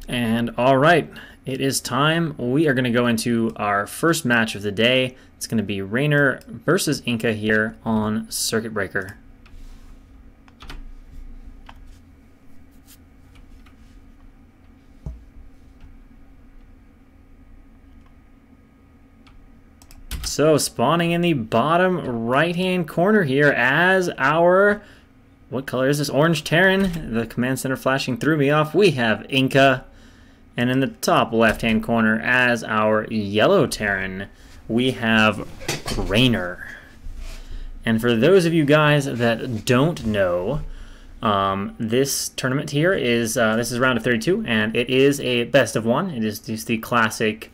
And all right, it is time. We are going to go into our first match of the day. It's going to be Raynor versus Inca here on Circuit Breaker. So spawning in the bottom right-hand corner here as our, what color is this? Orange Terran. The command center flashing threw me off. We have Inca. And in the top left-hand corner as our yellow Terran, we have Raynor. And for those of you guys that don't know, this tournament here is, this is round of 32, and it is a best of one. It is just the classic,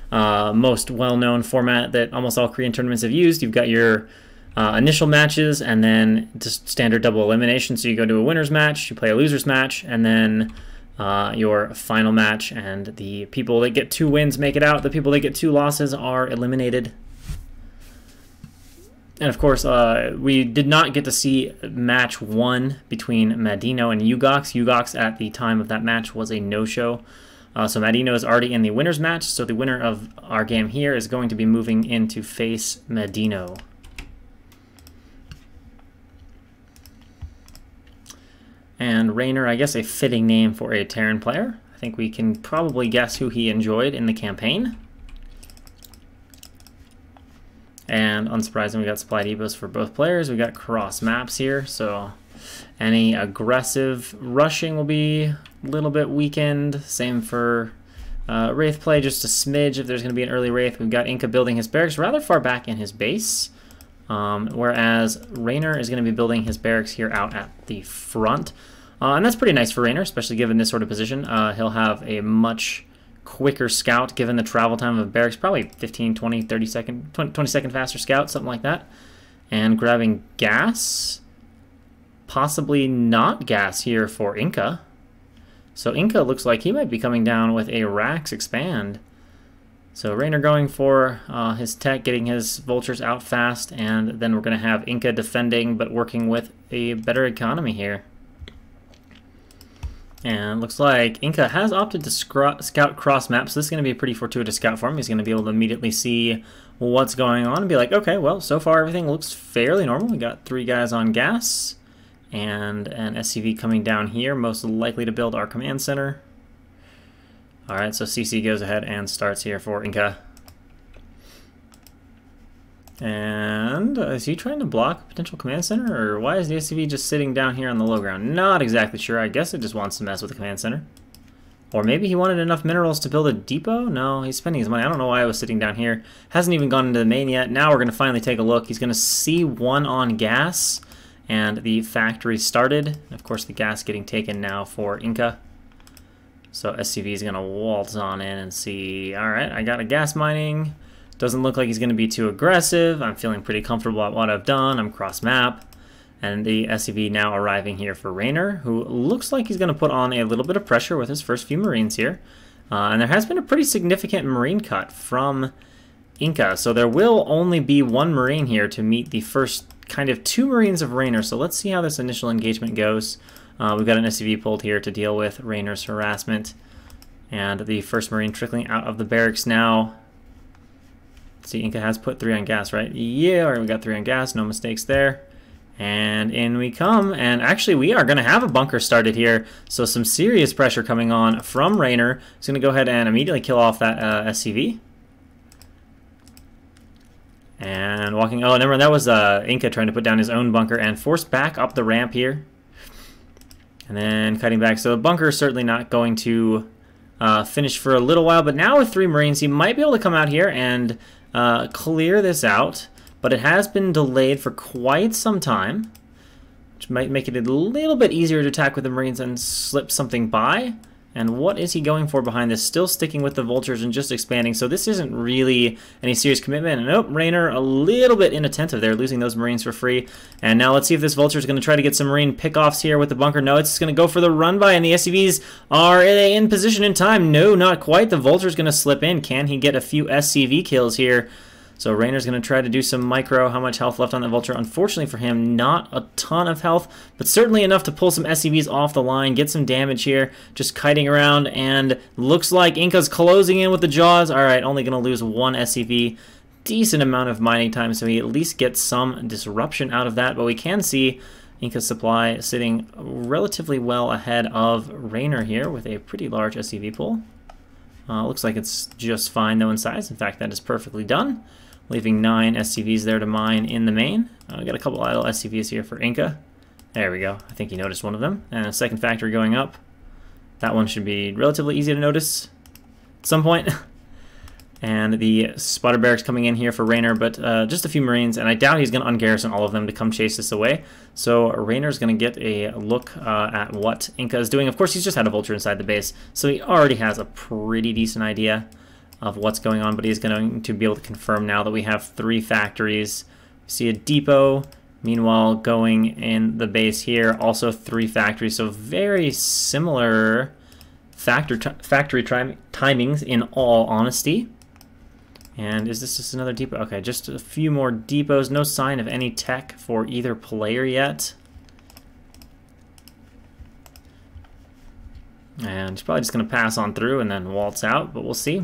most well-known format that almost all Korean tournaments have used. You've got your initial matches and then just standard double elimination. So you go to a winner's match, you play a loser's match, and then your final match, and the people that get 2 wins make it out. The people that get 2 losses are eliminated. And of course, we did not get to see match 1 between Madinho and Yugox. Yugox at the time of that match was a no-show. So Madinho is already in the winner's match, so the winner of our game here is going to be moving in to face Madinho. And Raynor, I guess a fitting name for a Terran player. I think we can probably guess who he enjoyed in the campaign. And unsurprisingly, we got supply depots for both players. We got cross maps here, so any aggressive rushing will be a little bit weakened. Same for Wraith play, just a smidge if there's going to be an early Wraith. We've got Inca building his barracks rather far back in his base. Whereas Raynor is going to be building his barracks here out at the front. And that's pretty nice for Raynor, especially given this sort of position. He'll have a much quicker scout given the travel time of barracks, probably 15, 20, 30 second, 20 second faster scout, something like that. And grabbing gas, possibly not gas here for Inca. So Inca looks like he might be coming down with a Rax expand. So Raynor going for his tech, getting his vultures out fast, and then we're going to have Inca defending, but working with a better economy here. And looks like Inca has opted to scout cross maps, so this is going to be a pretty fortuitous scout for him. He's going to be able to immediately see what's going on and be like, okay, well, so far everything looks fairly normal. We got 3 guys on gas, and an SCV coming down here, most likely to build our command center. Alright, so CC goes ahead and starts here for Inca. And is he trying to block a potential command center, or why is the SCV just sitting down here on the low ground? Not exactly sure. I guess it just wants to mess with the command center. Or maybe he wanted enough minerals to build a depot? No, he's spending his money. I don't know why I was sitting down here. Hasn't even gone into the main yet. Now we're going to finally take a look. He's going to see 1 on gas, and the factory started. Of course, the gas getting taken now for Inca. So SCV is going to waltz on in and see, all right, I got a gas mining. Doesn't look like he's going to be too aggressive. I'm feeling pretty comfortable at what I've done. I'm cross map. And the SCV now arriving here for Raynor, who looks like he's going to put on a little bit of pressure with his first few Marines here. And there has been a pretty significant Marine cut from Inca. So there will only be 1 Marine here to meet the first kind of 2 Marines of Raynor. So let's see how this initial engagement goes. We've got an SCV pulled here to deal with Raynor's harassment. And the first Marine trickling out of the barracks now. Let's see, Inca has put 3 on gas, right? Yeah, we got 3 on gas, no mistakes there. And in we come, and actually we are going to have a bunker started here. So some serious pressure coming on from Raynor. He's going to go ahead and immediately kill off that SCV. And walking, oh, never mind, that was Inca trying to put down his own bunker and force back up the ramp here. And then cutting back. So the bunker is certainly not going to finish for a little while. But now with 3 Marines, he might be able to come out here and clear this out. But it has been delayed for quite some time, which might make it a little bit easier to attack with the Marines and slip something by. And what is he going for behind this? Still sticking with the vultures and just expanding. So this isn't really any serious commitment. And nope, Raynor a little bit inattentive there, losing those Marines for free. And now let's see if this vulture is going to try to get some Marine pickoffs here with the bunker. No, it's going to go for the run by, and the SCVs are in position in time. No, not quite. The vulture is going to slip in. Can he get a few SCV kills here? So Raynor's going to try to do some micro. How much health left on that vulture? Unfortunately for him, not a ton of health, but certainly enough to pull some SCVs off the line, get some damage here, just kiting around, and looks like Inca's closing in with the jaws. All right, only going to lose one SCV. Decent amount of mining time, so he at least gets some disruption out of that, but we can see Inca's supply sitting relatively well ahead of Raynor here with a pretty large SCV pool. Looks like it's just fine though in size. In fact, that is perfectly done, leaving 9 SCVs there to mine in the main. We got a couple idle SCVs here for Inca. There we go. I think he noticed one of them. And a second factory going up. That one should be relatively easy to notice at some point. And the spotter barracks coming in here for Raynor, but just a few Marines, and I doubt he's going to ungarrison all of them to come chase this away. So Raynor's going to get a look at what Inca is doing. Of course, he's just had a vulture inside the base, so he already has a pretty decent idea of what's going on, but he's going to be able to confirm now that we have 3 factories. We see a depot, meanwhile going in the base here, also 3 factories, so very similar factory timings in all honesty. And is this just another depot? Okay, just a few more depots. No sign of any tech for either player yet. And he's probably just going to pass on through and then waltz out, but we'll see.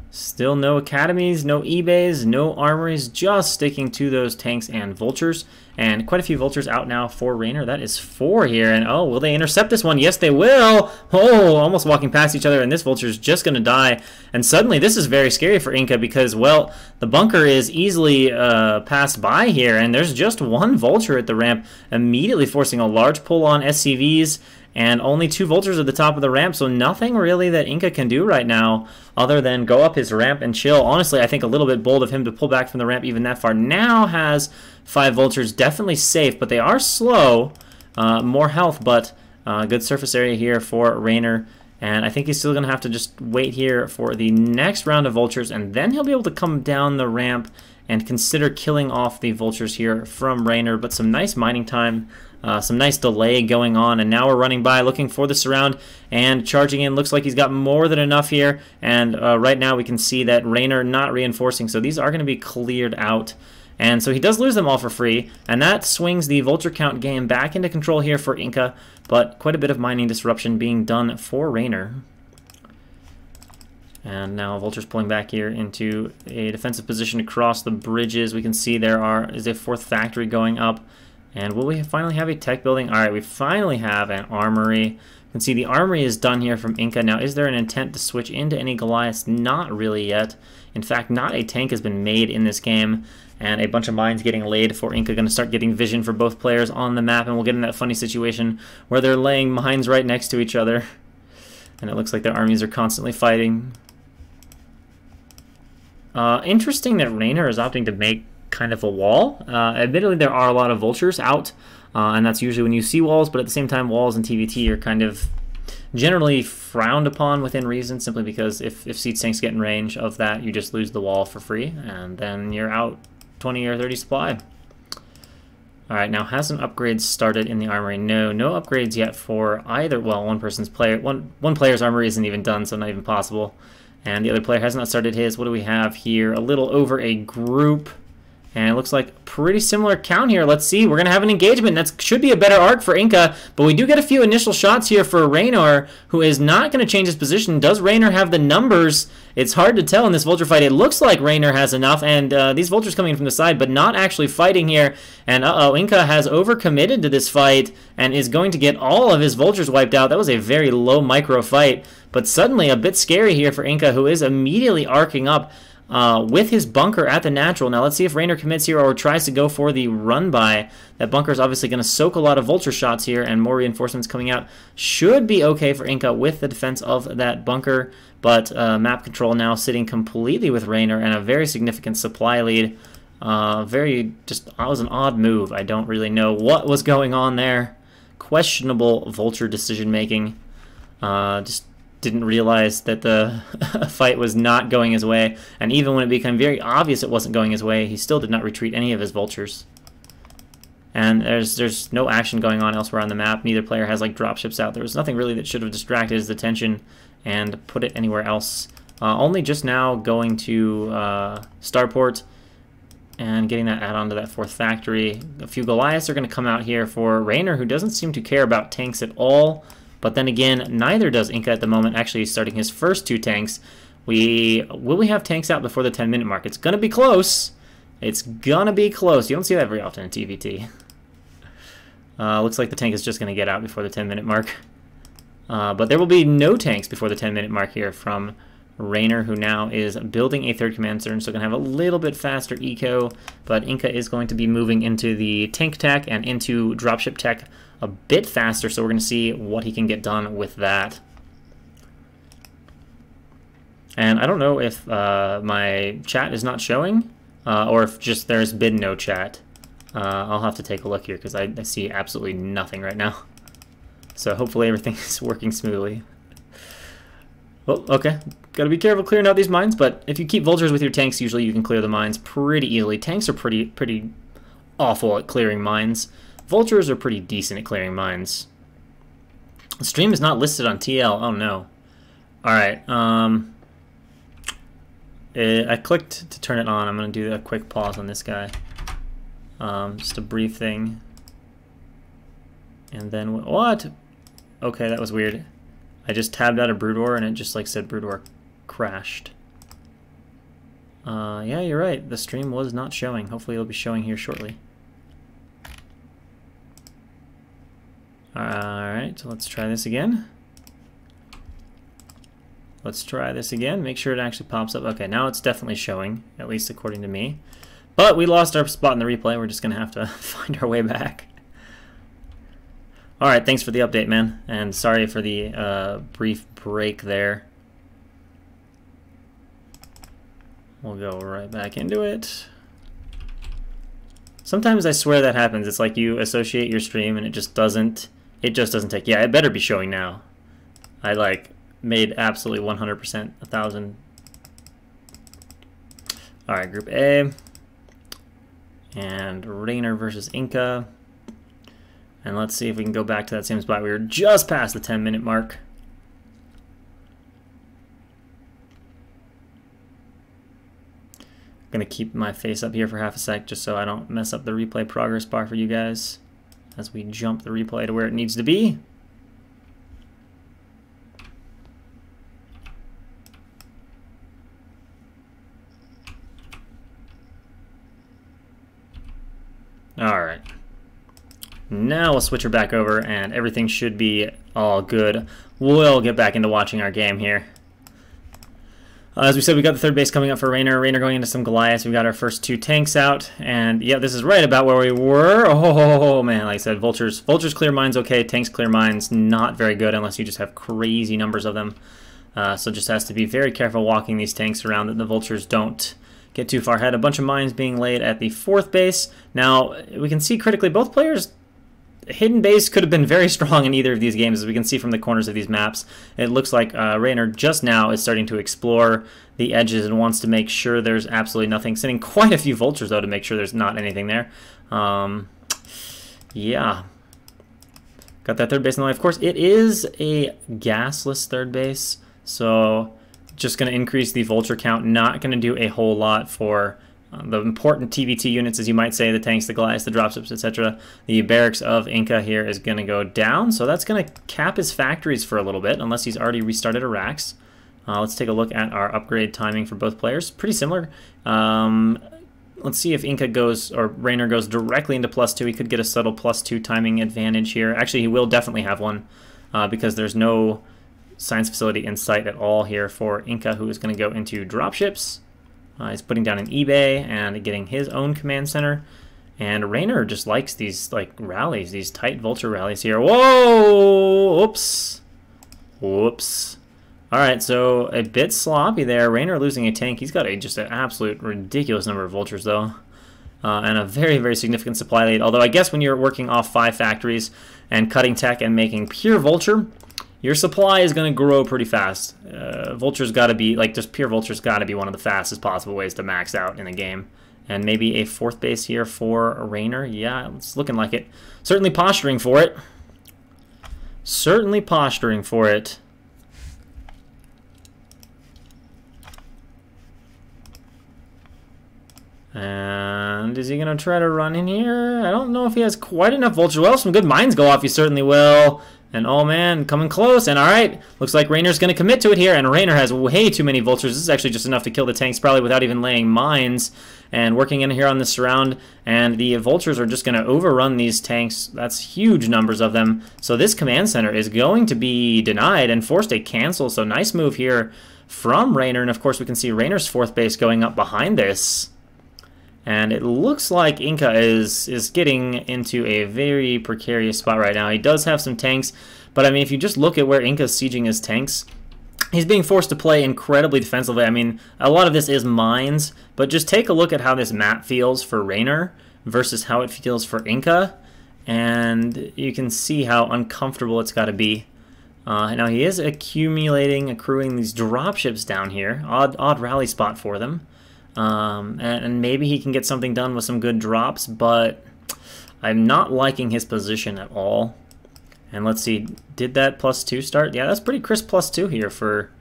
Still no academies, no eBays, no armories, just sticking to those tanks and vultures. And quite a few vultures out now for Raynor. That is 4 here. And oh, will they intercept this one? Yes, they will. Oh, almost walking past each other, and this vulture is just going to die. And suddenly this is very scary for Inca because, well, the bunker is easily passed by here, and there's just 1 vulture at the ramp, immediately forcing a large pull on SCVs. And only 2 vultures at the top of the ramp, so nothing really that Inca can do right now other than go up his ramp and chill. Honestly, I think a little bit bold of him to pull back from the ramp even that far. Now has 5 vultures, definitely safe, but they are slow. More health, but good surface area here for Raynor. And I think he's still going to have to just wait here for the next round of vultures, and then he'll be able to come down the ramp and consider killing off the vultures here from Raynor. But some nice mining time. Some nice delay going on, and now we're running by looking for the surround and charging in. Looks like he's got more than enough here, and right now we can see that Raynor not reinforcing, so these are going to be cleared out. And so he does lose them all for free, and that swings the vulture count game back into control here for Inca, but quite a bit of mining disruption being done for Raynor. And now vultures pulling back here into a defensive position across the bridges. We can see there is a 4th factory going up. And will we finally have a tech building? All right, we finally have an armory. You can see the armory is done here from Inca. Now, is there an intent to switch into any Goliaths? Not really yet. In fact, not a tank has been made in this game, and a bunch of mines getting laid for Inca. Going to start getting vision for both players on the map, and we'll get in that funny situation where they're laying mines right next to each other. And it looks like their armies are constantly fighting. Interesting that Raynor is opting to make kind of a wall. Admittedly, there are a lot of vultures out, and that's usually when you see walls, but at the same time, walls in TVT are kind of generally frowned upon within reason, simply because if siege tanks get in range of that, you just lose the wall for free, and then you're out 20 or 30 supply. Alright, now hasn't upgrades started in the armory? No upgrades yet for either, well, one player's armory isn't even done, so not even possible. And the other player has not started his. What do we have here? A little over a group. And it looks like a pretty similar count here. Let's see. We're going to have an engagement. That should be a better arc for Inca. But we do get a few initial shots here for Raynor, who is not going to change his position. Does Raynor have the numbers? It's hard to tell in this vulture fight. It looks like Raynor has enough. And these vultures coming in from the side, but not actually fighting here. And Inca has overcommitted to this fight and is going to get all of his vultures wiped out. That was a very low micro fight. But suddenly a bit scary here for Inca, who is immediately arcing up with his bunker at the natural. Now let's see if Raynor commits here or tries to go for the run-by. That bunker is obviously going to soak a lot of vulture shots here, and more reinforcements coming out should be okay for Inca with the defense of that bunker. But map control now sitting completely with Raynor and a very significant supply lead. That was an odd move. I don't really know what was going on there. Questionable vulture decision-making. Just didn't realize that the fight was not going his way, and even when it became very obvious it wasn't going his way, he still did not retreat any of his vultures. And there's no action going on elsewhere on the map. Neither player has like dropships out. There was nothing really that should have distracted his attention and put it anywhere else Only just now going to Starport and getting that add-on to that 4th factory. A few Goliaths are going to come out here for Raynor, who doesn't seem to care about tanks at all. But then again, neither does Inca at the moment. Actually, he's starting his first 2 tanks. Will we have tanks out before the 10-minute mark? It's going to be close. It's going to be close. You don't see that very often in TVT. Looks like the tank is just going to get out before the 10-minute mark. But there will be no tanks before the 10-minute mark here from Raynor, who now is building a 3rd command center, so going to have a little bit faster eco. But Inca is going to be moving into the tank tech and into dropship tech a bit faster, so we're going to see what he can get done with that. And I don't know if my chat is not showing, or if just there's been no chat. I'll have to take a look here because I see absolutely nothing right now. So hopefully everything is working smoothly. Well, okay. Gotta be careful clearing out these mines, but if you keep vultures with your tanks, usually you can clear the mines pretty easily. Tanks are pretty awful at clearing mines. Vultures are pretty decent at clearing mines. The stream is not listed on TL. Oh no. Alright, I clicked to turn it on. I'm going to do a quick pause on this guy. Just a brief thing. And then, what? Okay, that was weird. I just tabbed out of Brood War and it just like said Brood War crashed. Yeah, you're right. The stream was not showing. Hopefully it'll be showing here shortly. Alright, so let's try this again. Let's try this again. Make sure it actually pops up. Okay, now it's definitely showing, at least according to me. But we lost our spot in the replay. We're just going to have to find our way back. Alright, thanks for the update, man. And sorry for the brief break there. We'll go right back into it. Sometimes I swear that happens. It's like you associate your stream and it just doesn't take. Yeah, it better be showing now. I like made absolutely 100%, 1,000. Alright, Group A. And Raynor versus Inca. And let's see if we can go back to that same spot. We were just past the 10-minute mark. I'm going to keep my face up here for half a sec just so I don't mess up the replay progress bar for you guys as we jump the replay to where it needs to be. Alright, now we'll switch her back over and everything should be all good. We'll get back into watching our game here. As we said, we got the 3rd base coming up for Raynor. Raynor going into some Goliaths. We got our first 2 tanks out. And yeah, this is right about where we were. Oh man, like I said, vultures clear mines okay. Tanks clear mines not very good unless you just have crazy numbers of them. So just has to be very careful walking these tanks around that the vultures don't get too far ahead. A bunch of mines being laid at the 4th base. Now, we can see critically both players' hidden base could have been very strong in either of these games, as we can see from the corners of these maps. It looks like Raynor just now is starting to explore the edges and wants to make sure there's absolutely nothing. Sending quite a few vultures, though, to make sure there's not anything there. Yeah. Got that 3rd base in the way. Of course, it is a gasless 3rd base, so just going to increase the vulture count, not going to do a whole lot for the important TVT units, as you might say, the tanks, the Goliaths, the dropships, etc. The barracks of Inca here is going to go down, so that's going to cap his factories for a little bit, unless he's already restarted a racks. Let's take a look at our upgrade timing for both players. Pretty similar. Let's see if Inca goes, or Raynor goes directly into +2. He could get a subtle +2 timing advantage here. Actually, he will definitely have one, because there's no science facility in sight at all here for Inca, who is going to go into dropships. He's putting down an eBay and getting his own command center. And Raynor just likes these like rallies, these tight vulture rallies here. Whoa! Oops. Whoops. Alright, so a bit sloppy there. Raynor losing a tank. He's got just an absolute ridiculous number of vultures, though. And a very, very significant supply lead. Although I guess when you're working off 5 factories and cutting tech and making pure vulture, your supply is going to grow pretty fast. Vulture's got to be, like, just pure vulture's got to be one of the fastest possible ways to max out in the game. And maybe a 4th base here for Raynor. Yeah, it's looking like it. Certainly posturing for it. Certainly posturing for it. And is he going to try to run in here? I don't know if he has quite enough vultures. Well, some good mines go off, he certainly will. And oh man, coming close. And alright, looks like Raynor's going to commit to it here. And Raynor has way too many vultures. This is actually just enough to kill the tanks, probably without even laying mines. And working in here on the surround. And the vultures are just going to overrun these tanks. That's huge numbers of them. So this command center is going to be denied and forced a cancel. So nice move here from Raynor. And of course, we can see Raynor's 4th base going up behind this. And it looks like Inca is getting into a very precarious spot right now. He does have some tanks, but I mean, if you just look at where Inca's sieging his tanks, he's being forced to play incredibly defensively. I mean, a lot of this is mines, but just take a look at how this map feels for Raynor versus how it feels for Inca, and you can see how uncomfortable it's got to be. Now he is accruing these dropships down here. Odd rally spot for them. And maybe he can get something done with some good drops, but I'm not liking his position at all. And let's see, did that +2 start? Yeah, that's pretty crisp +2 here for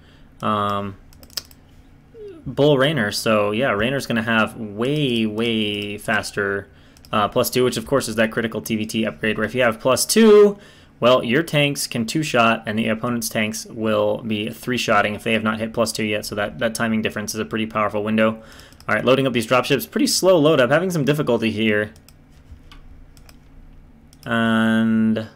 Bull Raynor. So yeah, Raynor's going to have way faster +2, which of course is that critical TVT upgrade, where if you have +2, well, your tanks can 2-shot, and the opponent's tanks will be 3-shotting if they have not hit +2 yet, so that timing difference is a pretty powerful window. Alright, loading up these dropships. Pretty slow load up, having some difficulty here. And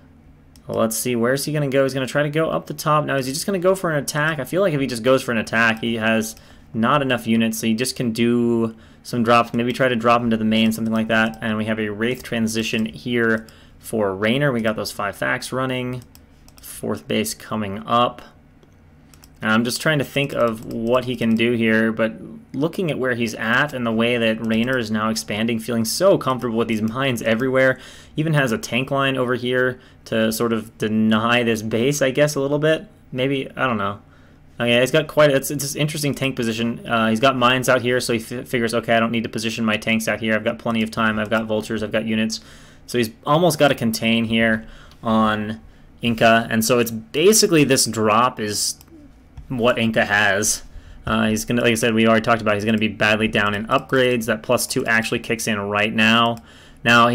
let's see, where's he going to go? He's going to try to go up the top. Now, is he just going to go for an attack? I feel like if he just goes for an attack, he has not enough units, so he just can do some drops, maybe try to drop him to the main, something like that. And we have a Wraith transition here for Raynor. We got those 5 facts running. 4th base coming up. And I'm just trying to think of what he can do here, but looking at where he's at and the way that Raynor is now expanding, feeling so comfortable with these mines everywhere, even has a tank line over here to sort of deny this base, I guess, a little bit. Maybe, I don't know. Yeah, he's got it's this interesting tank position. He's got mines out here, so he figures, okay, I don't need to position my tanks out here. I've got plenty of time. I've got vultures. I've got units. So he's almost got to contain here on Inca, and so it's basically this drop is what Inca has. He's gonna, like I said, we already talked about, he's gonna be badly down in upgrades. That +2 actually kicks in right now. Now,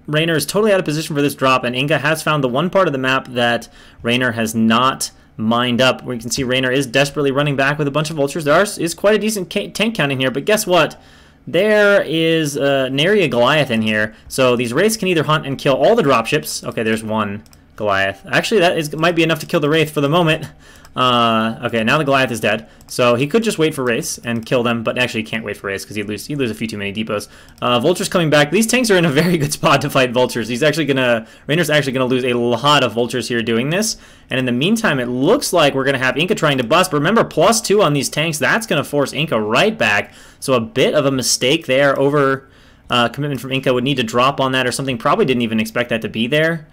Raynor is totally out of position for this drop, and Inca has found the one part of the map that Raynor has not mined up. Where you can see Raynor is desperately running back with a bunch of vultures. There is quite a decent tank count in here, but guess what? There is nary a Goliath in here, so these Wraiths can either hunt and kill all the dropships. Okay, there's one Goliath. Actually, that might be enough to kill the Wraith for the moment. Okay, now the Goliath is dead, so he could just wait for Wraiths and kill them, but actually he can't wait for Wraiths because he'd lose a few too many depots. Vultures coming back. These tanks are in a very good spot to fight vultures. Raynor's actually gonna lose a lot of vultures here doing this, and in the meantime, it looks like we're gonna have Inca trying to bust. But remember, +2 on these tanks, that's gonna force Inca right back. So a bit of a mistake there. Over commitment from Inca, would need to drop on that or something. Probably didn't even expect that to be there.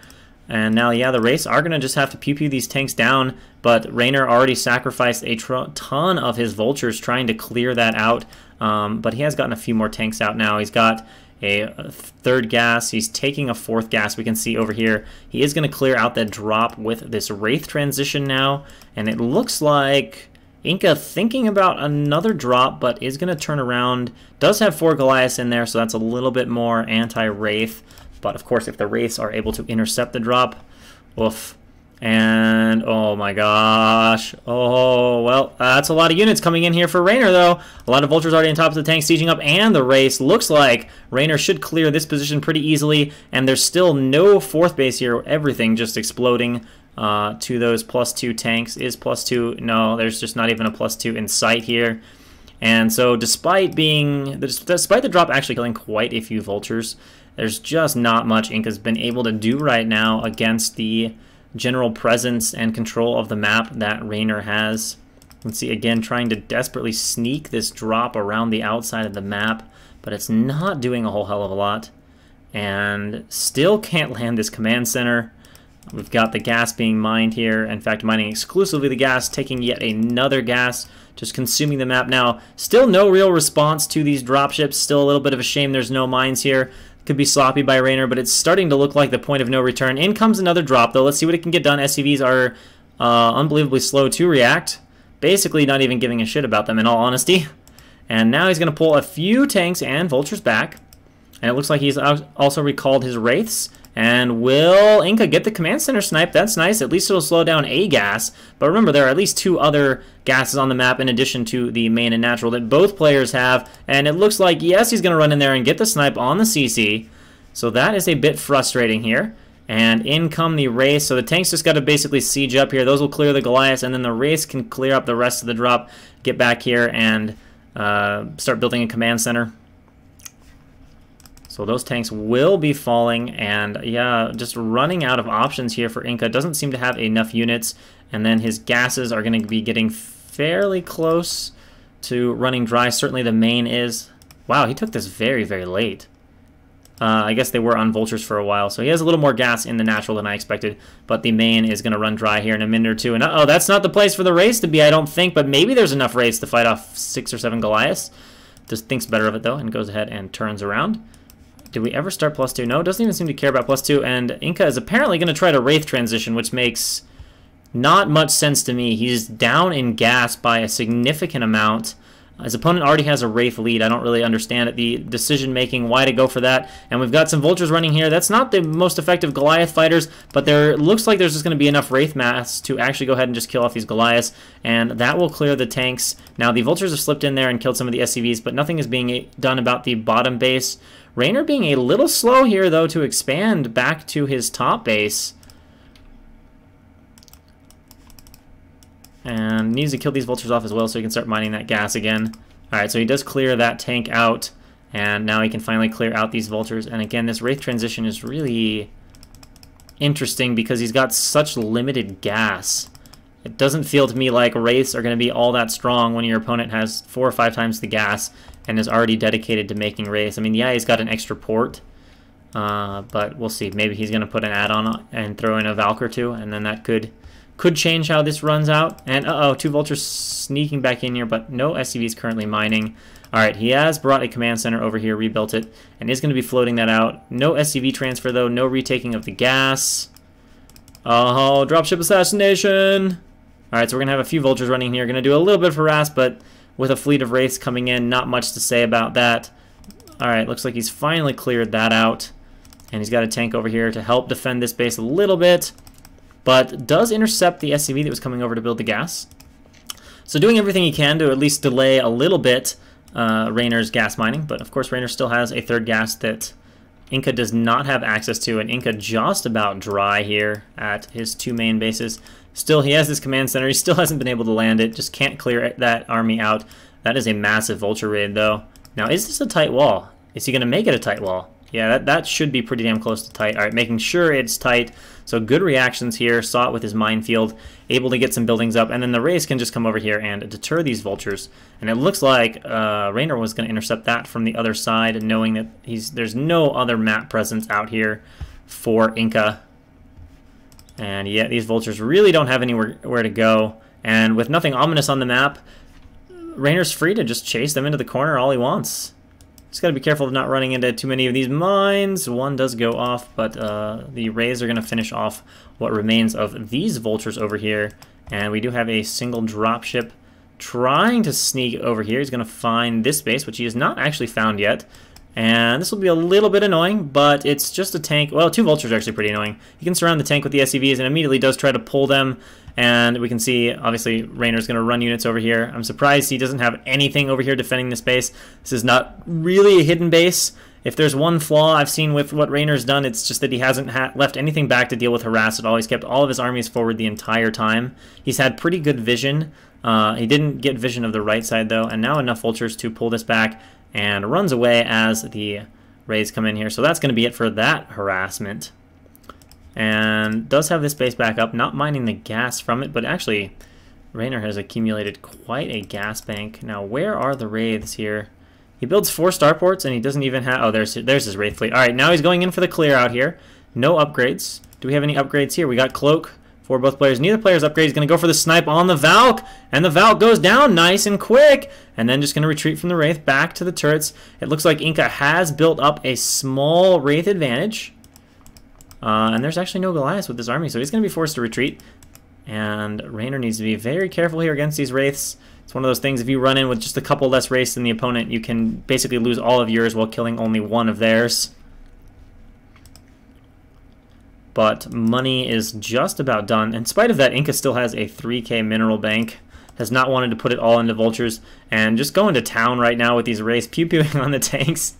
And now, yeah, the Wraiths are going to just have to pew-pew these tanks down, but Raynor already sacrificed a ton of his vultures trying to clear that out, but he has gotten a few more tanks out now. He's got a 3rd gas. He's taking a 4th gas. We can see over here. He is going to clear out that drop with this Wraith transition now, and it looks like Inca thinking about another drop, but is going to turn around. Does have 4 Goliaths in there, so that's a little bit more anti-Wraith. But of course, if the Wraiths are able to intercept the drop, oof. And oh my gosh. Oh, well, that's a lot of units coming in here for Raynor, though. A lot of vultures already on top of the tank, sieging up, and the Wraiths. Looks like Raynor should clear this position pretty easily, and there's still no 4th base here. Everything just exploding to those +2 tanks. Is +2? No, there's just not even a +2 in sight here. And so despite the drop actually killing quite a few vultures, there's just not much Inca's been able to do right now against the general presence and control of the map that Raynor has. You can see again trying to desperately sneak this drop around the outside of the map, but it's not doing a whole hell of a lot. And still can't land this command center. We've got the gas being mined here. In fact, mining exclusively the gas, taking yet another gas, just consuming the map now. Still no real response to these dropships. Still a little bit of a shame there's no mines here. Could be sloppy by Raynor, but it's starting to look like the point of no return. In comes another drop, though. Let's see what it can get done. SCVs are unbelievably slow to react. Basically not even giving a shit about them, in all honesty. And now he's going to pull a few tanks and vultures back. And it looks like he's also recalled his wraiths. And will Inca get the command center snipe? That's nice. At least it'll slow down a gas. But remember, there are at least 2 other gases on the map in addition to the main and natural that both players have. And it looks like, yes, he's going to run in there and get the snipe on the CC. So that is a bit frustrating here. And in come the Wraiths. So the tanks just got to basically siege up here. Those will clear the Goliaths, and then the Wraiths can clear up the rest of the drop, get back here, and start building a command center. So those tanks will be falling, and yeah, just running out of options here for Inca. Doesn't seem to have enough units, and then his gases are going to be getting fairly close to running dry. Certainly the main is. Wow, he took this very, very late. I guess they were on vultures for a while, so he has a little more gas in the natural than I expected, but the main is going to run dry here in a minute or two. And uh-oh, that's not the place for the Wraiths to be, I don't think, but maybe there's enough Wraiths to fight off 6 or 7 Goliaths. Just thinks better of it, though, and goes ahead and turns around. Did we ever start +2? No, doesn't even seem to care about +2, and Inca is apparently going to try to Wraith transition, which makes not much sense to me. He's down in gas by a significant amount. His opponent already has a Wraith lead. I don't really understand it. The decision-making, why to go for that. And we've got some Vultures running here. That's not the most effective Goliath fighters, but there looks like there's just going to be enough Wraith mass to actually go ahead and just kill off these Goliaths, and that will clear the tanks. Now, the Vultures have slipped in there and killed some of the SCVs, but nothing is being done about the bottom base. Raynor being a little slow here, though, to expand back to his top base. And needs to kill these vultures off as well so he can start mining that gas again. Alright, so he does clear that tank out, and now he can finally clear out these vultures. And again, this Wraith transition is really interesting because he's got such limited gas. It doesn't feel to me like Wraiths are going to be all that strong when your opponent has 4 or 5 times the gas and is already dedicated to making Wraiths. I mean, yeah, he's got an extra port, but we'll see. Maybe he's going to put an add-on and throw in a Valk or 2, and then that could change how this runs out. And uh-oh, 2 vultures sneaking back in here, but no SCVs currently mining. Alright, he has brought a command center over here, rebuilt it, and is going to be floating that out. No SCV transfer, though. No retaking of the gas. Oh, dropship assassination. Alright, so we're going to have a few vultures running here. Going to do a little bit of harass, but with a fleet of Wraiths coming in, not much to say about that. Alright, looks like he's finally cleared that out. And he's got a tank over here to help defend this base a little bit, but does intercept the SCV that was coming over to build the gas. So doing everything he can to at least delay a little bit Raynor's gas mining, but of course Raynor still has a 3rd gas that Inca does not have access to, and Inca just about dry here at his 2 main bases. Still, he has this command center. He still hasn't been able to land it, just can't clear that army out. That is a massive vulture raid, though. Now, is this a tight wall? Is he going to make it a tight wall? Yeah, that should be pretty damn close to tight. All right, making sure it's tight. So good reactions here. Saw it with his minefield. Able to get some buildings up. And then the Wraiths can just come over here and deter these vultures. And it looks like Raynor was going to intercept that from the other side, knowing that there's no other map presence out here for Inca. And yeah, these vultures really don't have anywhere to go. And with nothing ominous on the map, Raynor's free to just chase them into the corner all he wants. Just got to be careful of not running into too many of these mines. One does go off, but the Rays are going to finish off what remains of these vultures over here. And we do have a single dropship trying to sneak over here. He's going to find this base, which he has not actually found yet. And this will be a little bit annoying, but it's just a tank. Well, 2 vultures are actually pretty annoying. He can surround the tank with the SCVs and immediately does try to pull them. And we can see, obviously, Raynor's going to run units over here. I'm surprised he doesn't have anything over here defending this base. This is not really a hidden base. If there's one flaw I've seen with what Raynor's done, it's just that he hasn't left anything back to deal with harass at all. He's kept all of his armies forward the entire time. He's had pretty good vision. He didn't get vision of the right side, though, and now enough vultures to pull this back, and runs away as the Rays come in here. So that's going to be it for that harassment. And does have this base back up, not mining the gas from it, but actually Raynor has accumulated quite a gas bank. Now, where are the Wraiths here? He builds 4 starports, and he doesn't even have... Oh, there's his Wraith fleet. All right, now he's going in for the clear out here. No upgrades. Do we have any upgrades here? We got Cloak for both players. Neither player's upgrade. He's going to go for the snipe on the Valk, and the Valk goes down nice and quick, and then just going to retreat from the Wraith back to the turrets. It looks like Inca has built up a small Wraith advantage. And there's actually no Goliaths with this army, so he's going to be forced to retreat. And Raynor needs to be very careful here against these Wraiths. It's one of those things, if you run in with just a couple less Wraiths than the opponent, you can basically lose all of yours while killing only one of theirs. But money is just about done. In spite of that, Inca still has a 3k mineral bank. Has not wanted to put it all into vultures. And just going to town right now with these Wraiths, pew-pewing on the tanks.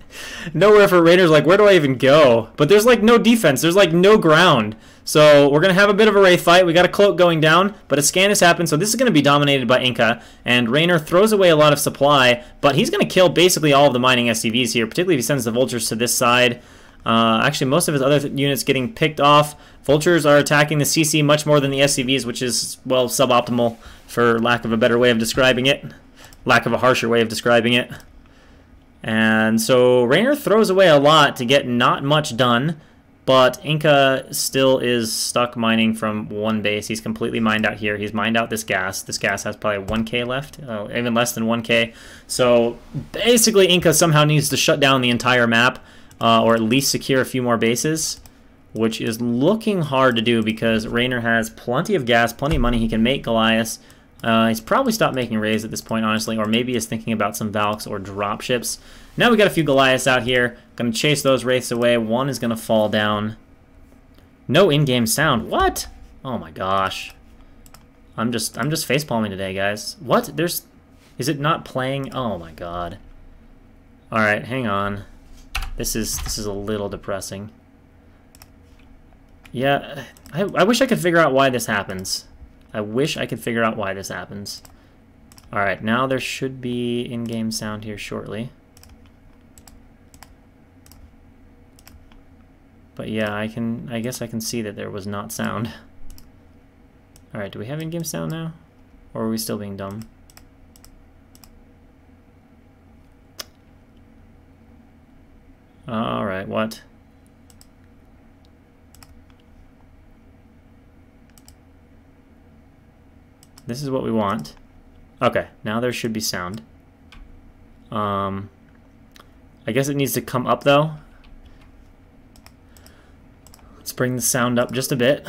Nowhere for Raiders, like, where do I even go? But there's, like, no defense. There's, like, no ground. So we're going to have a bit of a Wraith fight. We got a cloak going down, but a scan has happened. So this is going to be dominated by Inca. And Raynor throws away a lot of supply, but he's going to kill basically all of the mining SCVs here, particularly if he sends the vultures to this side. Actually, most of his other units getting picked off. Vultures are attacking the CC much more than the SCVs, which is, well, suboptimal for lack of a better way of describing it. Lack of a harsher way of describing it. And so Raynor throws away a lot to get not much done, but Inca still is stuck mining from one base. He's completely mined out here. He's mined out this gas. This gas has probably 1k left, even less than 1k. So basically Inca somehow needs to shut down the entire map, or at least secure a few more bases, which is looking hard to do because Raynor has plenty of gas, plenty of money. He can make Goliaths. He's probably stopped making raids at this point, honestly, or maybe is thinking about some Valks or dropships. Now we got a few Goliaths out here. Gonna chase those Wraiths away. One is gonna fall down. No in-game sound. What? Oh my gosh. I'm just facepalming today, guys. What? Is it not playing? Oh my god. All right, hang on. This is a little depressing. Yeah, I wish I could figure out why this happens. I wish I could figure out why this happens. Alright, now there should be in-game sound here shortly. But yeah, I guess I can see that there was not sound. Alright, do we have in-game sound now? Or are we still being dumb? Alright, what? This is what we want. Okay, now there should be sound. I guess it needs to come up though. Let's bring the sound up just a bit.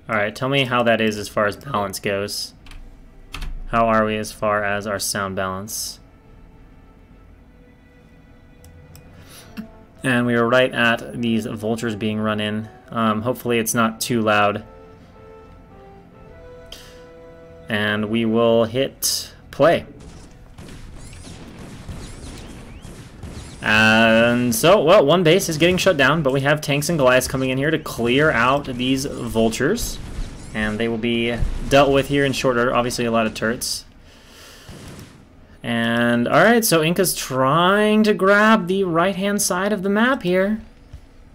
Alright, tell me how that is as far as balance goes. How are we as far as our sound balance? And we were right at these vultures being run in. Hopefully it's not too loud. And we will hit play. And so, well, one base is getting shut down, but we have tanks and Goliaths coming in here to clear out these vultures. And they will be dealt with here in short order. Obviously a lot of turrets. And, alright, so Inca's trying to grab the right-hand side of the map here.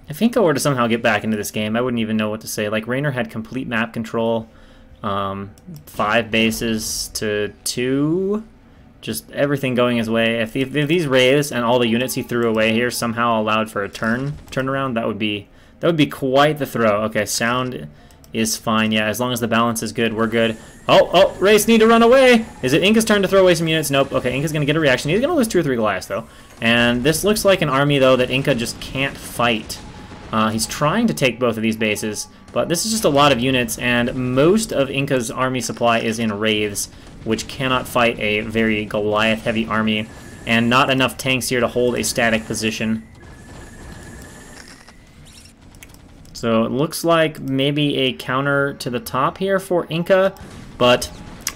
If Inca were to somehow get back into this game, I wouldn't even know what to say. Like, Raynor had complete map control. 5 bases to 2. Just everything going his way. If these Wraiths and all the units he threw away here somehow allowed for a turnaround, that would be quite the throw. Okay, sound is fine. Yeah, as long as the balance is good, we're good. Oh, Wraiths need to run away. Is it Inca's turn to throw away some units? Nope. Okay, Inca's gonna get a reaction. He's gonna lose 2 or 3 Goliaths though. And this looks like an army though that Inca just can't fight. He's trying to take both of these bases, but this is just a lot of units, and most of Inca's army supply is in Wraiths, which cannot fight a very Goliath-heavy army, and not enough tanks here to hold a static position. So it looks like maybe a counter to the top here for Inca, but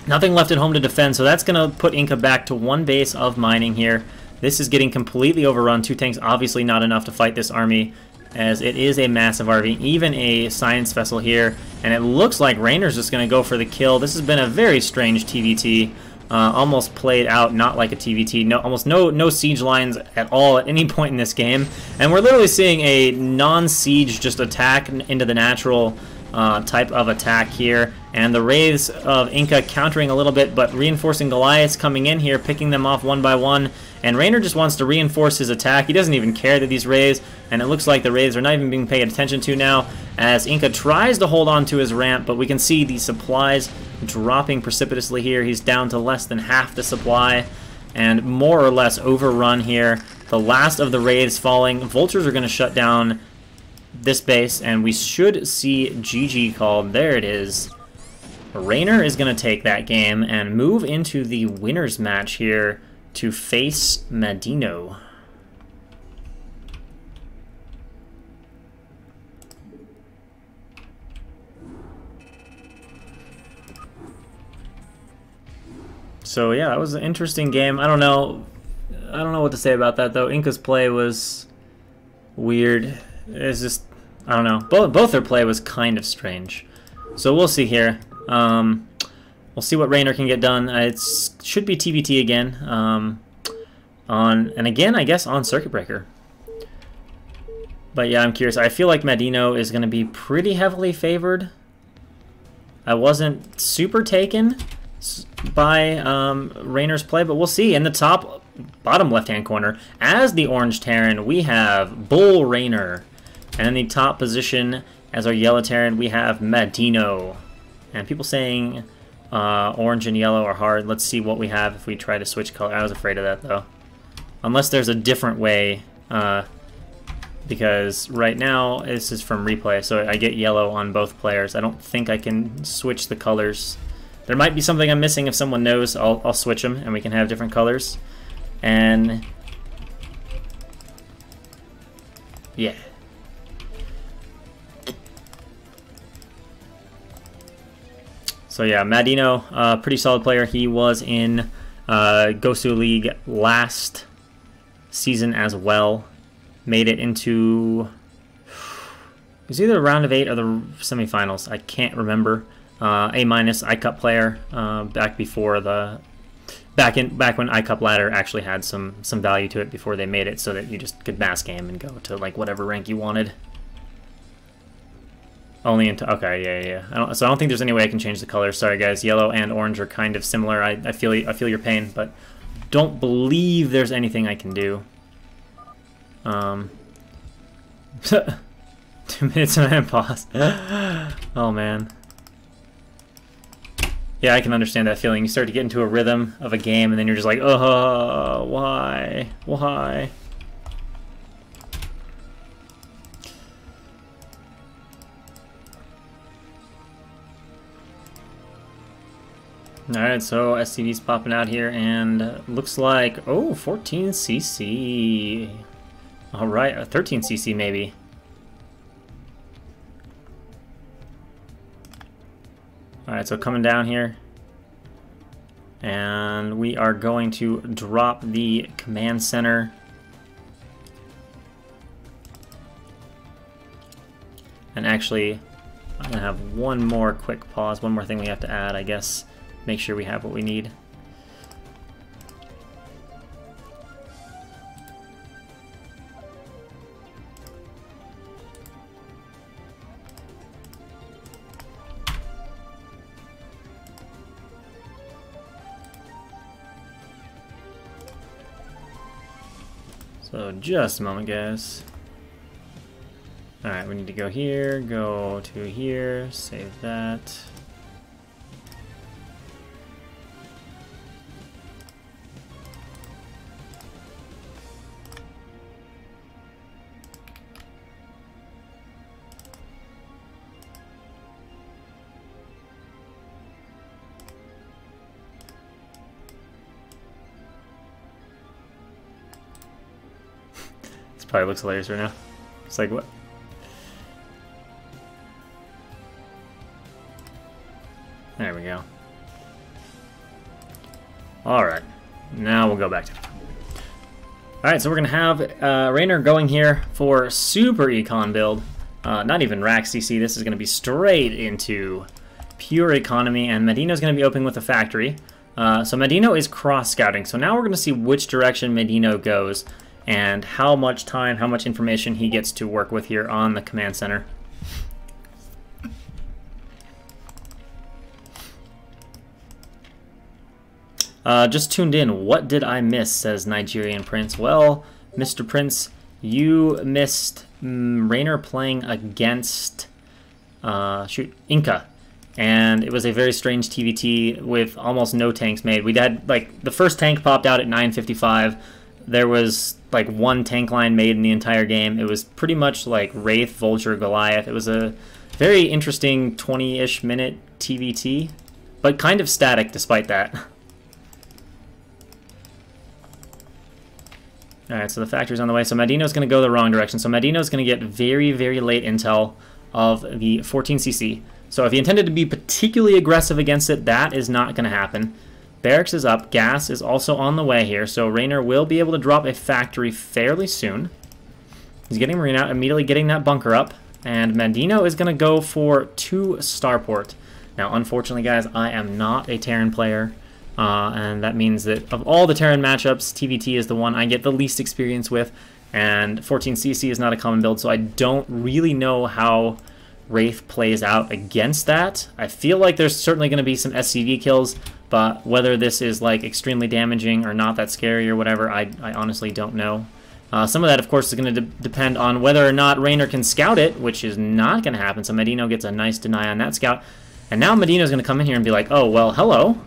nothing left at home to defend, so that's going to put Inca back to 1 base of mining here. This is getting completely overrun. 2 tanks obviously not enough to fight this army, as it is a massive army, even a science vessel here, and it looks like Raynor's just going to go for the kill. This has been a very strange TVT, almost played out not like a TVT, almost no siege lines at all at any point in this game, and we're literally seeing a non-siege just attack into the natural type of attack here, and the Wraiths of Inca countering a little bit, but reinforcing Goliaths coming in here, picking them off one by one, and Raynor just wants to reinforce his attack. He doesn't even care that these Wraiths, and it looks like the Wraiths are not even being paid attention to now, as Inca tries to hold on to his ramp, but we can see the supplies dropping precipitously here. He's down to less than half the supply, and more or less overrun here. The last of the Wraiths falling. Vultures are going to shut down this base, and we should see GG called. There it is. Raynor is going to take that game and move into the winner's match here to face Madinho. So yeah, that was an interesting game. I don't know what to say about that though. Inca's play was weird. It's just, I don't know. Both their play was kind of strange. So we'll see here. We'll see what Raynor can get done. It should be TBT again. And again, I guess on Circuit Breaker. But yeah, I'm curious. I feel like Madinho is going to be pretty heavily favored. I wasn't super taken by Raynor's play, but we'll see. In the bottom left-hand corner, as the Orange Terran, we have Bull Raynor. And in the top position, as our Yellow Terran, we have Madinho. And people saying orange and yellow are hard. Let's see what we have if we try to switch color. I was afraid of that, though. Unless there's a different way, because right now, this is from replay, so I get yellow on both players. I don't think I can switch the colors. There might be something I'm missing. If someone knows, I'll switch them, and we can have different colors. And yeah. So yeah, Madinho, pretty solid player. He was in GosuLeague last season as well. Made it into, it was either the round of 8 or the semifinals. I can't remember. A- iCup player back before back when iCup ladder actually had some value to it before they made it so that you just could mass game and go to like whatever rank you wanted. Only into, okay, yeah. So I don't think there's any way I can change the colors. Sorry guys, yellow and orange are kind of similar. I feel your pain, but don't believe there's anything I can do. 2 minutes and I pause. Oh man. Yeah, I can understand that feeling. You start to get into a rhythm of a game and then you're just like, oh, why? Why? Alright, so SCV's popping out here, and looks like, oh, 14cc. Alright, 13cc maybe. Alright, so coming down here. And we are going to drop the command center. And actually, I'm going to have one more quick pause, one more thing we have to add, I guess. Make sure we have what we need. So just a moment, guys. Alright, we need to go here, go to here, save that. Probably looks hilarious right now. It's like, what? There we go. Alright. Now we'll go back to it. Alright, so we're going to have Raynor going here for super econ build. Not even rack CC. This is going to be straight into pure economy. And Madinho's going to be opening with a factory. So Madinho is cross-scouting. So now we're going to see which direction Madinho goes. And how much time, how much information he gets to work with here on the command center. Just tuned in. What did I miss, says Nigerian Prince. Well, Mr. Prince, you missed Raynor playing against Inca. And it was a very strange TVT with almost no tanks made. We had, like, the first tank popped out at 9:55. there was like one tank line made in the entire game. It was pretty much like Wraith, Vulture, Goliath. It was a very interesting 20-ish minute TVT, but kind of static despite that. Alright, so the factory's on the way. So Madinho's going to go the wrong direction. So Madinho's going to get very, very late intel of the 14cc. So if he intended to be particularly aggressive against it, that is not going to happen. Barracks is up. Gas is also on the way here. So Raynor will be able to drop a factory fairly soon. He's getting Marine out, immediately getting that bunker up. And Madinho is going to go for 2 starport. Now, unfortunately, guys, I am not a Terran player. And that means that of all the Terran matchups, TVT is the one I get the least experience with, and 14cc is not a common build, so I don't really know how Wraith plays out against that. I feel like there's certainly going to be some SCV kills, but whether this is like extremely damaging or not that scary or whatever, I honestly don't know. Some of that, of course, is going to depend on whether or not Raynor can scout it, which is not going to happen, so Madinho gets a nice deny on that scout. And now Madinho's going to come in here and be like, oh, well, hello.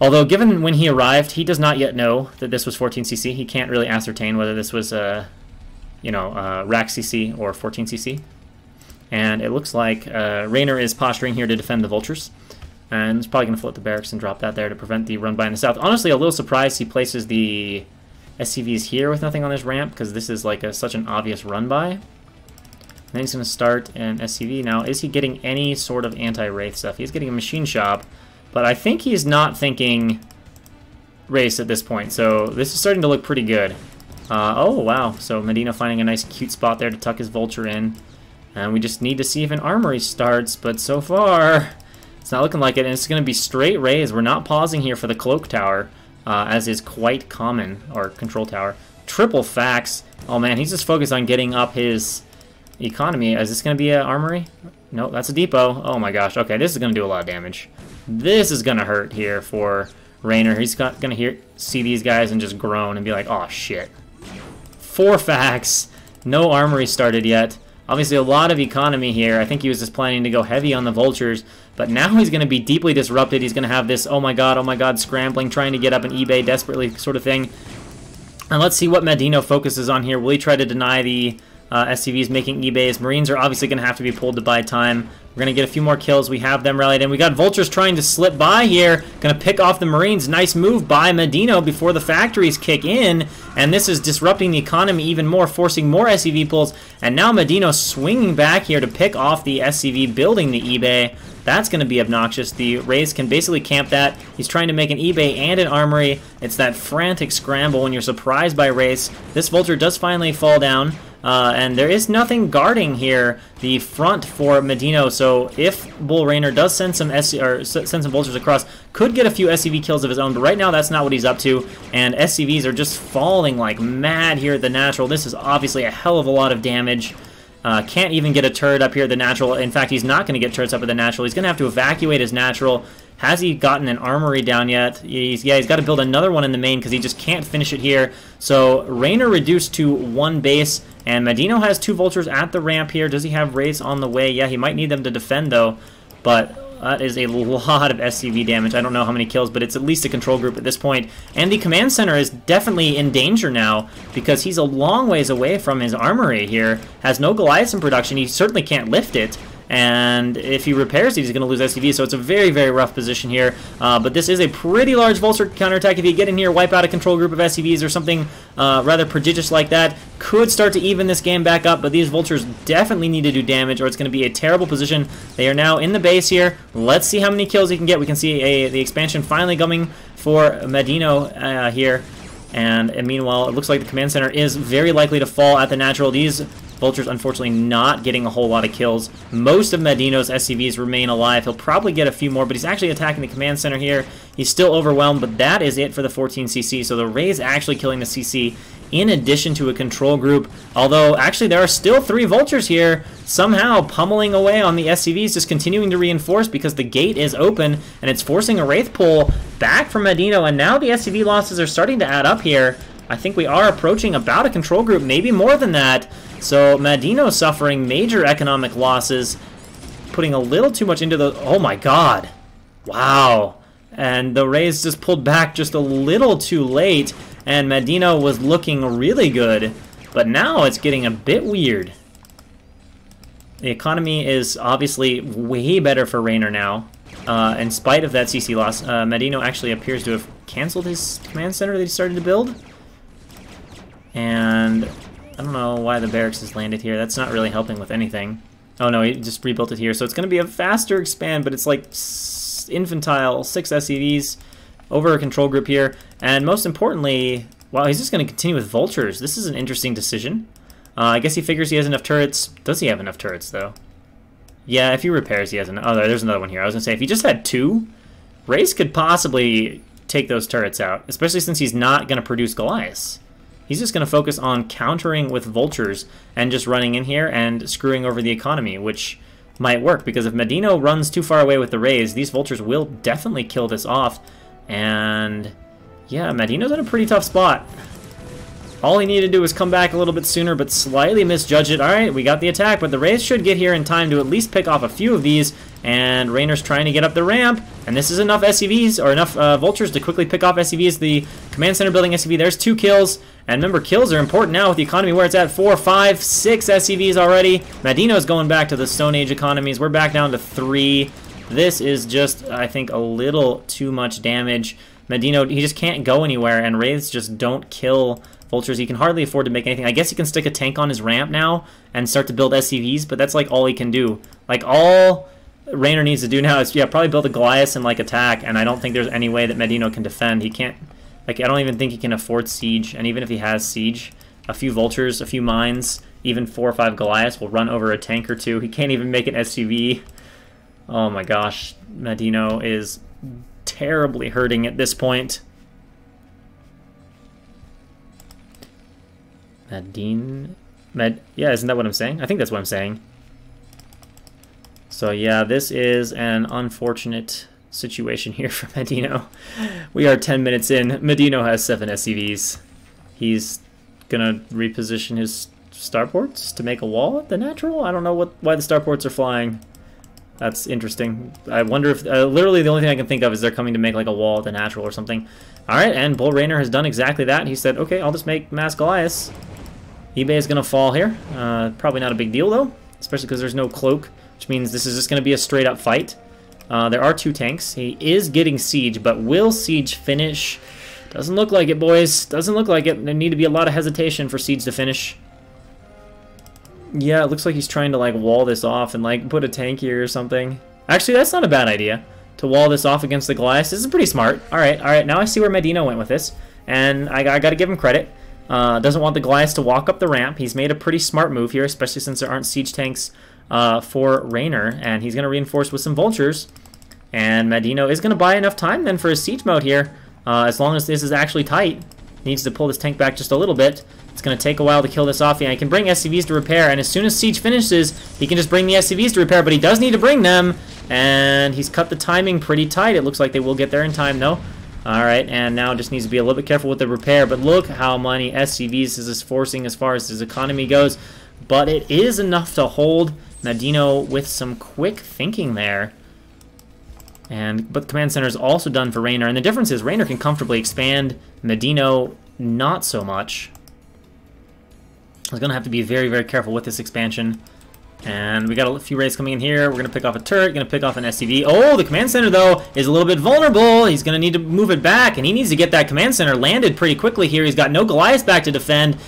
Although, given when he arrived, he does not yet know that this was 14cc. He can't really ascertain whether this was, rack CC or 14cc. And it looks like Raynor is posturing here to defend the Vultures. And he's probably going to float the barracks and drop that there to prevent the run by in the south. Honestly, a little surprised he places the SCVs here with nothing on this ramp, because this is like such an obvious run by. And then he's going to start an SCV. Now, is he getting any sort of anti-Wraith stuff? He's getting a machine shop. But I think he's not thinking race at this point, so this is starting to look pretty good. Oh, wow. So Madinho finding a nice cute spot there to tuck his Vulture in. And we just need to see if an armory starts, but so far, it's not looking like it. And it's going to be straight raise. We're not pausing here for the Cloak Tower, as is quite common, or Control Tower. Triple Fax. Oh, man, he's just focused on getting up his economy. Is this going to be an armory? No, that's a depot. Oh, my gosh. Okay, this is going to do a lot of damage. This is going to hurt here for Raynor. He's going to see these guys and just groan and be like, oh, shit. 4 facts. No armory started yet. Obviously, a lot of economy here. I think he was just planning to go heavy on the Vultures. But now he's going to be deeply disrupted. He's going to have this, oh my god, scrambling, trying to get up an eBay desperately sort of thing. And let's see what Madinho focuses on here. Will he try to deny the SCVs making eBays? Marines are obviously going to have to be pulled to buy time. We're going to get a few more kills. We have them rallied in. We got Vultures trying to slip by here. Going to pick off the Marines. Nice move by Madinho before the factories kick in. And this is disrupting the economy even more, forcing more SCV pulls. And now Madinho swinging back here to pick off the SCV building the eBay. That's going to be obnoxious. The Rays can basically camp that. He's trying to make an eBay and an armory. It's that frantic scramble when you're surprised by Rays. This Vulture does finally fall down. And there is nothing guarding here the front for Madinho, so if Bull Raynor does send some Vultures across, could get a few SCV kills of his own, but right now that's not what he's up to, and SCVs are just falling like mad here at the natural. This is obviously a hell of a lot of damage. Can't even get a turret up here at the natural. In fact, he's not going to get turrets up at the natural. He's going to have to evacuate his natural. Has he gotten an armory down yet? He's got to build another one in the main because he just can't finish it here. So Raynor reduced to 1 base, and Madinho has 2 Vultures at the ramp here. Does he have Wraiths on the way? Yeah, he might need them to defend, though. But that is a lot of SCV damage. I don't know how many kills, but it's at least a control group at this point. And the command center is definitely in danger now because he's a long ways away from his armory here. Has no Goliaths in production. He certainly can't lift it. And if he repairs it, he's going to lose SCV, so it's a very, very rough position here. But this is a pretty large Vulture counterattack. If you get in here, wipe out a control group of SCVs or something rather prodigious like that, could start to even this game back up, but these Vultures definitely need to do damage or it's going to be a terrible position. They are now in the base here. Let's see how many kills he can get. We can see the expansion finally coming for Madinho here. And meanwhile, it looks like the command center is very likely to fall at the natural. These Vultures, unfortunately, not getting a whole lot of kills. Most of Madinho's SCVs remain alive. He'll probably get a few more, but he's actually attacking the command center here. He's still overwhelmed, but that is it for the 14cc. So the Rays actually killing the CC in addition to a control group. Although, actually, there are still 3 Vultures here, somehow pummeling away on the SCVs, just continuing to reinforce because the gate is open, and it's forcing a Wraith pull back from Madinho, and now the SCV losses are starting to add up here. I think we are approaching about a control group, maybe more than that. So Madinho suffering major economic losses, putting a little too much into the... Oh my god. Wow. And the Rays just pulled back just a little too late. and Madinho was looking really good, but now it's getting a bit weird. The economy is obviously way better for Raynor now. In spite of that CC loss, Madinho actually appears to have canceled his command center that he started to build. And I don't know why the barracks has landed here. That's not really helping with anything. Oh no, he just rebuilt it here. So it's going to be a faster expand, but it's like infantile, 6 SCVs over a control group here. And most importantly, wow, he's just going to continue with vultures. This is an interesting decision. I guess he figures he has enough turrets. Does he have enough turrets, though? Yeah, if he repairs, he has enough. Oh, there's another one here. I was going to say, if he just had 2, Race could possibly take those turrets out, especially since he's not going to produce Goliaths. He's just going to focus on countering with vultures and just running in here and screwing over the economy, which might work, because if Madinho runs too far away with the raise, these vultures will definitely kill this off. And yeah, Madinho's in a pretty tough spot. All he needed to do was come back a little bit sooner, but slightly misjudge it. Alright, we got the attack, but the Rays should get here in time to at least pick off a few of these. And Raynor's trying to get up the ramp, and this is enough SCVs, or enough vultures to quickly pick off SCVs. The command center building SCV, there's 2 kills. And remember, kills are important now with the economy where it's at 4, 5, 6 SCVs already. Madinho's going back to the Stone Age economies. We're back down to 3. This is just, I think, a little too much damage. Madinho, he just can't go anywhere, and Wraiths just don't kill vultures. He can hardly afford to make anything. I guess he can stick a tank on his ramp now and start to build SCVs, but that's like all he can do. Like, all Raynor needs to do now is, yeah, probably build a Goliath and like attack, and I don't think there's any way that Madinho can defend. He can't, like, I don't even think he can afford siege, and even if he has siege, a few vultures, a few mines, even 4 or 5 Goliaths will run over a tank or 2. He can't even make an SCV. Oh my gosh, Madinho is terribly hurting at this point. Yeah, isn't that what I'm saying? I think that's what I'm saying. So yeah, this is an unfortunate situation here for Madinho. We are 10 minutes in. Madinho has 7 SCVs. He's gonna reposition his starports to make a wall at the natural? I don't know why the starports are flying. That's interesting. I wonder if, literally the only thing I can think of is they're coming to make like a wall at the natural or something. Alright, and Bull Raynor has done exactly that. He said, okay, I'll just make mass Goliaths. eBay is going to fall here. Probably not a big deal though, especially because there's no cloak, which means this is just going to be a straight up fight. There are 2 tanks. He is getting siege, but will siege finish? Doesn't look like it, boys. Doesn't look like it. There need to be a lot of hesitation for siege to finish. Yeah, it looks like he's trying to like wall this off and like put a tank here or something. Actually, that's not a bad idea, to wall this off against the Goliath. This is pretty smart. Alright, now I see where Madinho went with this, and I gotta give him credit. Doesn't want the Goliath to walk up the ramp. He's made a pretty smart move here, especially since there aren't siege tanks for Raynor, and he's gonna reinforce with some vultures. And Madinho is gonna buy enough time then for his siege mode here, as long as this is actually tight. He needs to pull this tank back just a little bit. It's going to take a while to kill this off. Yeah, he can bring SCVs to repair, and as soon as siege finishes, he can just bring the SCVs to repair, but he does need to bring them, and he's cut the timing pretty tight. It looks like they will get there in time, though. Alright, and now just needs to be a little bit careful with the repair, but look how many SCVs this is forcing as far as his economy goes. But it is enough to hold Madinho with some quick thinking there. But Command Center is also done for Raynor, and the difference is Raynor can comfortably expand, Madinho not so much. I was going to have to be very, very careful with this expansion. And we got a few raids coming in here. We're going to pick off a turret, going to pick off an SCV. Oh, the Command Center, though, is a little bit vulnerable. He's going to need to move it back, and he needs to get that Command Center landed pretty quickly here. He's got no Goliath back to defend.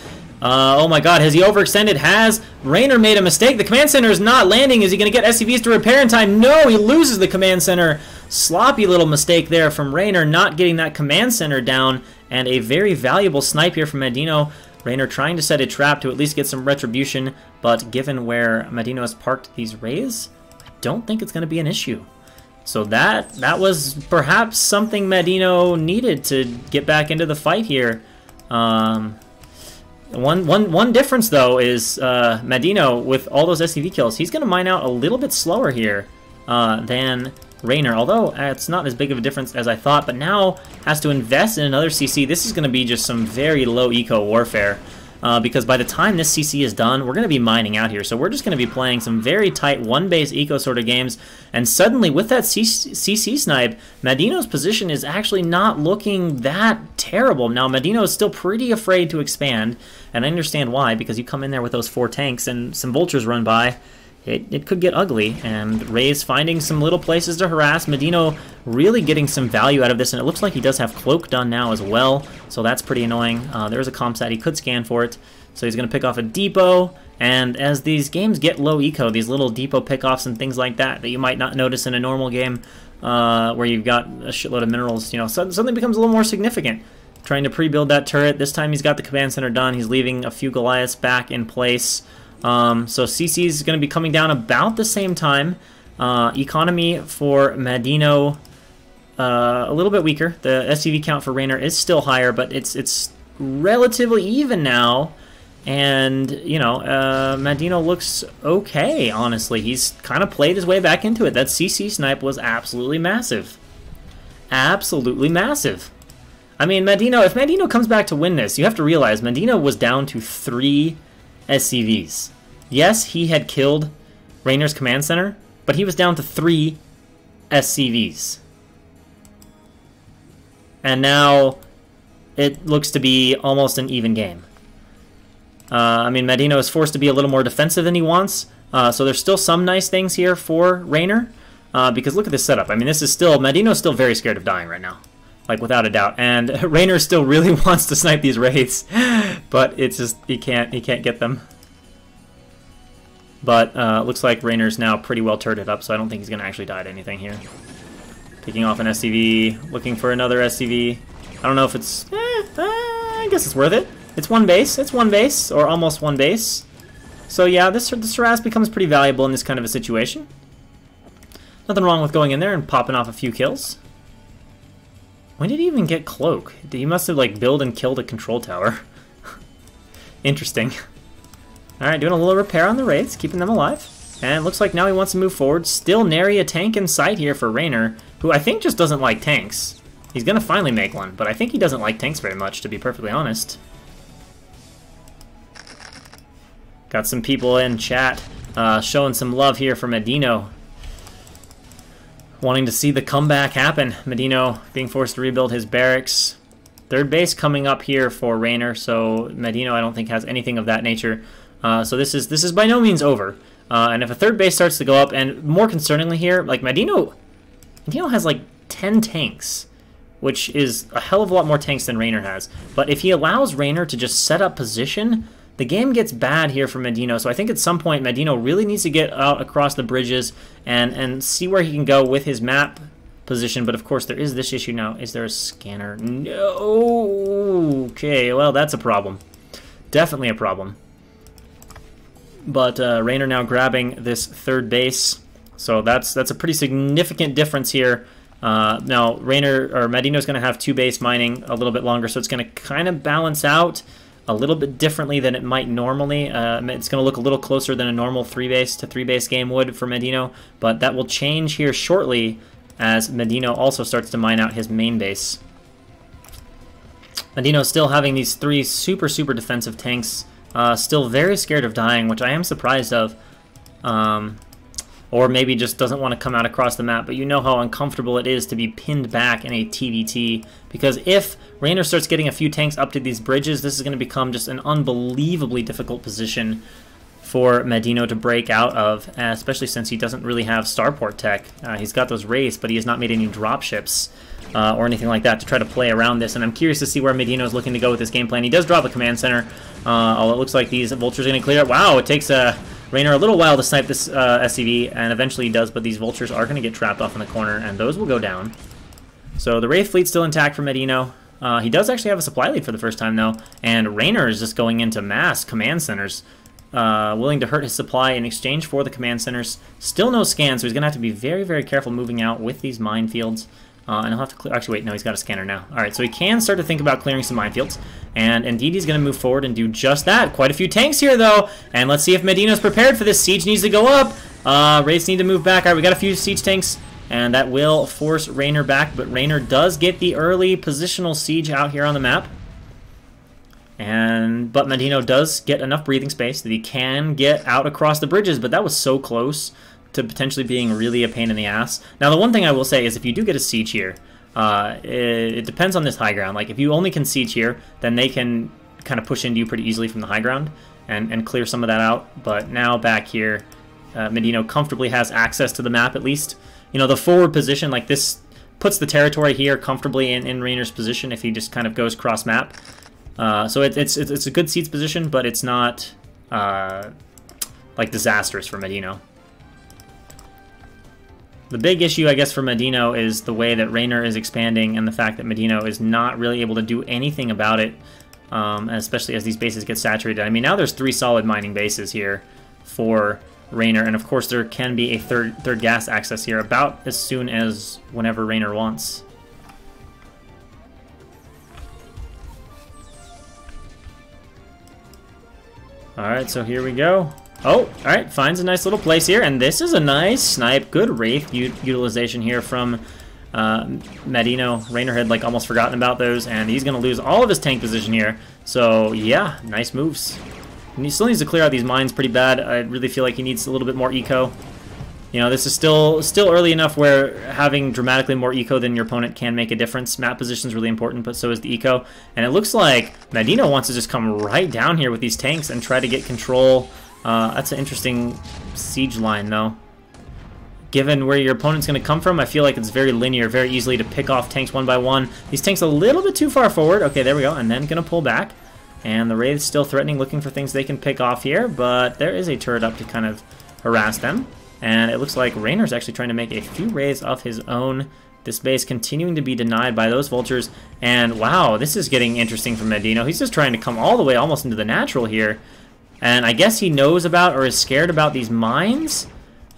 Oh my god, has he overextended? Has Raynor made a mistake? The Command Center is not landing. Is he going to get SCVs to repair in time? No, he loses the Command Center. Sloppy little mistake there from Raynor, not getting that Command Center down, and a very valuable snipe here from Madinho. Raynor trying to set a trap to at least get some retribution, but given where Madinho has parked these rays, I don't think it's going to be an issue. So that was perhaps something Madinho needed to get back into the fight here. One difference, though, is Madinho, with all those SCV kills, he's going to mine out a little bit slower here than Raynor, although it's not as big of a difference as I thought, but now has to invest in another CC. This is going to be just some very low eco warfare. because by the time this CC is done, we're going to be mining out here. So we're just going to be playing some very tight one-base eco sort of games, and suddenly with that CC snipe, Madinho's position is actually not looking that terrible. Now, Madinho is still pretty afraid to expand, and I understand why, because you come in there with those 4 tanks and some vultures run by, it could get ugly, and Ray's finding some little places to harass. Madinho really getting some value out of this, and it looks like he does have Cloak done now as well, so that's pretty annoying. There's a Comsat, he could scan for it, so he's going to pick off a depot, and as these games get low eco, these little depot pickoffs and things like that you might not notice in a normal game where you've got a shitload of minerals, you know, suddenly becomes a little more significant. Trying to pre-build that turret. This time he's got the command center done. He's leaving a few Goliaths back in place. So CC is going to be coming down about the same time. Economy for Madinho a little bit weaker. The SCV count for Raynor is still higher, but it's relatively even now. And, you know, Madinho looks okay, honestly. He's kind of played his way back into it. That CC snipe was absolutely massive. Absolutely massive. I mean, Madinho, if Madinho comes back to win this, you have to realize Madinho was down to 3 SCVs. Yes, he had killed Raynor's command center, but he was down to 3 SCVs. And now it looks to be almost an even game. I mean, Madinho is forced to be a little more defensive than he wants, so there's still some nice things here for Raynor, because look at this setup. I mean, this is still, Madinho's still very scared of dying right now. Like, without a doubt. And Raynor still really wants to snipe these raids, but it's just, he can't get them. But looks like Raynor's now pretty well turreted up, so I don't think he's going to actually die to anything here. Picking off an SCV, looking for another SCV. I don't know if it's, I guess it's worth it. It's one base, or almost one base. So yeah, this harass becomes pretty valuable in this kind of a situation. Nothing wrong with going in there and popping off a few kills. When did he even get Cloak? He must have, like, built and killed a control tower. Interesting. Alright, doing a little repair on the raids, keeping them alive. And it looks like now he wants to move forward. Still nary a tank in sight here for Raynor, who I think just doesn't like tanks. He's going to finally make one, but I think he doesn't like tanks very much, to be perfectly honest. Got some people in chat showing some love here for Madinho. Wanting to see the comeback happen. Madinho being forced to rebuild his barracks. Third base coming up here for Raynor, so Madinho I don't think has anything of that nature. So this is by no means over. And if a third base starts to go up, and more concerningly here, like Madinho has like 10 tanks, which is a hell of a lot more tanks than Raynor has. But if he allows Raynor to just set up position, the game gets bad here for Madinho, so I think at some point Madinho really needs to get out across the bridges and see where he can go with his map position. But of course there is this issue now. Is there a scanner? No! Okay, well that's a problem. Definitely a problem. But Raynor now grabbing this third base, so that's a pretty significant difference here. Now Madinho's going to have 2 base mining a little bit longer, so it's going to kind of balance out a little bit differently than it might normally. It's going to look a little closer than a normal 3-base to 3-base game would for Madinho, but that will change here shortly as Madinho also starts to mine out his main base. Madinho still having these 3 super defensive tanks, still very scared of dying, which I am surprised of. Or maybe just doesn't want to come out across the map, but you know how uncomfortable it is to be pinned back in a TVT, because if Raynor starts getting a few tanks up to these bridges, this is going to become just an unbelievably difficult position for Madinho to break out of, especially since he doesn't really have starport tech. He's got those raids, but he has not made any dropships or anything like that to try to play around this, and I'm curious to see where Madinho is looking to go with this game plan. He does drop a command center, although it looks like these vultures are going to clear it. Wow, it takes Raynor a little while to snipe this SCV, and eventually he does, but these vultures are going to get trapped off in the corner, and those will go down. So the Wraith fleet's still intact for Madinho. He does actually have a supply lead for the first time, though, and Raynor is just going into mass command centers, willing to hurt his supply in exchange for the command centers. Still no scan, so he's going to have to be very careful moving out with these minefields. And he'll have to clear. Actually, wait, no, he's got a scanner now. Alright, so he can start to think about clearing some minefields. And indeed, he's going to move forward and do just that. Quite a few tanks here, though. And let's see if Madinho's prepared for this. Siege needs to go up. Wraiths need to move back. Alright, we got a few siege tanks. And that will force Raynor back. But Raynor does get the early positional siege out here on the map. But Madinho does get enough breathing space that he can get out across the bridges, but that was so close to potentially being really a pain in the ass. Now, the one thing I will say is if you do get a siege here, it depends on this high ground. Like, if you only can siege here, then they can kind of push into you pretty easily from the high ground and clear some of that out. But now back here, Madinho comfortably has access to the map at least. You know, the forward position, like this, puts the territory here comfortably in Raynor's position if he just kind of goes cross-map. So it's a good siege position, but it's not like disastrous for Madinho. The big issue, I guess, for Madinho is the way that Raynor is expanding and the fact that Madinho is not really able to do anything about it, especially as these bases get saturated. I mean, now there's 3 solid mining bases here for Raynor, and of course there can be a third gas access here about as soon as whenever Raynor wants. Alright, so here we go. Oh, alright, finds a nice little place here, and this is a nice snipe. Good Wraith utilization here from Madinho. Raynor had like almost forgotten about those, and he's going to lose all of his tank position here. So yeah, nice moves. And he still needs to clear out these mines pretty bad. I really feel like he needs a little bit more eco. You know, this is still early enough where having dramatically more eco than your opponent can make a difference. Map position is really important, but so is the eco. And it looks like Madinho wants to just come right down here with these tanks and try to get control. That's an interesting siege line, though. Given where your opponent's going to come from, I feel like it's very linear, very easily to pick off tanks one by one. These tanks a little bit too far forward. Okay, there we go. And then going to pull back. And the Wraith's still threatening, looking for things they can pick off here. But there is a turret up to kind of harass them. And it looks like Raynor's actually trying to make a few raids of his own. This base continuing to be denied by those vultures. And wow, this is getting interesting for Madinho. He's just trying to come all the way almost into the natural here. And I guess he knows about or is scared about these mines.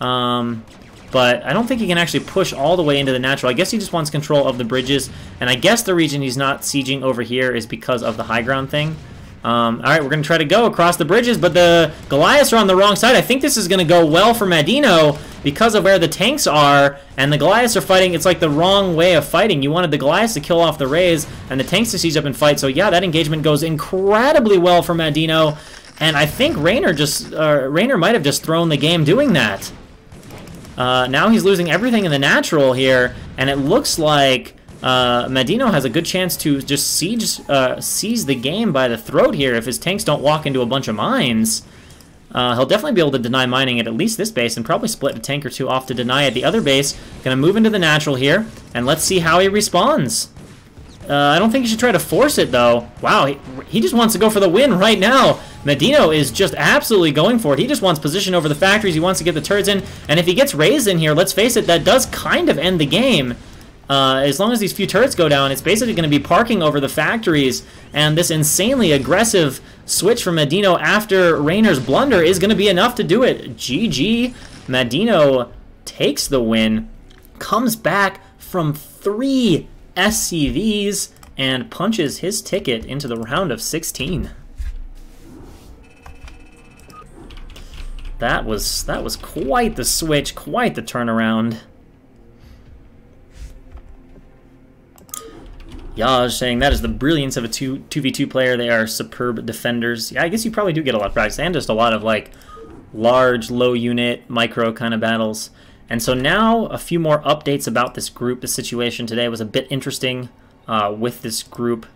But I don't think he can actually push all the way into the natural. I guess he just wants control of the bridges. And I guess the region he's not sieging over here is because of the high ground thing. Alright, we're going to try to go across the bridges, but the Goliaths are on the wrong side. I think this is going to go well for Madinho because of where the tanks are, and the Goliaths are fighting. It's like the wrong way of fighting. You wanted the Goliaths to kill off the Rays, and the tanks to siege up and fight. So yeah, that engagement goes incredibly well for Madinho, and I think Raynor might have just thrown the game doing that. Now he's losing everything in the natural here, and it looks like Madinho has a good chance to just seize the game by the throat here if his tanks don't walk into a bunch of mines. He'll definitely be able to deny mining at least this base and probably split a tank or two off to deny at the other base. Gonna move into the natural here, and let's see how he responds. I don't think he should try to force it, though. Wow, he just wants to go for the win right now. Madinho is just absolutely going for it. He just wants position over the factories. He wants to get the turrets in, and if he gets raised in here, let's face it, that does kind of end the game. As long as these few turrets go down, it's basically going to be parking over the factories, and this insanely aggressive switch from Madinho after Raynor's blunder is going to be enough to do it. GG. Madinho takes the win, comes back from 3 SCVs, and punches his ticket into the round of 16. That was quite the switch, quite the turnaround. Yaj saying that is the brilliance of a 2v2 player. They are superb defenders. Yeah, I guess you probably do get a lot of practice and just a lot of like large, low unit, micro kind of battles. And so now a few more updates about this group. The situation today was a bit interesting with this group.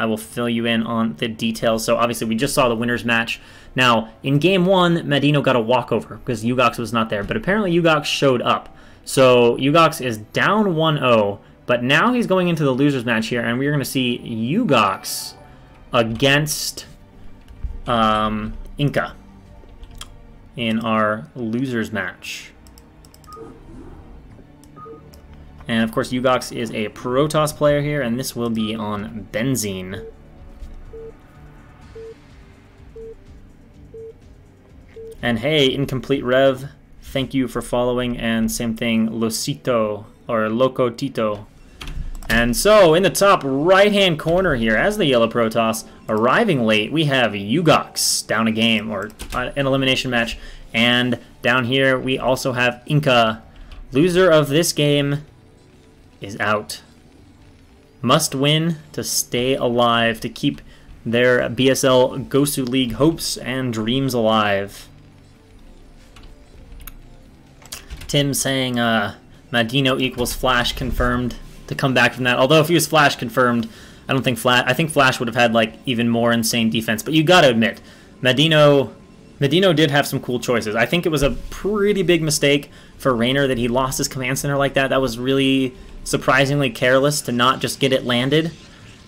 I will fill you in on the details. So obviously we just saw the winners match. Now in game 1, Madinho got a walkover because Yugox was not there, but apparently Yugox showed up. So Yugox is down 1-0. But now he's going into the losers match here, and we're going to see Yugox against Inca in our losers match. And of course, Yugox is a Protoss player here, and this will be on Benzene. And hey, Incomplete Rev, thank you for following, and same thing, Losito, or Loco Tito. And so, in the top right-hand corner here, as the Yellow Protoss, arriving late, we have Yugox down a game, or an elimination match. And down here, we also have Inca. Loser of this game is out. Must win to stay alive, to keep their BSL GosuLeague hopes and dreams alive. Tim saying Madinho equals Flash confirmed to come back from that. Although if he was Flash confirmed, I think Flash would have had like even more insane defense. But you gotta admit, Madinho did have some cool choices. I think it was a pretty big mistake for Raynor that he lost his command center like that. That was really surprisingly careless to not just get it landed.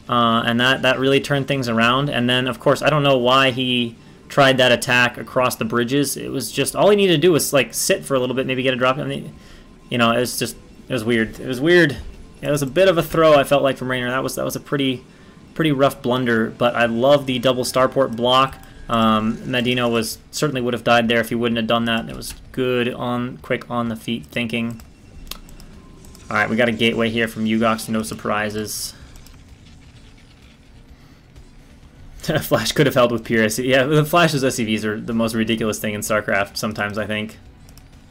And that really turned things around. And then, of course, I don't know why he tried that attack across the bridges. It was just, all he needed to do was, like, sit for a little bit, maybe get a drop. I mean, you know, it was weird. It was weird. It was a bit of a throw, I felt like, from Raynor. That was a pretty rough blunder. But I love the double starport block. Madinho certainly would have died there if he wouldn't have done that. It was good, quick on the feet thinking. All right, we got a gateway here from Yugox. No surprises. Flash could have held with pure SCV. Yeah, the Flash's SCVs are the most ridiculous thing in StarCraft sometimes, I think.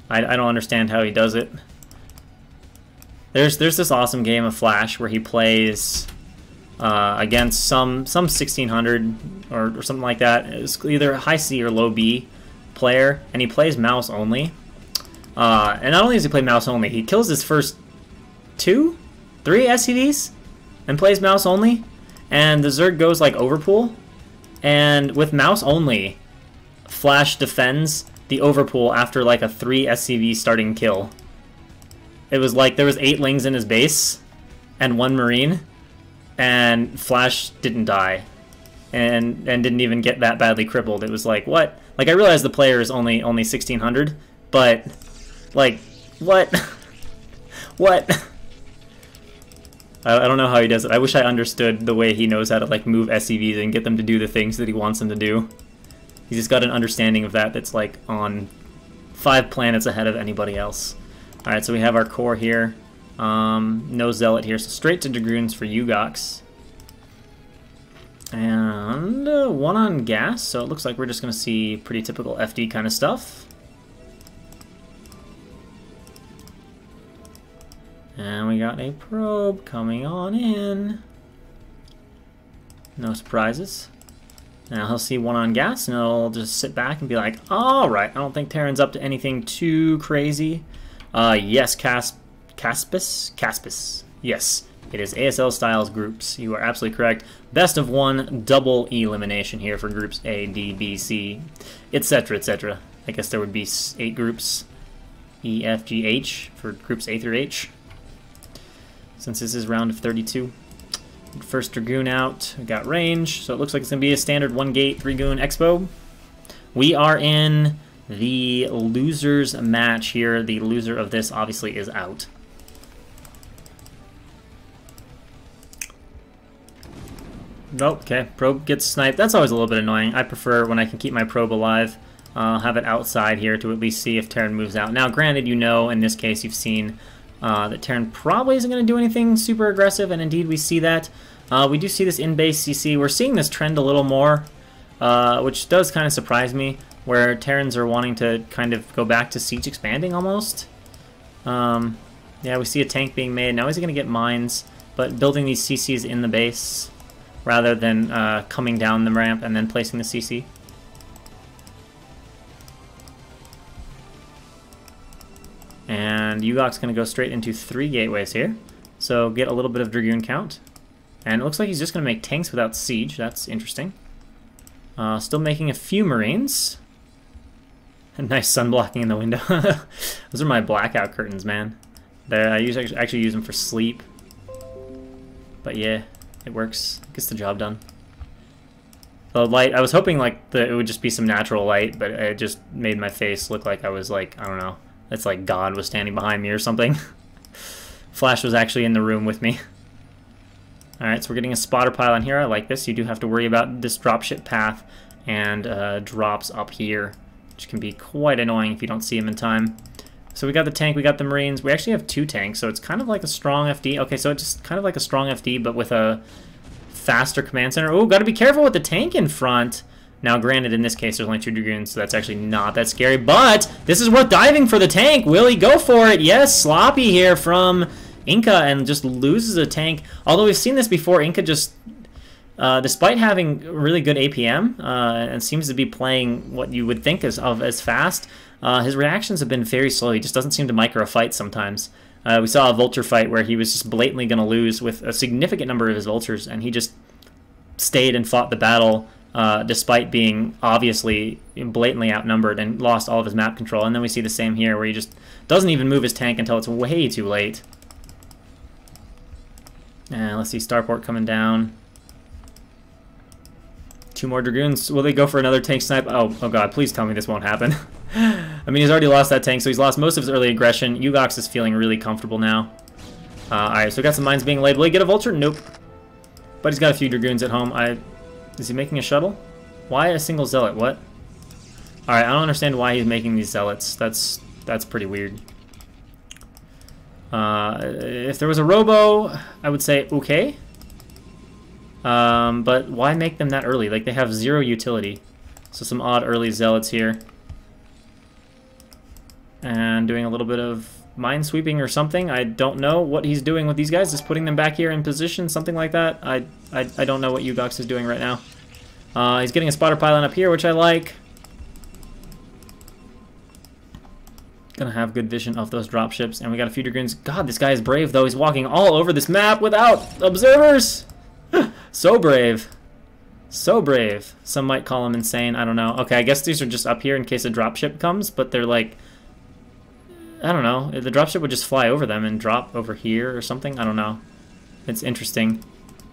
I don't understand how he does it. There's this awesome game of Flash where he plays against some 1600 or something like that. It's either high C or low B player, and he plays mouse only. And not only does he play mouse only, he kills his first 3 SCVs and plays mouse only. And the Zerg goes like overpool. And with mouse only, Flash defends the overpool after like a 3 SCV starting kill. It was like there was 8 Lings in his base and 1 Marine, and Flash didn't die and didn't even get that badly crippled. It was like, what? Like, I realize the player is only 1600, but like, what? What? I don't know how he does it. I wish I understood the way he knows how to like move SCVs and get them to do the things that he wants them to do. He's just got an understanding of that that's like on 5 planets ahead of anybody else. Alright, so we have our core here. No Zealot here, so straight to Dragoons for Yugox. And 1 on gas, so it looks like we're just going to see pretty typical FD kind of stuff. And we got a probe coming on in. No surprises. Now he'll see 1 on gas, and he'll just sit back and be like, alright, I don't think Terran's up to anything too crazy. Yes, Caspis. Yes, it is ASL Styles groups. You are absolutely correct. Best of 1 double elimination here for groups A, D, B, C, etc., etc. I guess there would be 8 groups. E, F, G, H for groups A through H. Since this is round of 32. First Dragoon out, we got range, so it looks like it's going to be a standard 1 gate, 3 goon expo. We are in the losers match here. The loser of this obviously is out. Nope, okay, probe gets sniped. That's always a little bit annoying. I prefer when I can keep my probe alive. I'll have it outside here to at least see if Terran moves out. Now, granted, you know, in this case, you've seen that Terran probably isn't going to do anything super aggressive, and indeed we see that. We do see this in-base CC. We're seeing this trend a little more, which does kind of surprise me, where Terrans are wanting to kind of go back to siege expanding almost. Yeah, we see a tank being made. Now he's going to get mines, but building these CCs in the base rather than coming down the ramp and then placing the CC. And Yugox going to go straight into 3 gateways here. So get a little bit of Dragoon count. And it looks like he's just going to make tanks without siege. That's interesting. Still making a few Marines. Nice sun blocking in the window. Those are my blackout curtains, man. I actually use them for sleep. But yeah, it works. Gets the job done. The light, I was hoping like it would just be some natural light, but it just made my face look like I was like, I don't know. It's like God was standing behind me or something. Flash was actually in the room with me. Alright, so we're getting a spotter pile on here. I like this. You do have to worry about this dropship path and drops up here, which can be quite annoying if you don't see them in time. So we got the tank, we got the Marines. We actually have 2 tanks, so it's kind of like a strong FD. Okay, so it's just kind of like a strong FD, but with a faster command center. Oh, got to be careful with the tank in front. Now, granted, in this case, there's only 2 Dragoons, so that's actually not that scary. But this is worth diving for the tank. Will he go for it? Yes, sloppy here from Inca and just loses a tank. Although we've seen this before, Inca just despite having really good APM and seems to be playing what you would think of as fast, his reactions have been very slow. He just doesn't seem to micro fight sometimes. We saw a vulture fight where he was just blatantly going to lose with a significant number of his vultures, and he just stayed and fought the battle despite being obviously blatantly outnumbered and lost all of his map control. And then we see the same here where he just doesn't even move his tank until it's way too late. And let's see Starport coming down. 2 more Dragoons. Will they go for another tank snipe? Oh god, please tell me this won't happen. I mean, he's already lost that tank, so he's lost most of his early aggression. Yugox is feeling really comfortable now. Alright, so we got some mines being laid. Will he get a vulture? Nope. But he's got a few Dragoons at home. Is he making a shuttle? Why a single zealot? What? Alright, I don't understand why he's making these zealots. That's pretty weird. If there was a robo, I would say okay. But why make them that early? Like, they have 0 utility. So some odd early zealots here. And doing a little bit of mine sweeping or something. I don't know what he's doing with these guys. Just putting them back here in position, something like that. I don't know what Yugox is doing right now. He's getting a spotter pylon up here, which I like. Gonna have good vision of those dropships. And we got a few Dragoons. God, this guy is brave, though. He's walking all over this map without observers. So brave. So brave. Some might call him insane. I don't know. Okay, I guess these are just up here in case a dropship comes, but they're like... I don't know. The dropship would just fly over them and drop over here or something. I don't know. It's interesting.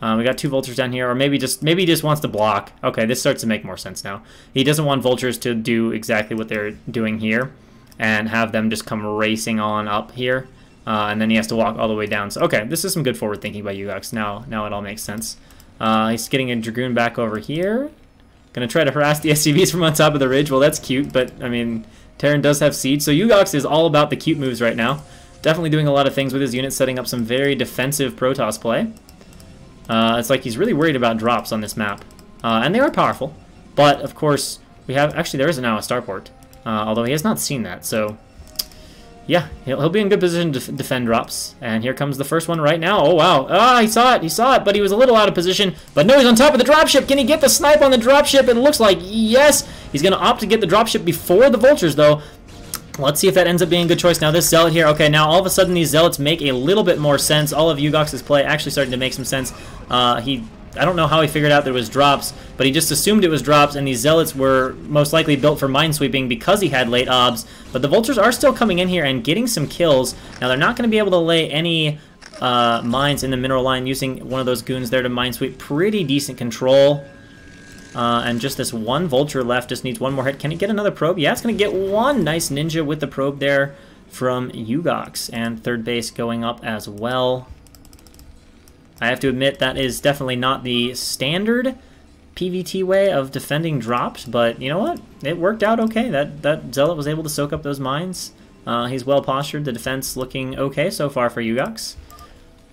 We got 2 vultures down here, or maybe he just wants to block. Okay, this starts to make more sense now. He doesn't want vultures to do exactly what they're doing here and have them just come racing on up here. And then he has to walk all the way down. So, okay, this is some good forward thinking by Yugox. Now it all makes sense. He's getting a Dragoon back over here. Gonna try to harass the SCVs from on top of the ridge. Well, that's cute, but, I mean, Terran does have Siege. So Yugox is all about the cute moves right now. Definitely doing a lot of things with his unit, setting up some very defensive Protoss play. It's like he's really worried about drops on this map. And they are powerful. But, of course, we have... Actually, there is now a starport. Although he has not seen that, so... Yeah, he'll be in good position to defend drops. And here comes the first one right now. Oh, wow. Ah, he saw it, but he was a little out of position. But no, he's on top of the dropship. Can he get the snipe on the dropship? It looks like yes. He's going to opt to get the dropship before the vultures, though. Let's see if that ends up being a good choice. Now, this zealot here, okay, now all of a sudden these zealots make a little bit more sense. All of Yugox's play actually starting to make some sense. I don't know how he figured out there was drops, but he just assumed it was drops, and these zealots were most likely built for minesweeping because he had late obs. But the vultures are still coming in here and getting some kills. Now, they're not going to be able to lay any mines in the mineral line using one of those goons there to minesweep. Pretty decent control. And just this one vulture left, just needs one more hit. Can he get another probe? Yeah, it's going to get one. Nice ninja with the probe there from Yugox. And third base going up as well. I have to admit that is definitely not the standard PvT way of defending drops, but you know what? It worked out okay. That zealot was able to soak up those mines. He's well postured. The defense looking okay so far for Yugox.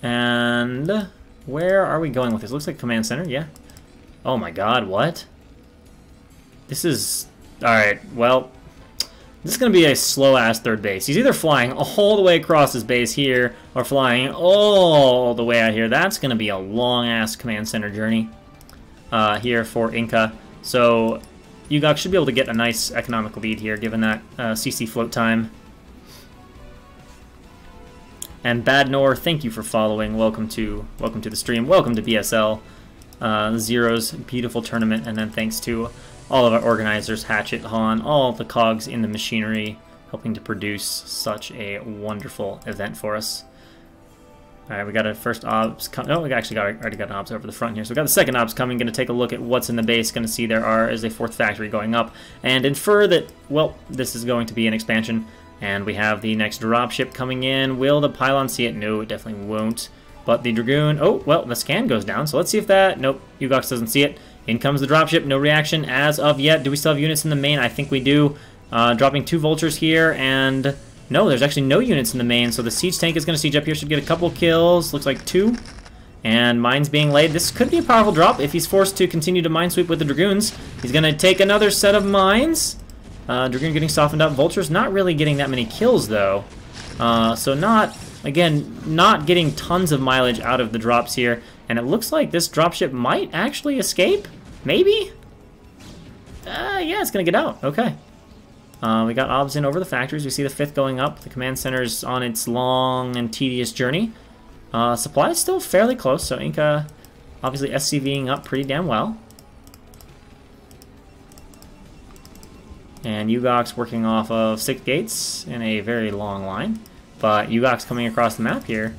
And where are we going with this? Looks like command center, yeah. Oh my god, what? This is... Alright, well... This is going to be a slow-ass third base. He's either flying all the way across his base here, or flying all the way out here. That's going to be a long-ass command center journey here for Inca. So, Yugox should be able to get a nice economic lead here, given that CC float time. And Badnor, thank you for following. Welcome to the stream. Welcome to BSL. Zero's beautiful tournament, and then thanks to all of our organizers, Hatchet, Han, all the cogs in the machinery, helping to produce such a wonderful event for us. Alright, we got a first obs coming. Oh, we actually already got an obs over the front here. So we got the second obs coming. Going to take a look at what's in the base. Going to see there is a fourth factory going up, and infer that, well, this is going to be an expansion. And we have the next dropship coming in. Will the pylon see it? No, it definitely won't. But the Dragoon, oh, well, the scan goes down, so let's see if that, nope, Yugox doesn't see it. In comes the dropship, no reaction as of yet. Do we still have units in the main? I think we do. Dropping 2 vultures here, and no, there's actually no units in the main, so the siege tank is going to siege up here, should get a couple kills, looks like 2. And mines being laid. This could be a powerful drop if he's forced to continue to minesweep with the Dragoons. He's going to take another set of mines. Dragoon getting softened up. Vultures not really getting that many kills, though. So not... Again, not getting tons of mileage out of the drops here. And it looks like this dropship might actually escape? Maybe? Yeah, it's going to get out. Okay. We got obs in over the factories. We see the 5th going up. The command center's on its long and tedious journey. Supply is still fairly close, so Inca obviously SCVing up pretty damn well. And Yugox working off of 6 gates in a very long line. But Yugox coming across the map here.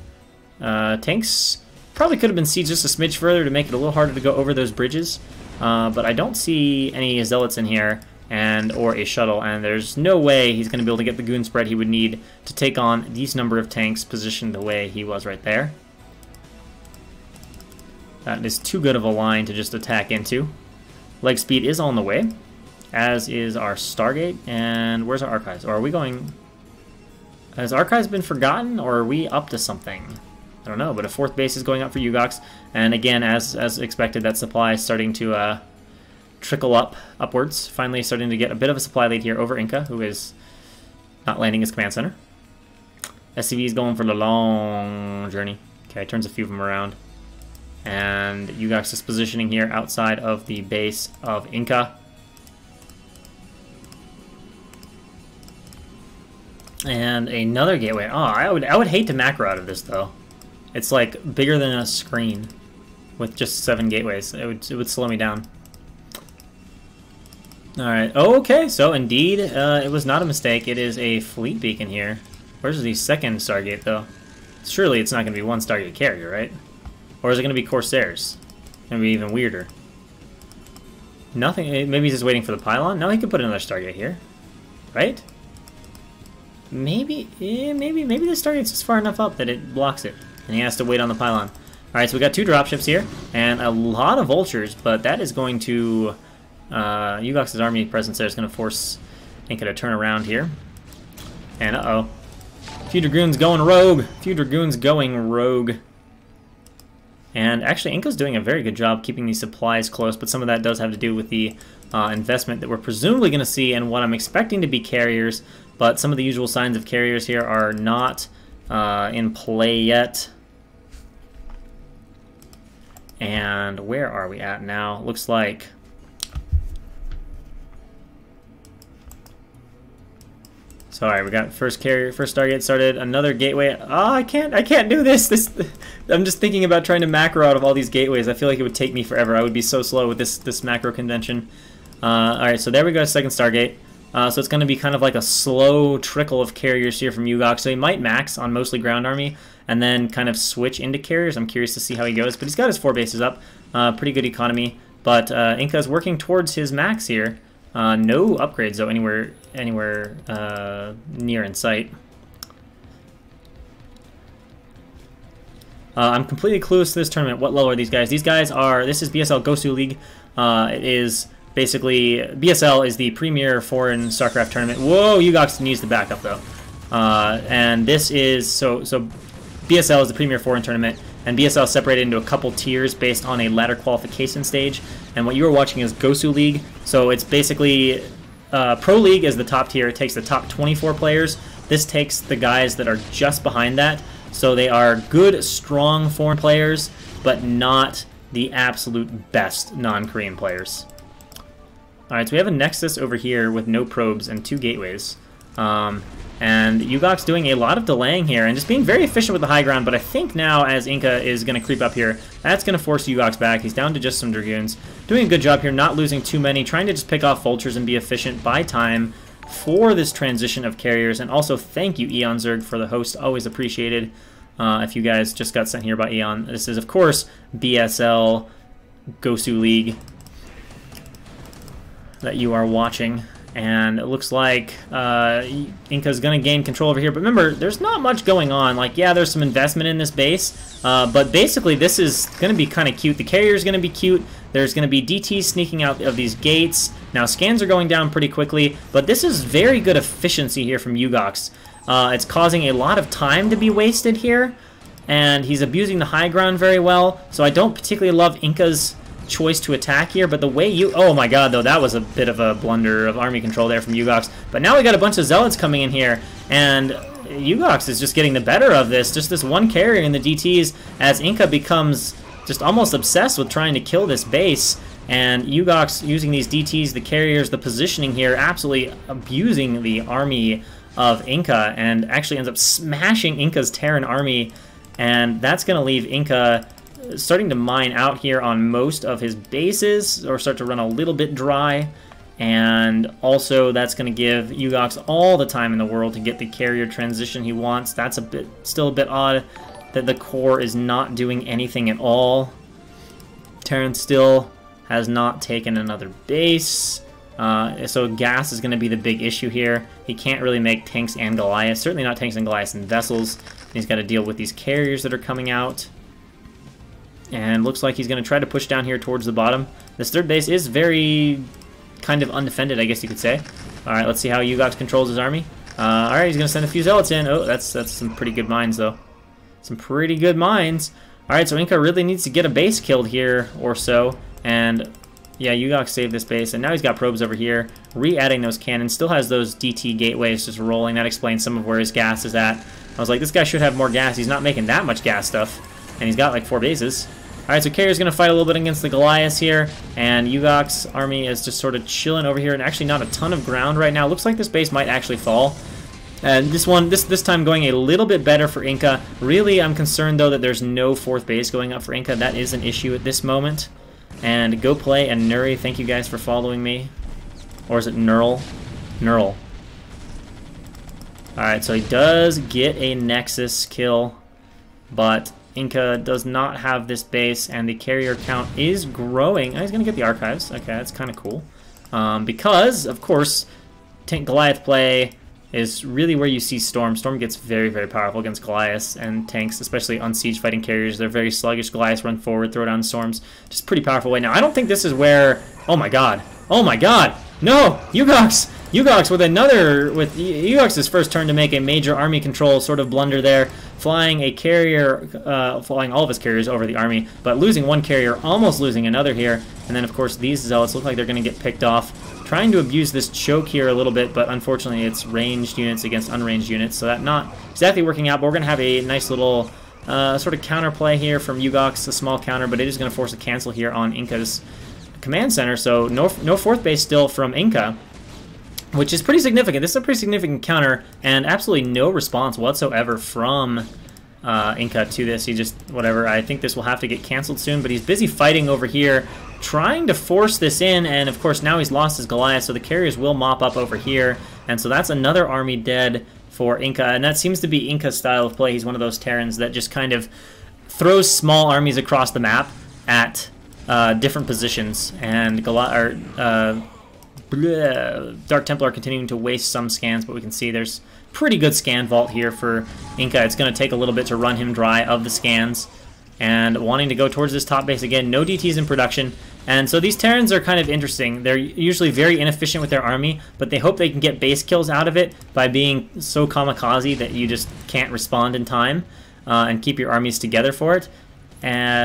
Tanks probably could have been sieged just a smidge further to make it a little harder to go over those bridges. But I don't see any zealots in here or a shuttle, and there's no way he's going to be able to get the goon spread he would need to take on these number of tanks positioned the way he was right there. That is too good of a line to just attack into. Leg speed is on the way, as is our Stargate. And where's our archives? Or are we going... Has archives been forgotten, or are we up to something? I don't know, but a 4th base is going up for Yugox. And again, as expected, that supply is starting to trickle upwards. Finally starting to get a bit of a supply lead here over Inca, who is not landing his command center. SCV is going for the long journey. Okay, turns a few of them around. And Yugox is positioning here outside of the base of Inca. And another gateway. Oh, I would hate to macro out of this though. It's like bigger than a screen with just 7 gateways. It would slow me down. All right. Oh, okay. So indeed, it was not a mistake. It is a fleet beacon here. Where's the 2nd Stargate though? Surely it's not going to be 1 Stargate carrier, right? Or is it going to be Corsairs? Going to be even weirder. Nothing. Maybe he's just waiting for the pylon. No, he could put another Stargate here, right? Maybe the Stargate's just far enough up that it blocks it, and he has to wait on the pylon. Alright, so we got 2 dropships here, and a lot of vultures, but that is going to... Yugox's army presence there is going to force Inca to turn around here. And uh-oh. Few Dragoons going rogue. And actually, Inca's doing a very good job keeping these supplies close, but some of that does have to do with the investment that we're presumably going to see and what I'm expecting to be carriers, but some of the usual signs of carriers here are not in play yet. And where are we at now? Looks like... Sorry, we got first carrier, first Stargate started, another gateway. Oh, I can't do this. I'm just thinking about trying to macro out of all these gateways. I feel like it would take me forever. I would be so slow with this macro convention. Alright, so there we go, 2nd Stargate. So it's going to be kind of like a slow trickle of carriers here from Yugox. So he might max on mostly ground army and then kind of switch into carriers. I'm curious to see how he goes. But he's got his 4 bases up. Pretty good economy. But Inca's working towards his max here. No upgrades, though, anywhere near in sight. I'm completely clueless to this tournament. What level are these guys? These guys are... This is BSL GosuLeague. It is... Basically, BSL is the premier foreign StarCraft tournament. Whoa, Yugox needs the backup though. And this is so BSL is the premier foreign tournament, and BSL is separated into a couple tiers based on a ladder qualification stage. And what you are watching is GosuLeague. So it's basically Pro League is the top tier. It takes the top 24 players. This takes the guys that are just behind that. So they are good, strong foreign players, but not the absolute best non-Korean players. Alright, so we have a Nexus over here with no probes and 2 gateways. And Yugox doing a lot of delaying here and just being very efficient with the high ground, but I think now as Inca is going to creep up here, that's going to force Yugox back. He's down to just some Dragoons. Doing a good job here, not losing too many, trying to just pick off vultures and be efficient by time for this transition of carriers. And also thank you, Eon Zerg, for the host. Always appreciated. If you guys just got sent here by Eon. This is, of course, BSL GosuLeague that you are watching, and it looks like Inca's gonna gain control over here, but remember, there's not much going on. Like, yeah, there's some investment in this base, but basically this is gonna be kind of cute. The carrier's gonna be cute. There's gonna be DTs sneaking out of these gates. Now, scans are going down pretty quickly, but this is very good efficiency here from Yugox. It's causing a lot of time to be wasted here, and he's abusing the high ground very well, so I don't particularly love Inca's choice to attack here, but the way you... Oh my god, though, that was a bit of a blunder of army control there from Yugox. But now we got a bunch of zealots coming in here, and Yugox is just getting the better of this. Just this one carrier in the DTs as Inca becomes just almost obsessed with trying to kill this base. And Yugox using these DTs, the carriers, the positioning here, absolutely abusing the army of Inca, and actually ends up smashing Inca's Terran army. And that's going to leave Inca starting to mine out here on most of his bases, or start to run a little bit dry. And also that's going to give Yugox all the time in the world to get the carrier transition he wants. That's still a bit odd that the core is not doing anything at all. Terran still has not taken another base. So gas is going to be the big issue here. He can't really make tanks and Goliaths. Certainly not tanks and Goliaths and vessels. He's got to deal with these carriers that are coming out. And looks like he's going to try to push down here towards the bottom. This third base is very kind of undefended, I guess you could say. Alright, let's see how Yugox controls his army. Alright, he's going to send a few zealots in. Oh, that's some pretty good mines, though. Some pretty good mines. Alright, so Inca really needs to get a base killed here or so. And yeah, Yugox saved this base, and now he's got probes over here, re-adding those cannons. Still has those DT gateways just rolling. That explains some of where his gas is at. I was like, this guy should have more gas. He's not making that much gas stuff, and he's got like 4 bases. Alright, so Carrier's going to fight a little bit against the Goliaths here, and Yugox's army is just sort of chilling over here, and actually not a ton of ground right now. Looks like this base might actually fall. And this time going a little bit better for Inca. Really, I'm concerned, though, that there's no 4th base going up for Inca. That is an issue at this moment. And Go Play and Nuri, thank you guys for following me. Or is it Nurl? Nurl. Alright, so he does get a Nexus kill, but Inca does not have this base, and the carrier count is growing. Oh, he's going to get the archives. Okay, that's kind of cool. Because, of course, Tank Goliath play is really where you see Storm. Storm gets very, very powerful against Goliaths and tanks, especially on siege fighting carriers. They're very sluggish. Goliaths run forward, throw down Storms. Just pretty powerful way. Now, I don't think this is where... Oh my god. Oh my god. No! Yugox! Yugox with another... With Yugox's first turn to make a major army control sort of blunder there. Flying a carrier... flying all of his carriers over the army, but losing one carrier, almost losing another here. And then, of course, these Zealots look like they're going to get picked off. Trying to abuse this choke here a little bit, but unfortunately it's ranged units against unranged units, so that not exactly working out, but we're going to have a nice little sort of counterplay here from Yugox, a small counter, but it is going to force a cancel here on Inca's command center, so no 4th base still from Inca, which is pretty significant. This is a pretty significant counter, and absolutely no response whatsoever from Inca to this. He just, whatever, I think this will have to get canceled soon, but he's busy fighting over here, trying to force this in, and of course now he's lost his Goliath, so the carriers will mop up over here, and so that's another army dead for Inca, and that seems to be Inca's style of play. He's one of those Terrans that just kind of throws small armies across the map at different positions, and Dark Templar are continuing to waste some scans, but we can see there's pretty good scan vault here for Inca. It's going to take a little bit to run him dry of the scans, and wanting to go towards this top base again. No DTs in production, and so these Terrans are kind of interesting. They're usually very inefficient with their army, but they hope they can get base kills out of it by being so kamikaze that you just can't respond in time and keep your armies together for it.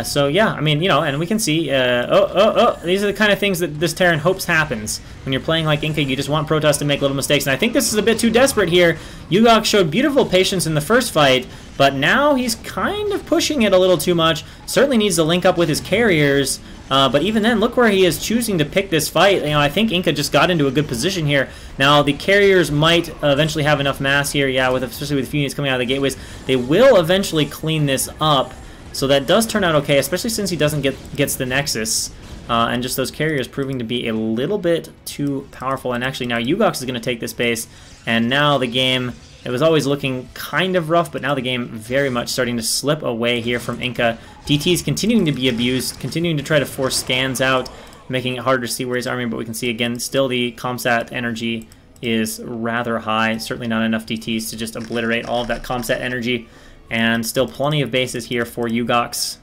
So yeah, I mean, you know, and we can see, these are the kind of things that this Terran hopes happens. When you're playing like Inca, you just want Protoss to make little mistakes, and I think this is a bit too desperate here. Yugox showed beautiful patience in the first fight, but now he's kind of pushing it a little too much. Certainly needs to link up with his carriers, but even then, look where he is choosing to pick this fight. You know, I think Inca just got into a good position here. Now, the carriers might eventually have enough mass here, yeah, especially with a few units coming out of the gateways. They will eventually clean this up. So that does turn out okay, especially since he doesn't gets the Nexus, and just those carriers proving to be a little bit too powerful. And actually now Yugox is going to take this base, and now the game, it was always looking kind of rough, but now the game very much starting to slip away here from Inca. DTs continuing to be abused, continuing to try to force scans out, making it harder to see where his army, but we can see again, still the Comsat energy is rather high. Certainly not enough DTs to just obliterate all of that Comsat energy. And still plenty of bases here for Yugox.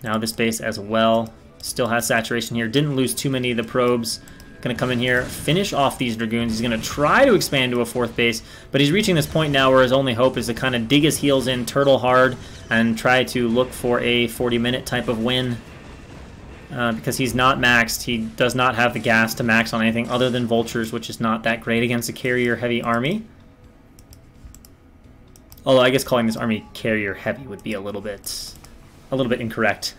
Now this base as well. Still has saturation here. Didn't lose too many of the probes. Going to come in here, finish off these Dragoons. He's going to try to expand to a 4th base, but he's reaching this point now where his only hope is to kind of dig his heels in, turtle hard, and try to look for a 40-minute type of win. Because he's not maxed. He does not have the gas to max on anything other than Vultures, which is not that great against a carrier-heavy army. Although I guess calling this army carrier heavy would be a little bit a little bit incorrect.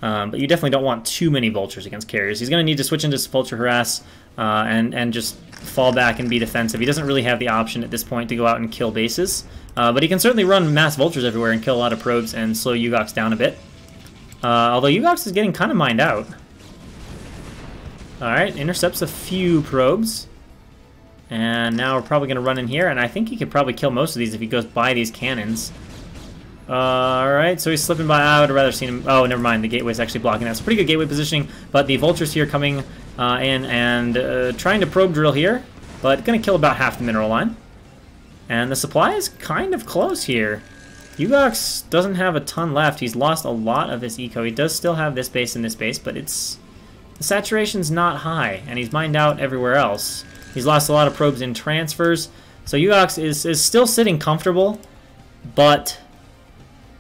But you definitely don't want too many vultures against carriers. He's going to need to switch into vulture harass and just fall back and be defensive. He doesn't really have the option at this point to go out and kill bases. But he can certainly run mass vultures everywhere and kill a lot of probes and slow Yugox down a bit. Although Yugox is getting kind of mined out. Alright, intercepts a few probes. And now we're probably going to run in here, and I think he could probably kill most of these if he goes by these cannons. Alright, so he's slipping by. I would have rather seen him. Oh, never mind, the gateway's actually blocking that. It's pretty good gateway positioning, but the vultures here coming in and trying to probe drill here, but going to kill about half the mineral line. And the supply is kind of close here. Yugox doesn't have a ton left. He's lost a lot of his eco. He does still have this base and this base, but it's the saturation's not high, and he's mined out everywhere else. He's lost a lot of probes in transfers, so Yugox is still sitting comfortable, but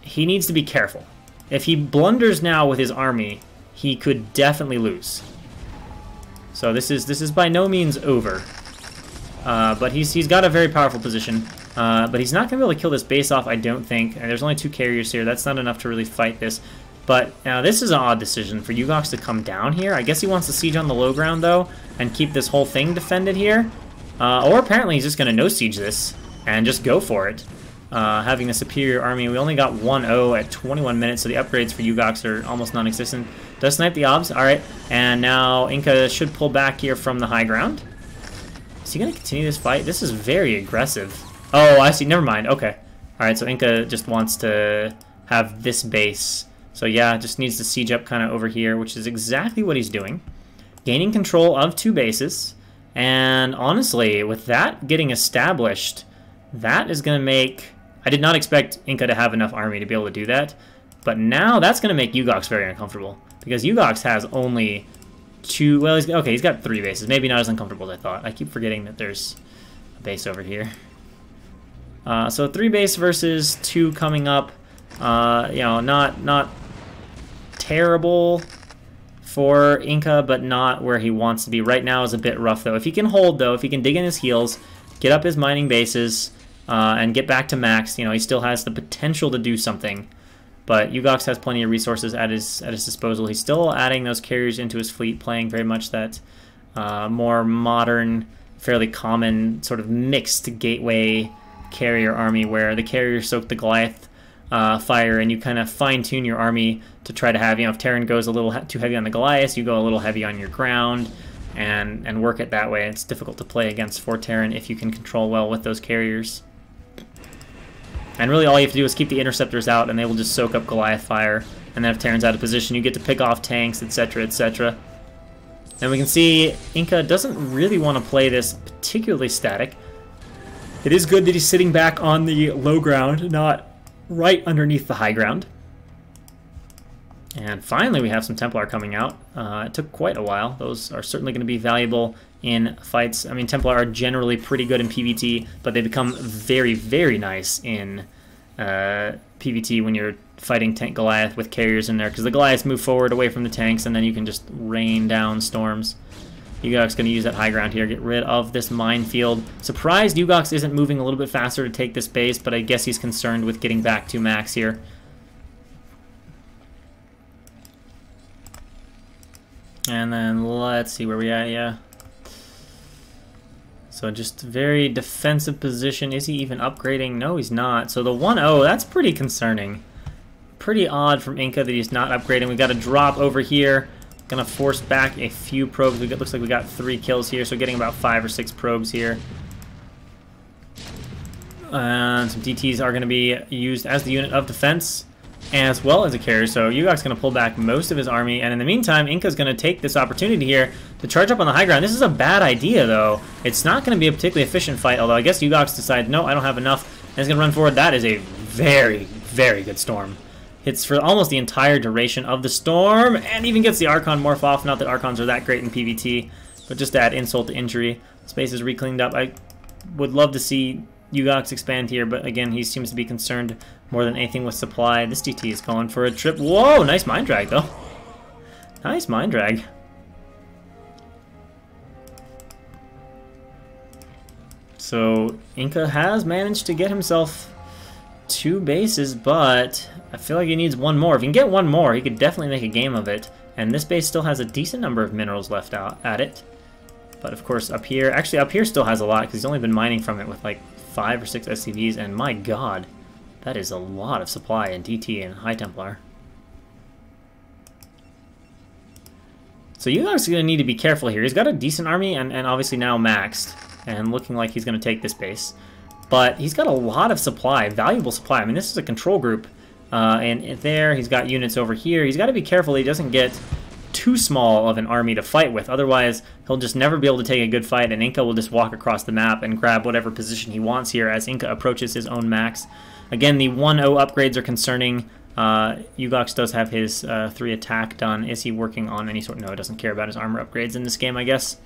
he needs to be careful. If he blunders now with his army, he could definitely lose. So this is by no means over. But he's got a very powerful position. But he's not going to be able to kill this base off, I don't think. And there's only 2 carriers here. That's not enough to really fight this. But now this is an odd decision for Yugox to come down here. I guess he wants to siege on the low ground, though, and keep this whole thing defended here. Or apparently he's just going to no-siege this and just go for it. Having a superior army. We only got 1-0 at 21 minutes, so the upgrades for Yugox are almost non-existent. Does snipe the obs. Alright, and now Inca should pull back here from the high ground. Is he going to continue this fight? This is very aggressive. Oh, I see. Never mind. Okay. Alright, so Inca just wants to have this base. So yeah, just needs to siege up kind of over here, which is exactly what he's doing. Gaining control of 2 bases. And honestly, with that getting established, that is going to make... I did not expect Inca to have enough army to be able to do that. But now that's going to make Yugox very uncomfortable. Because Yugox has only 2... Well, he's got 3 bases. Maybe not as uncomfortable as I thought. I keep forgetting that there's a base over here. So 3 base versus 2 coming up. You know, not terrible for Inca, but not where he wants to be. Right now is a bit rough, though. If he can hold, though, if he can dig in his heels, get up his mining bases, and get back to max, you know, he still has the potential to do something. But Yugox has plenty of resources at his disposal. He's still adding those carriers into his fleet, playing very much that more modern, fairly common sort of mixed gateway carrier army where the carriers soak the Goliath fire, and you kind of fine-tune your army to try to have, you know, if Terran goes a little too heavy on the Goliath, you go a little heavy on your ground, and work it that way. It's difficult to play against for Terran if you can control well with those carriers. And really all you have to do is keep the interceptors out, and they will just soak up Goliath fire, and then if Terran's out of position, you get to pick off tanks, etc., etc. And we can see Inca doesn't really want to play this particularly static. It is good that he's sitting back on the low ground, not right underneath the high ground. And finally we have some Templar coming out. It took quite a while. Those are certainly going to be valuable in fights. I mean, Templar are generally pretty good in PvT, but they become very, very nice in PvT when you're fighting tank Goliath with carriers in there, because the Goliaths move forward away from the tanks, and then you can just rain down storms. Yugox going to use that high ground here, get rid of this minefield. Surprised Yugox isn't moving a little bit faster to take this base, but I guess he's concerned with getting back to max here. And then let's see where we at, yeah. So just very defensive position. Is he even upgrading? No, he's not. So the 1-0, that's pretty concerning. Pretty odd from Inca that he's not upgrading. We got a drop over here. Gonna force back a few probes. Looks like we got 3 kills here, so getting about 5 or 6 probes here. And some DTs are gonna be used as the unit of defense, as well as a carrier. So Yugox going to pull back most of his army, and in the meantime, Inca's going to take this opportunity here to charge up on the high ground. This is a bad idea, though. It's not going to be a particularly efficient fight, although I guess Yugox decides, no, I don't have enough, and he's going to run forward. That is a very, very good storm. Hits for almost the entire duration of the storm, and even gets the Archon morph off. Not that Archons are that great in PvT, but just to add insult to injury. Space is re-cleaned up. I would love to see Yugox expand here, but again, he seems to be concerned more than anything with supply. This DT is going for a trip. Whoa, nice mind drag, though. Nice mind drag. So Inca has managed to get himself 2 bases, but I feel like he needs 1 more. If he can get 1 more, he could definitely make a game of it. And this base still has a decent number of minerals left out at it. But of course up here, actually up here still has a lot because he's only been mining from it with like 5 or 6 SCVs, and my god, that is a lot of supply in DT and High Templar. So Yugox is going to need to be careful here. He's got a decent army and obviously now maxed and looking like he's going to take this base. But he's got a lot of supply, valuable supply. I mean, this is a control group. And there, he's got units over here. He's got to be careful he doesn't get too small of an army to fight with. Otherwise, he'll just never be able to take a good fight, and Inca will just walk across the map and grab whatever position he wants here as Inca approaches his own max. Again, the 1-0 upgrades are concerning. Yugox does have his 3 attack done. Is he working on any sort? No, he doesn't care about his armor upgrades in this game, I guess.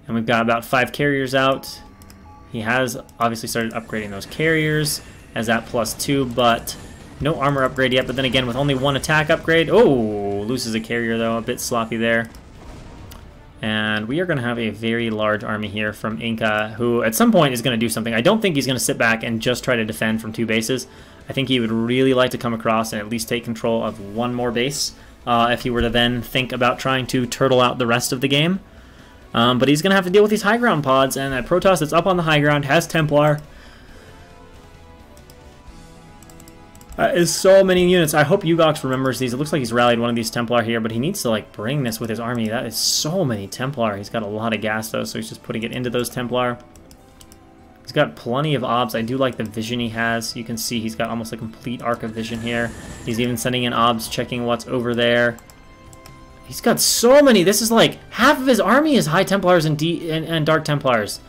And we've got about 5 carriers out. He has obviously started upgrading those carriers as that +2, but no armor upgrade yet. But then again, with only 1 attack upgrade, oh, loses a carrier though, a bit sloppy there. And we are going to have a very large army here from Inca, who at some point is going to do something. I don't think he's going to sit back and just try to defend from 2 bases. I think he would really like to come across and at least take control of 1 more base if he were to then think about trying to turtle out the rest of the game. But he's going to have to deal with these high ground pods, and that Protoss that's up on the high ground has Templar. Is so many units. I hope Yugox remembers these. It looks like he's rallied one of these Templar here, but he needs to like bring this with his army. That is so many Templar. He's got a lot of gas though, so he's just putting it into those Templar. He's got plenty of obs. I do like the vision he has. You can see he's got almost a complete arc of vision here. He's even sending in obs, checking what's over there. He's got so many. This is like half of his army is High Templars and Dark Templars.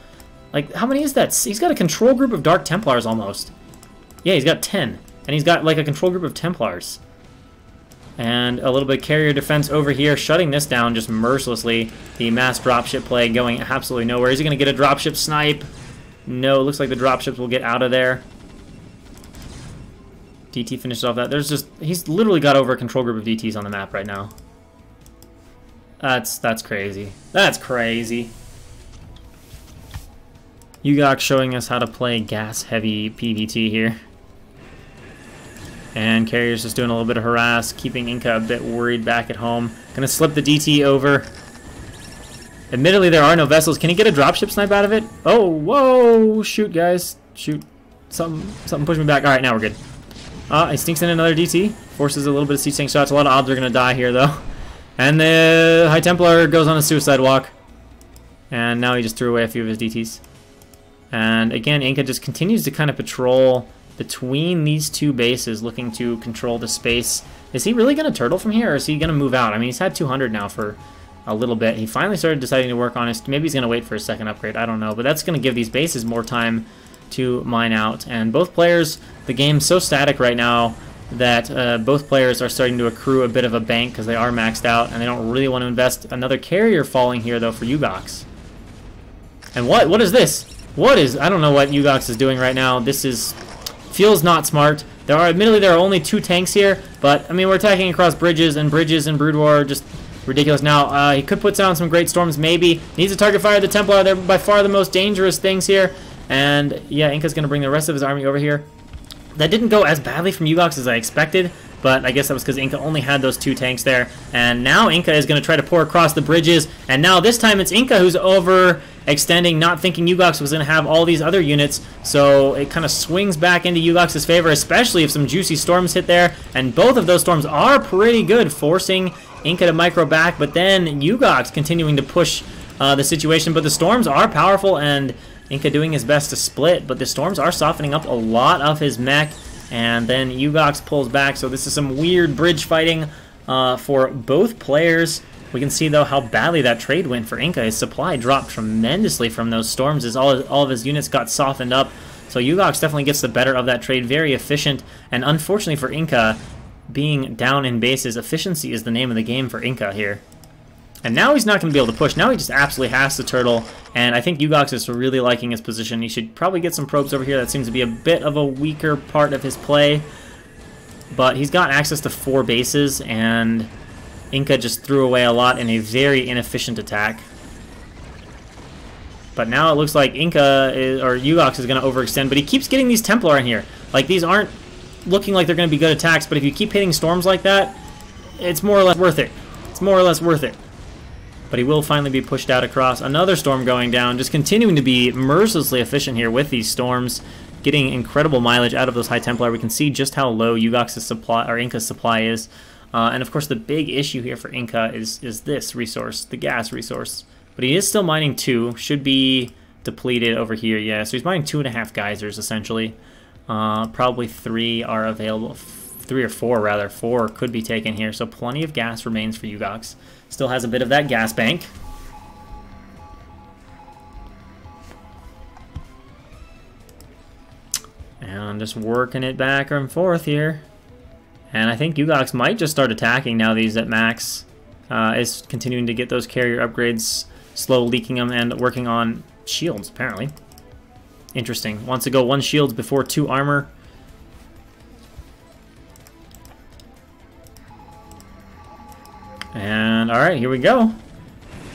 Like, how many is that? He's got a control group of Dark Templars almost. Yeah, he's got 10. And he's got like a control group of Templars. And a little bit of carrier defense over here, shutting this down just mercilessly. The mass dropship play going absolutely nowhere. Is he going to get a dropship snipe? No, looks like the dropships will get out of there. DT finishes off that. There's just, he's literally got over a control group of DTs on the map right now. That's crazy. That's crazy. Yugox showing us how to play gas-heavy PvT here. And Carrier's just doing a little bit of harass, keeping Inca a bit worried back at home. Gonna slip the DT over. Admittedly, there are no vessels. Can he get a dropship snipe out of it? Oh, whoa! Shoot, guys. Shoot. Something pushed me back. Alright, now we're good. He sneaks in another DT. Forces a little bit of C-tank shots. A lot of obs are gonna die here, though. And the High Templar goes on a suicide walk. And now he just threw away a few of his DTs. And again, Inca just continues to kind of patrol between these 2 bases, looking to control the space. Is he really going to turtle from here, or is he going to move out? I mean, he's had 200 now for a little bit. He finally started deciding to work on his... Maybe he's going to wait for a second upgrade. I don't know. But that's going to give these bases more time to mine out. And both players, the game's so static right now that both players are starting to accrue a bit of a bank because they are maxed out, and they don't really want to invest. Another carrier falling here, though, for Yugox. And what is this? I don't know what Yugox is doing right now. This feels not smart. Admittedly, there are only 2 tanks here, but, I mean, we're attacking across bridges and Brood War are just ridiculous. Now, he could put down some Great Storms, maybe. Needs to target fire the Templar. They're by far the most dangerous things here. And, yeah, Inca's going to bring the rest of his army over here. That didn't go as badly from Yugox as I expected, but I guess that was because Inca only had those 2 tanks there. And now Inca is going to try to pour across the bridges, and now this time it's Inca who's overextending, not thinking Yugox was going to have all these other units, so it kind of swings back into Yugox's favor, especially if some juicy storms hit there, and both of those storms are pretty good, forcing Inca to micro back, but then Yugox continuing to push the situation, but the storms are powerful, and Inca doing his best to split, but the storms are softening up a lot of his mech, and then Yugox pulls back, so this is some weird bridge fighting for both players. We can see, though, how badly that trade went for Inca. His supply dropped tremendously from those storms as all of his units got softened up, so Yugox definitely gets the better of that trade, very efficient, and unfortunately for Inca, being down in bases, efficiency is the name of the game for Inca here. And now he's not going to be able to push. Now he just absolutely has to turtle. And I think Yugox is really liking his position. He should probably get some probes over here. That seems to be a bit of a weaker part of his play. But he's got access to 4 bases, and Inca just threw away a lot in a very inefficient attack. But now it looks like Yugox is going to overextend, but he keeps getting these Templar in here. Like, these aren't looking like they're going to be good attacks, but if you keep hitting storms like that, it's more or less worth it. It's more or less worth it. But he will finally be pushed out across. Another storm going down, just continuing to be mercilessly efficient here with these storms, getting incredible mileage out of those High Templar. We can see just how low Yugox's supply, or Inca's supply is. And of course the big issue here for Inca is this resource, the gas resource. But he is still mining 2, should be depleted over here, yeah. So he's mining 2.5 geysers essentially. Probably 3 are available, 3 or 4 rather, 4 could be taken here. So plenty of gas remains for Yugox. Still has a bit of that gas bank. And I'm just working it back and forth here. And I think Yugox might just start attacking now that he's at max. Is continuing to get those carrier upgrades, slow leaking them, and working on shields, apparently. Interesting. Wants to go 1 shields before 2 armor. And, alright, here we go.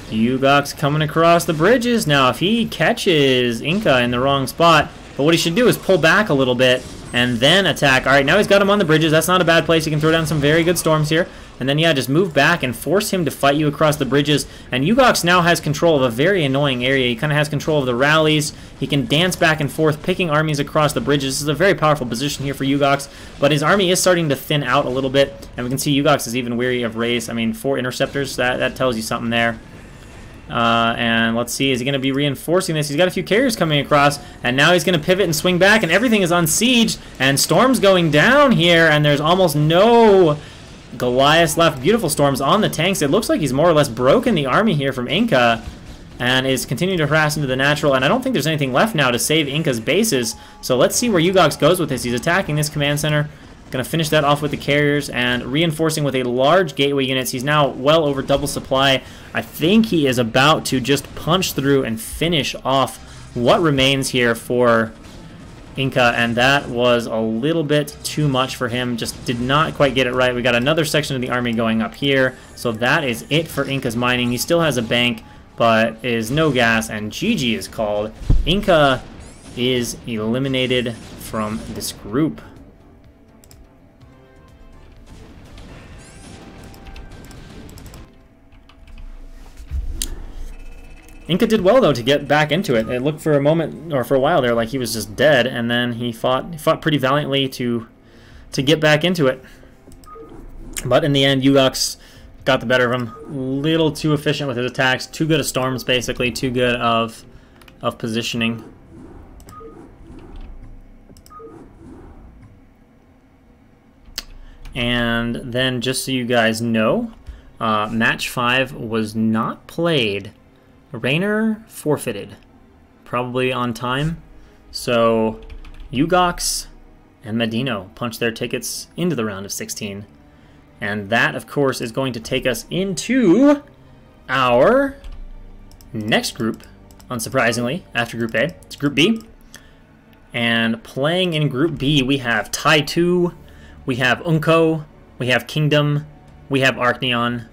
Yugox coming across the bridges. Now, if he catches Inca in the wrong spot, but what he should do is pull back a little bit and then attack. Alright, now he's got him on the bridges. That's not a bad place. He can throw down some very good storms here. And then, yeah, just move back and force him to fight you across the bridges. And Yugox now has control of a very annoying area. He kind of has control of the rallies. He can dance back and forth, picking armies across the bridges. This is a very powerful position here for Yugox. But his army is starting to thin out a little bit. And we can see Yugox is even weary of race. I mean, 4 interceptors, that tells you something there. And let's see, is he going to be reinforcing this? He's got a few carriers coming across, and now he's going to pivot and swing back, and everything is unsieged, and storms going down here, and there's almost no Goliaths left. Beautiful storms on the tanks. It looks like he's more or less broken the army here from Inca, and is continuing to harass into the natural, and I don't think there's anything left now to save Inca's bases, so let's see where Yugox goes with this. He's attacking this command center. Going to finish that off with the carriers and reinforcing with a large gateway units. He's now well over double supply. I think he is about to just punch through and finish off what remains here for Inca, and that was a little bit too much for him. Just did not quite get it right. We got another section of the army going up here, so that is it for Inca's mining. He still has a bank, but is no gas, and GG is called. Inca is eliminated from this group. Inca did well, though, to get back into it. It looked for a moment, or for a while there, like he was just dead, and then he fought pretty valiantly to get back into it. But in the end, Yugox got the better of him. A little too efficient with his attacks, too good of storms, basically, too good of positioning. And then, just so you guys know, match 5 was not played. Raynor forfeited, probably on time, so Yugox and Madinho punched their tickets into the round of 16, and that, of course, is going to take us into our next group, unsurprisingly, after Group A. It's Group B, and playing in Group B, we have Tai2, we have Unco, we have Kingdom, we have Arcneon.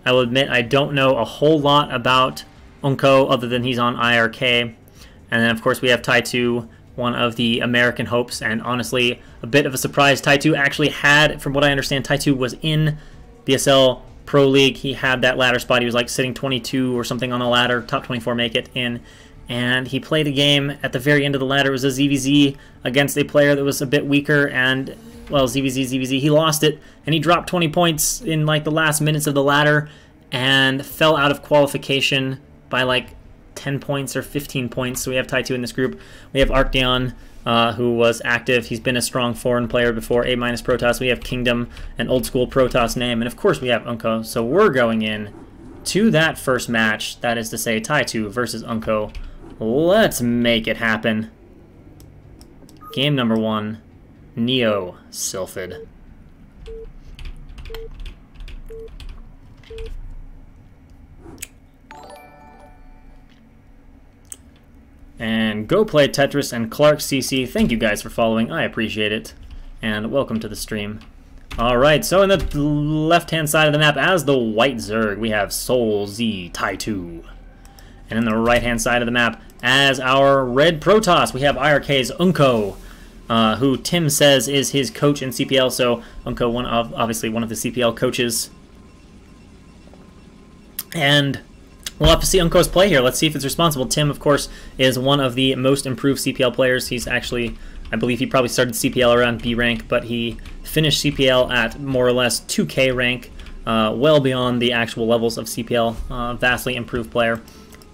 I will admit I don't know a whole lot about Unco, other than he's on IRK. And then, of course, we have Tai2, one of the American hopes, and honestly, a bit of a surprise. Tai2 actually had, from what I understand, Tai2 was in BSL Pro League. He had that ladder spot. He was like sitting 22 or something on the ladder, top 24 make it in. And he played a game at the very end of the ladder. It was a ZVZ against a player that was a bit weaker, and, well, ZVZ, he lost it, and he dropped 20 points in like the last minutes of the ladder and fell out of qualification by like 10 points or 15 points. So we have Tai2 in this group. We have Arcneon, who was active. He's been a strong foreign player before, A- Protoss. We have Kingdom, an old school Protoss name. And of course we have Unco. So we're going in to that first match. That is to say Tai2 versus Unco. Let's make it happen. Game number 1, Neo Sylphid. And go play Tetris and Clark CC. Thank you guys for following. I appreciate it. And welcome to the stream. Alright, so in the left-hand side of the map, as the White Zerg, we have Soul Z Tai2. And in the right-hand side of the map, as our Red Protoss, we have IRK's Unco. who Tim says is his coach in CPL. So Unco, obviously one of the CPL coaches. And we'll have to see Unco's play here. Let's see if it's responsible. Tim, of course, is one of the most improved CPL players. He's actually, I believe he probably started CPL around B rank, but he finished CPL at more or less 2K rank, well beyond the actual levels of CPL. Vastly improved player.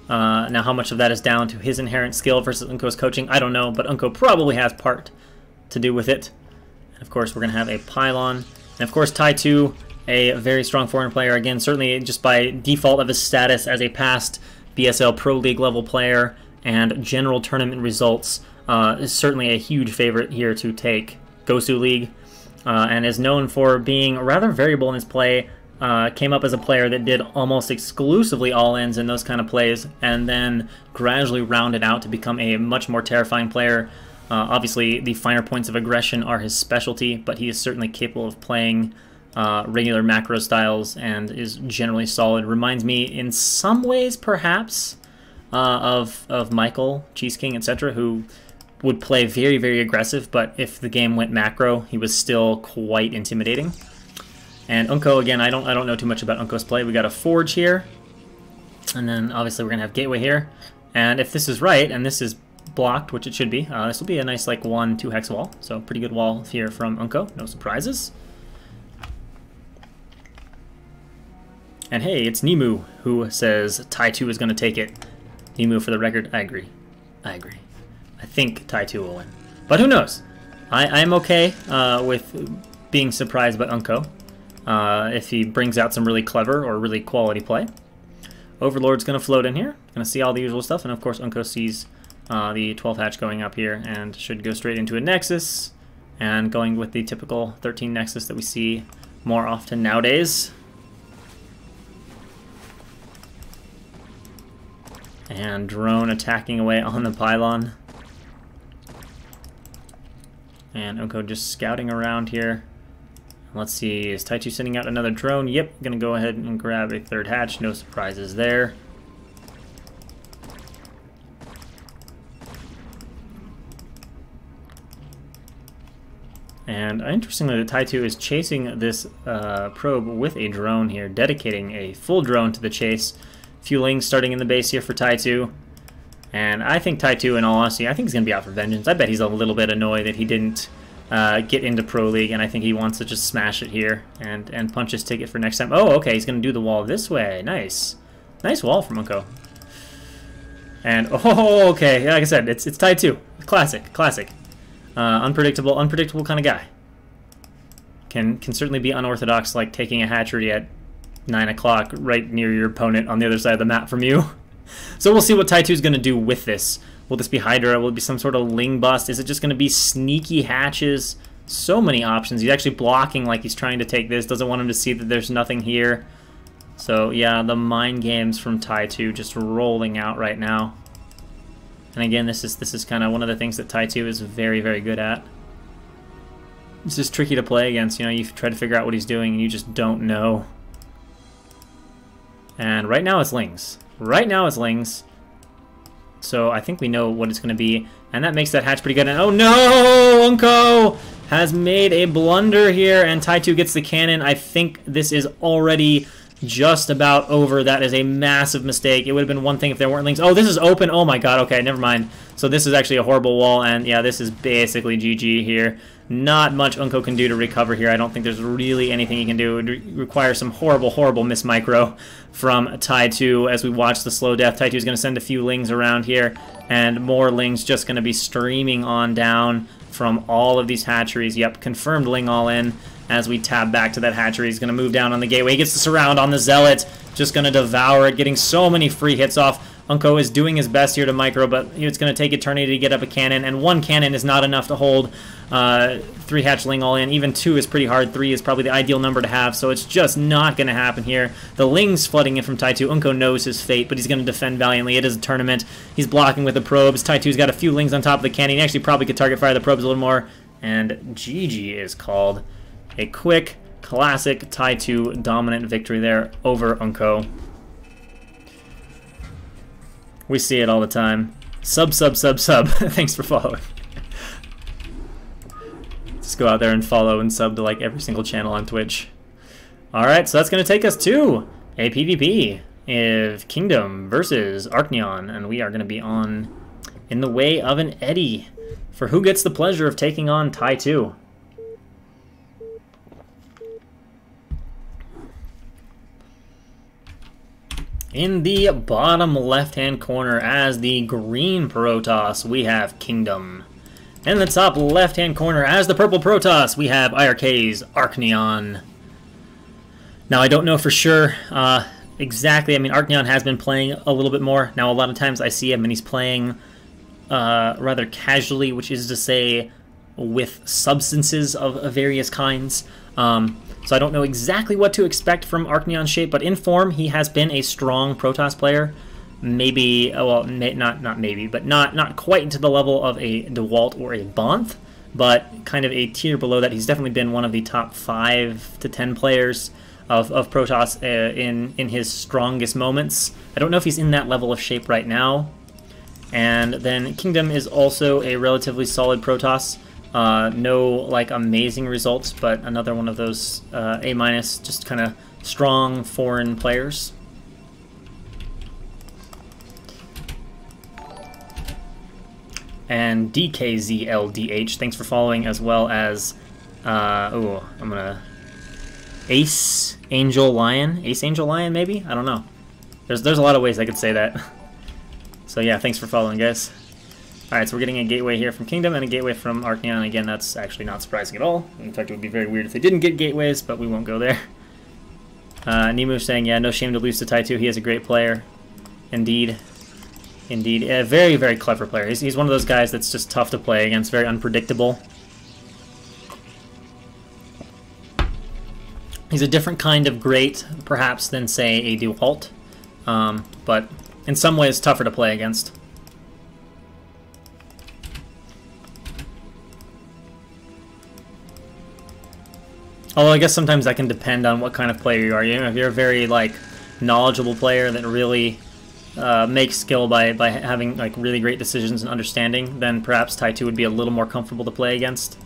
Now, how much of that is down to his inherent skill versus Unco's coaching, I don't know, but Unco probably has part to do with it. And of course, we're going to have a Pylon. And of course, Tai2, a very strong foreign player. Again, certainly just by default of his status as a past BSL Pro League level player and general tournament results, is certainly a huge favorite here to take GosuLeague, and is known for being rather variable in his play. Came up as a player that did almost exclusively all-ins in those kind of plays, and then gradually rounded out to become a much more terrifying player. Obviously, the finer points of aggression are his specialty, but he is certainly capable of playing regular macro styles and is generally solid. Reminds me in some ways, perhaps, of Michael, Cheese King, etc., who would play very, very aggressive, but if the game went macro, he was still quite intimidating. And Unco, again, I don't know too much about Unco's play. We got a Forge here, and then obviously we're gonna have Gateway here. And if this is right, and this is blocked, which it should be, this will be a nice like 1-2 hex wall. So pretty good wall here from Unco. No surprises. And hey, it's Nemu who says Tai2 is gonna take it. Nemu, for the record, I agree. I agree. I think Tai2 will win, but who knows? I am okay with being surprised by Unco. If he brings out some really clever or really quality play. Overlord's going to float in here. Going to see all the usual stuff. And of course, Unco sees the 12 hatch going up here and should go straight into a Nexus. And going with the typical 13 Nexus that we see more often nowadays. And drone attacking away on the pylon. And Unco just scouting around here. Let's see, is Tai2 sending out another drone? Yep, gonna go ahead and grab a third hatch. No surprises there. And interestingly, the Tai2 is chasing this probe with a drone here, dedicating a full drone to the chase. Fueling starting in the base here for Tai2. And I think Tai2, in all honesty, I think he's gonna be out for vengeance. I bet he's a little bit annoyed that he didn't get into Pro League, and I think he wants to just smash it here and punch his ticket for next time. Oh, okay, he's going to do the wall this way. Nice. Nice wall from Unco. And, oh, okay, like I said, it's Tai2. Classic, classic. Unpredictable kind of guy. Can certainly be unorthodox, like taking a hatchery at 9 o'clock right near your opponent on the other side of the map from you. So we'll see what Tai2 is going to do with this. Will this be Hydra? Will it be some sort of Ling bust? Is it just going to be sneaky hatches? So many options. He's actually blocking like he's trying to take this. Doesn't want him to see that there's nothing here. So yeah, the mind games from Tai2 just rolling out right now. And again, this is kind of one of the things that Tai2 is very, very good at. This is tricky to play against. You know, you try to figure out what he's doing and you just don't know. And right now it's Lings. Right now it's Lings. So I think we know what it's going to be, and that makes that hatch pretty good. And oh no! Unco has made a blunder here, and Tai2 gets the cannon. I think this is already just about over. That is a massive mistake. It would have been one thing if there weren't links. Oh, this is open. Oh my god, okay, never mind. So this is actually a horrible wall, and yeah, this is basically GG here. Not much Unco can do to recover here. I don't think there's really anything he can do. It would require some horrible, horrible miss micro from Tai2 as we watch the slow death. Tai2 is going to send a few Lings around here, and more Lings just going to be streaming on down from all of these hatcheries. Yep, confirmed Ling all in as we tab back to that hatchery. He's going to move down on the gateway. He gets the surround on the Zealot. Just going to devour it, getting so many free hits off. Unco is doing his best here to micro, but it's going to take eternity to get up a cannon, and one cannon is not enough to hold 3 hatchling all in. Even 2 is pretty hard. 3 is probably the ideal number to have, so it's just not going to happen here. The Ling's flooding in from Tai2. Unco knows his fate, but he's going to defend valiantly. It is a tournament. He's blocking with the probes. Tai2's got a few Lings on top of the cannon. He actually probably could target fire the probes a little more, and GG is called. A quick, classic Tai2 dominant victory there over Unco. We see it all the time. Sub. Thanks for following. Just go out there and follow and sub to like every single channel on Twitch. Alright, so that's going to take us to a PvP of Kingdom versus Arcneon, and we are going to be on in the way of an Eddie for who gets the pleasure of taking on Tai2. In the bottom left-hand corner as the green Protoss, we have Kingdom. In the top left-hand corner as the purple Protoss, we have IRK's Arcneon. Now, I don't know for sure exactly. I mean, Arcneon has been playing a little bit more. Now, a lot of times I see him and he's playing rather casually, which is to say with substances of various kinds. So I don't know exactly what to expect from Arcneon's shape, but in form, he has been a strong Protoss player. Maybe, well, not maybe, but not quite to the level of a DeWalt or a Bonth, but kind of a tier below that. He's definitely been one of the top 5 to 10 players of Protoss in his strongest moments. I don't know if he's in that level of shape right now. And then Kingdom is also a relatively solid Protoss. No like amazing results, but another one of those A-, just kind of strong foreign players. And DKZLDH, thanks for following, as well as I'm gonna Ace Angel Lion, maybe? I don't know. There's a lot of ways I could say that. So yeah, thanks for following, guys. Alright, so we're getting a gateway here from Kingdom and a gateway from Arcneon. Again, that's actually not surprising at all. In fact, it would be very weird if they didn't get gateways, but we won't go there. Nemu saying, yeah, no shame to lose to Tai2. He is a great player. Indeed. Indeed. A very, very clever player. He's one of those guys that's just tough to play against, very unpredictable. He's a different kind of great, perhaps, than, say, a DeWalt. But in some ways, tougher to play against. Although I guess sometimes that can depend on what kind of player you are. You know, if you're a very like knowledgeable player that really makes skill by having like really great decisions and understanding, then perhaps Tai2 would be a little more comfortable to play against.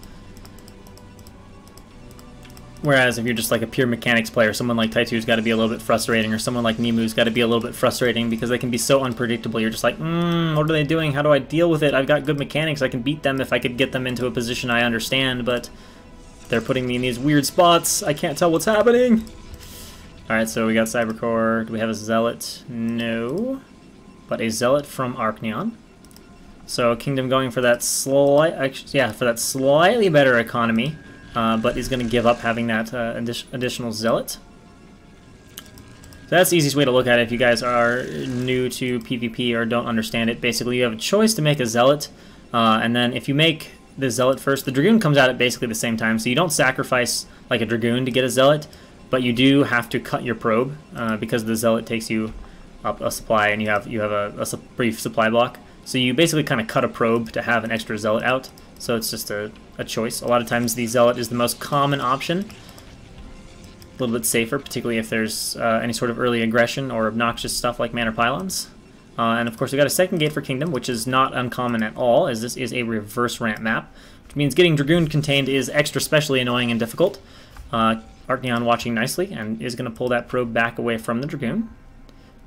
Whereas if you're just like a pure mechanics player, someone like Tai2's got to be a little bit frustrating, or someone like Nemu's got to be a little bit frustrating because they can be so unpredictable. You're just like, what are they doing? How do I deal with it? I've got good mechanics. I can beat them if I could get them into a position I understand, but they're putting me in these weird spots. I can't tell what's happening. Alright, so we got Cybercore. Do we have a Zealot? No. But a Zealot from Arcneon. So Kingdom going for that slightly better economy, but is going to give up having that additional Zealot. So that's the easiest way to look at it if you guys are new to PvP or don't understand it. Basically, you have a choice to make a Zealot, and then if you make the Zealot first, the Dragoon comes out at basically the same time, so you don't sacrifice like a Dragoon to get a Zealot, but you do have to cut your probe because the Zealot takes you up a supply, and you have a brief supply block. So you basically kind of cut a probe to have an extra Zealot out. So it's just a choice. A lot of times the Zealot is the most common option. A little bit safer, particularly if there's any sort of early aggression or obnoxious stuff like Manor Pylons. And of course we got a second gate for Kingdom, which is not uncommon at all, as this is a reverse ramp map, which means getting Dragoon contained is extra specially annoying and difficult. Arcneon watching nicely and is going to pull that probe back away from the Dragoon.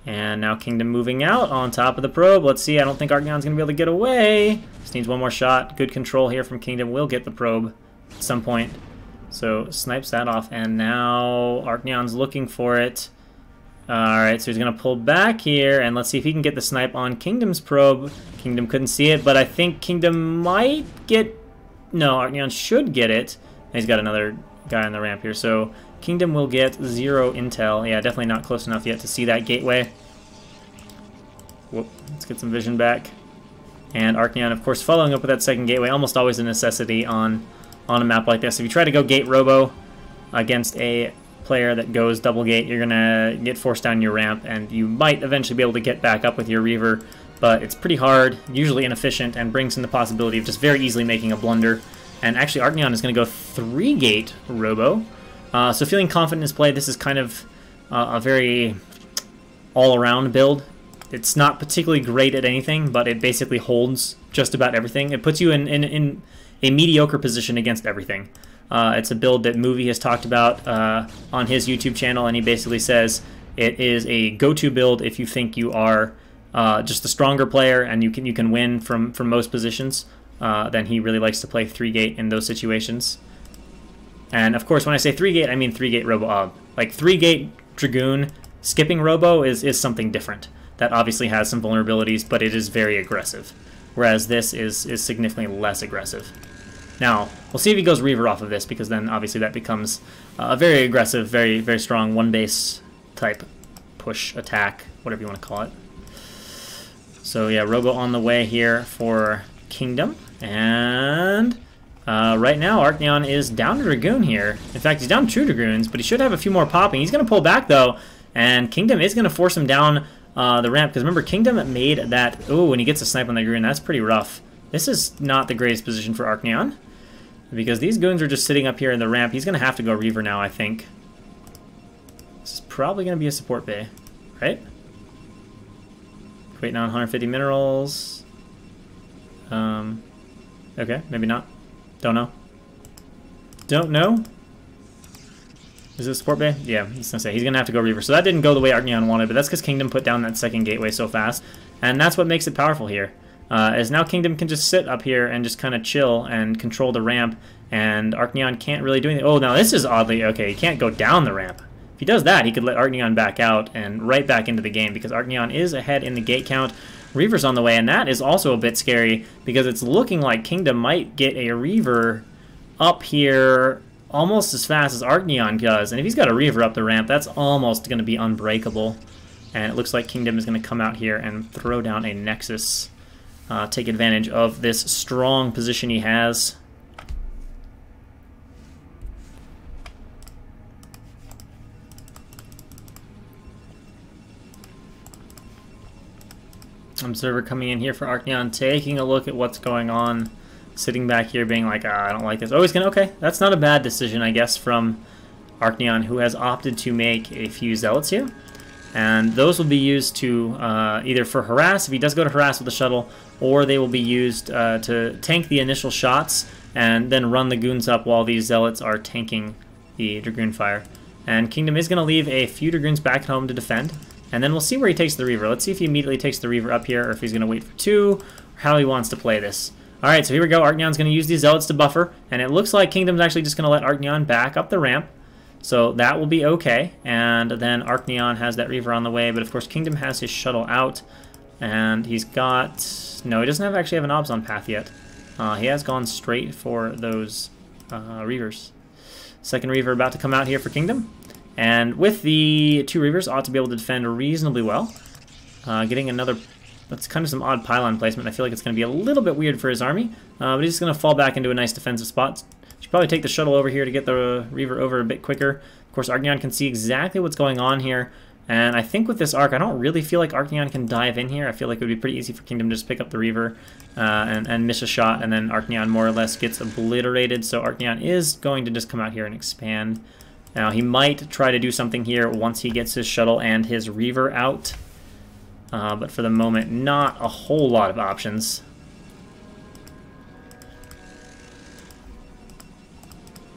And now Kingdom moving out on top of the probe. Let's see, I don't think Arcneon's going to be able to get away. Just needs one more shot. Good control here from Kingdom. Will get the probe at some point. So snipes that off, and now Arcneon's looking for it. Alright, so he's going to pull back here, and let's see if he can get the snipe on Kingdom's probe. Kingdom couldn't see it, but I think Kingdom might get... No, Arcneon should get it. And he's got another guy on the ramp here, so Kingdom will get 0 intel. Yeah, definitely not close enough yet to see that gateway. Whoop, let's get some vision back. And Arcneon, of course, following up with that second gateway, almost always a necessity on a map like this. If you try to go gate robo against a player that goes double gate, you're gonna get forced down your ramp, and you might eventually be able to get back up with your Reaver, but it's pretty hard, usually inefficient, and brings in the possibility of just very easily making a blunder. And actually Arcneon is gonna go 3 gate robo, so feeling confident in his play. This is kind of a very all-around build. It's not particularly great at anything, but it basically holds just about everything. It puts you in a mediocre position against everything. It's a build that Movie has talked about on his YouTube channel, and he basically says it is a go-to build if you think you are just a stronger player and you can win from most positions. Then he really likes to play 3-gate in those situations. And of course, when I say 3-gate, I mean 3-gate Robo Ob. Like 3-gate Dragoon skipping Robo is something different. That obviously has some vulnerabilities, but it is very aggressive. Whereas this is significantly less aggressive. Now, we'll see if he goes Reaver off of this, because then obviously that becomes a very aggressive, very, very strong one-base type push attack, whatever you want to call it. So yeah, Robo on the way here for Kingdom. And right now, Arcneon is down to Dragoon here. In fact, he's down 2 Dragoons, but he should have a few more popping. He's going to pull back, though, and Kingdom is going to force him down the ramp. Because remember, Kingdom made that... Ooh, when he gets a snipe on the Dragoon, that's pretty rough. This is not the greatest position for Arcneon, because these goons are just sitting up here in the ramp. He's going to have to go Reaver now, I think. This is probably going to be a support bay, right? Waiting on 150 minerals. Okay, maybe not. Don't know. Don't know. Is it a support bay? Yeah, he's gonna say he's gonna have to go Reaver. So that didn't go the way Arcneon wanted, but that's because Kingdom put down that second gateway so fast, and that's what makes it powerful here. As now Kingdom can just sit up here and just kind of chill and control the ramp, and Arcneon can't really do anything. Oh, now this is oddly okay. He can't go down the ramp. If he does that, he could let Arcneon back out and right back into the game, because Arcneon is ahead in the gate count. Reaver's on the way, and that is also a bit scary, because it's looking like Kingdom might get a Reaver up here almost as fast as Arcneon does. And if he's got a Reaver up the ramp, that's almost going to be unbreakable. And it looks like Kingdom is going to come out here and throw down a Nexus. Take advantage of this strong position he has. Observer coming in here for Arcneon, taking a look at what's going on, sitting back here being like, I don't like this. Oh, he's gonna, okay, that's not a bad decision, I guess, from Arcneon, who has opted to make a few Zealots here. And those will be used to either for harass, if he does go to harass with the shuttle, or they will be used to tank the initial shots and then run the goons up while these Zealots are tanking the Dragoon fire. And Kingdom is going to leave a few Dragoons back at home to defend. And then we'll see where he takes the Reaver. Let's see if he immediately takes the Reaver up here, or if he's going to wait for 2, or how he wants to play this. Alright, so here we go. Arcneon's going to use these Zealots to buffer, and it looks like Kingdom's actually just going to let Arcneon back up the ramp. So that will be okay, and then Arcneon has that Reaver on the way, but of course Kingdom has his shuttle out, and he's got... No, he doesn't actually have an Obs on path yet. He has gone straight for those Reavers. Second Reaver about to come out here for Kingdom. And with the 2 Reavers, ought to be able to defend reasonably well. Getting another... That's kind of some odd pylon placement. I feel like it's going to be a little bit weird for his army. But he's going to fall back into a nice defensive spot. Should probably take the shuttle over here to get the Reaver over a bit quicker. Of course, Arcneon can see exactly what's going on here. And I think with this arc, I don't really feel like Arcneon can dive in here. I feel like it would be pretty easy for Kingdom to just pick up the Reaver and miss a shot. And then Arcneon more or less gets obliterated. So Arcneon is going to just come out here and expand. Now, he might try to do something here once he gets his shuttle and his Reaver out. But for the moment, not a whole lot of options.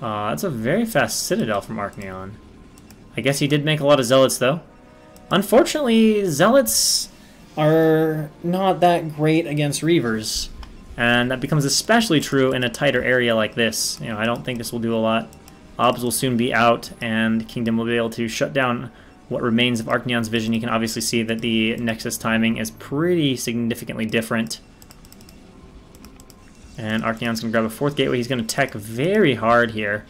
That's a very fast Citadel from Arcneon. I guess he did make a lot of Zealots, though. Unfortunately, Zealots are not that great against Reavers. And that becomes especially true in a tighter area like this. You know, I don't think this will do a lot. Obs will soon be out, and Kingdom will be able to shut down what remains of Arcneon's vision. You can obviously see that the Nexus timing is pretty significantly different. And Arcneon's going to grab a 4th gateway. He's going to tech very hard here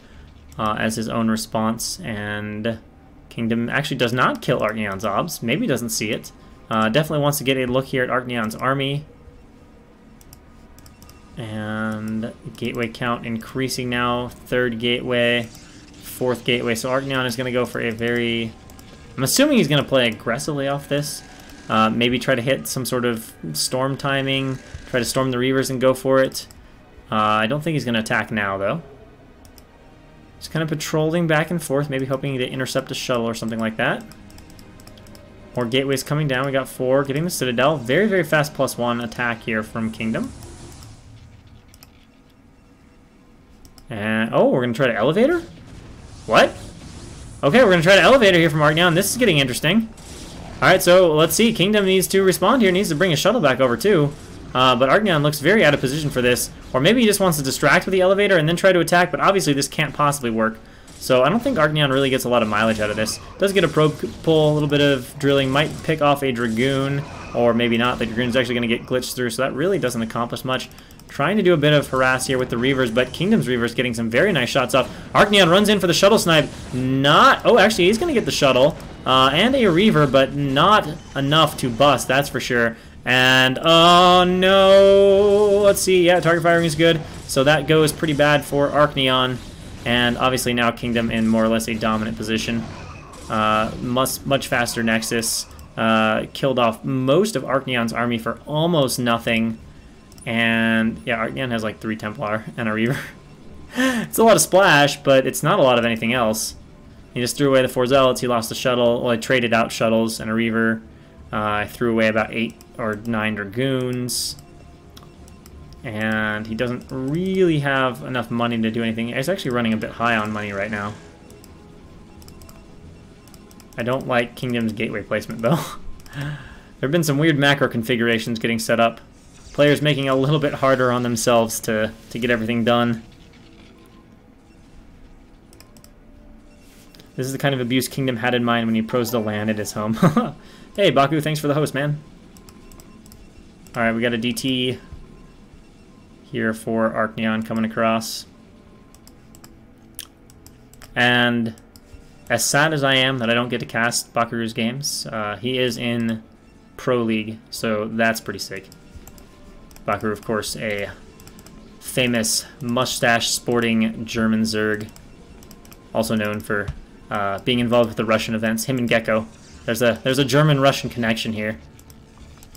as his own response. And Kingdom actually does not kill Arcneon's Obs. Maybe doesn't see it. Definitely wants to get a look here at Arcneon's army. And gateway count increasing now. 3rd gateway, 4th gateway. So Arcneon is going to go for a very... I'm assuming he's going to play aggressively off this. Maybe try to hit some sort of storm timing. Try to storm the Reavers and go for it. I don't think he's going to attack now, though. Just kind of patrolling back and forth, maybe hoping to intercept a shuttle or something like that. More gateways coming down. We got 4. Getting the Citadel. Very, very fast +1 attack here from Kingdom. we're going to try to elevator? What? Okay, we're going to try to elevator here from Arcneon. This is getting interesting. Alright, so let's see. Kingdom needs to respond here. Needs to bring a shuttle back over too. But Arcneon looks very out of position for this. Or maybe he just wants to distract with the elevator and then try to attack. But obviously this can't possibly work. So I don't think Arcneon really gets a lot of mileage out of this. Does get a probe pull, a little bit of drilling. Might pick off a Dragoon. Or maybe not. The Dragoon's actually going to get glitched through. So that really doesn't accomplish much. Trying to do a bit of harass here with the Reavers, but Kingdom's Reavers getting some very nice shots off. Arcneon runs in for the shuttle snipe. Not... Oh, actually, he's going to get the shuttle. And a Reaver, but not enough to bust, that's for sure. And, oh, no. Let's see. Yeah, target firing is good. So that goes pretty bad for Arcneon. And obviously now Kingdom in more or less a dominant position. Much faster Nexus. Killed off most of Arcneon's army for almost nothing. And yeah, Arcneon has like 3 Templar and a Reaver. It's a lot of splash, but it's not a lot of anything else. He just threw away the 4 Zealots, he lost the shuttle, well, I traded out shuttles and a Reaver. I threw away about 8 or 9 Dragoons. And he doesn't really have enough money to do anything. He's actually running a bit high on money right now. I don't like Kingdom's gateway placement, though. There have been some weird macro configurations getting set up. Players making it a little bit harder on themselves to get everything done. This is the kind of abuse Kingdom had in mind when he pros the land at his home. Hey, Baku, thanks for the host, man. Alright, we got a DT here for Arcneon coming across. And as sad as I am that I don't get to cast Bakuru's games, he is in Pro League, so that's pretty sick. Bakuru, of course, a famous mustache-sporting German Zerg, also known for being involved with the Russian events. Him and Gecko. There's a German-Russian connection here.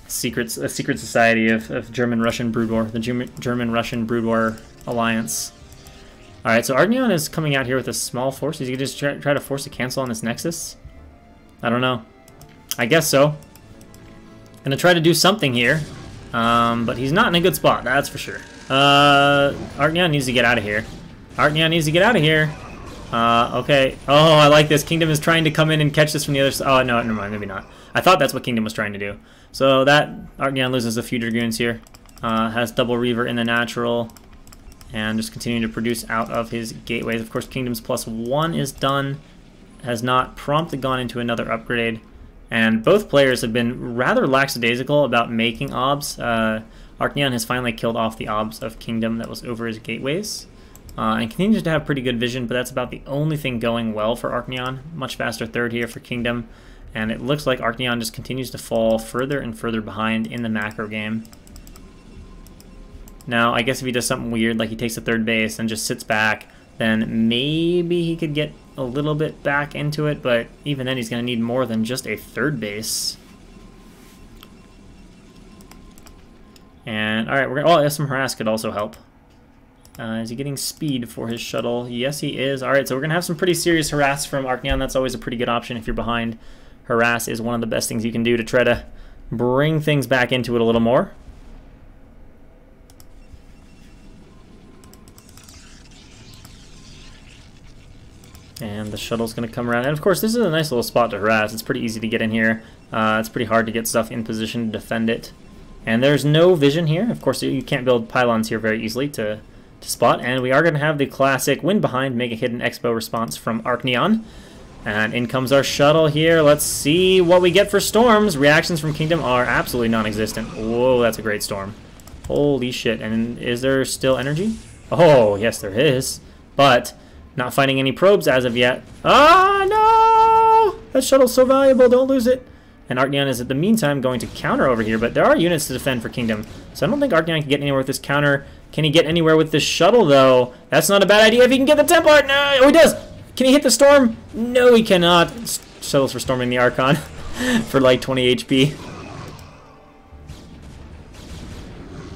A secret society of German-Russian Brood War, the German-Russian Brood War Alliance. All right, so Arcneon is coming out here with a small force. Is he gonna just try to force a cancel on this Nexus? I don't know. I guess so. Gonna try to do something here. But he's not in a good spot, that's for sure. Arcneon needs to get out of here. Arcneon needs to get out of here. Okay. Oh, I like this. Kingdom is trying to come in and catch this from the other side. Oh, no, never mind. Maybe not. I thought that's what Kingdom was trying to do. So that Arcneon loses a few Dragoons here. Has double Reaver in the natural. And just continuing to produce out of his gateways. Of course, Kingdom's +1 is done. Has not promptly gone into another upgrade. And both players have been rather lackadaisical about making obs. Arcneon has finally killed off the obs of Kingdom that was over his gateways. And continues to have pretty good vision, but that's about the only thing going well for Arcneon. Much faster third here for Kingdom. And it looks like Arcneon just continues to fall further and further behind in the macro game. Now, I guess if he does something weird, like he takes a third base and just sits back, then maybe he could get a little bit back into it, but even then he's going to need more than just a third base. And, alright, we're gonna... Oh, some harass could also help. Is he getting speed for his shuttle? Yes, he is. Alright, so we're going to have some pretty serious harass from Arcneon. That's always a pretty good option if you're behind. Harass is one of the best things you can do to try to bring things back into it a little more. And the shuttle's going to come around. And of course, this is a nice little spot to harass. It's pretty easy to get in here. It's pretty hard to get stuff in position to defend it. And there's no vision here. Of course, you can't build pylons here very easily to spot. And we are going to have the classic wind behind, make a hidden expo response from Arcneon. And in comes our shuttle here. Let's see what we get for storms. Reactions from Kingdom are absolutely non-existent. Whoa, that's a great storm. Holy shit. And is there still energy? Oh, yes, there is. But not finding any probes as of yet. Ah, no! That shuttle's so valuable. Don't lose it. And Arcneon is, at the meantime, going to counter over here. But there are units to defend for Kingdom. So I don't think Arcneon can get anywhere with this counter. Can he get anywhere with this shuttle, though? That's not a bad idea if he can get the Templar. No, oh, he does. Can he hit the storm? No, he cannot. Shuttles for storming the Archon for like 20 HP.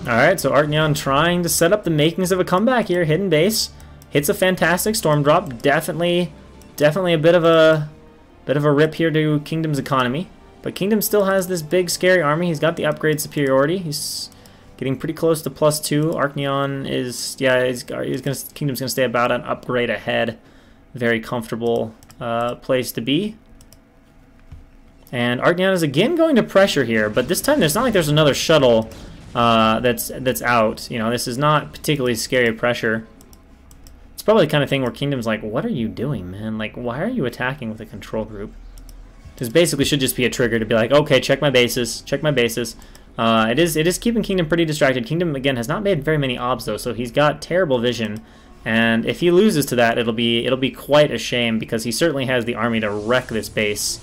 Alright, so Arcneon trying to set up the makings of a comeback here. Hidden base. Hits a fantastic storm drop. Definitely a bit of a rip here to Kingdom's economy. But Kingdom still has this big, scary army. He's got the upgrade superiority. He's Getting pretty close to +2. Arcneon is, yeah, Kingdom's gonna stay about an upgrade ahead. Very comfortable place to be. And Arcneon is again going to pressure here, but this time there's not like there's another shuttle that's out. You know, this is not particularly scary pressure. It's probably the kind of thing where Kingdom's like, what are you doing, man? Like, why are you attacking with a control group? This basically should just be a trigger to be like, okay, check my bases, check my bases. It is keeping Kingdom pretty distracted. Kingdom, again, has not made very many obs, though, so he's got terrible vision. And if he loses to that, it'll be quite a shame, because he certainly has the army to wreck this base.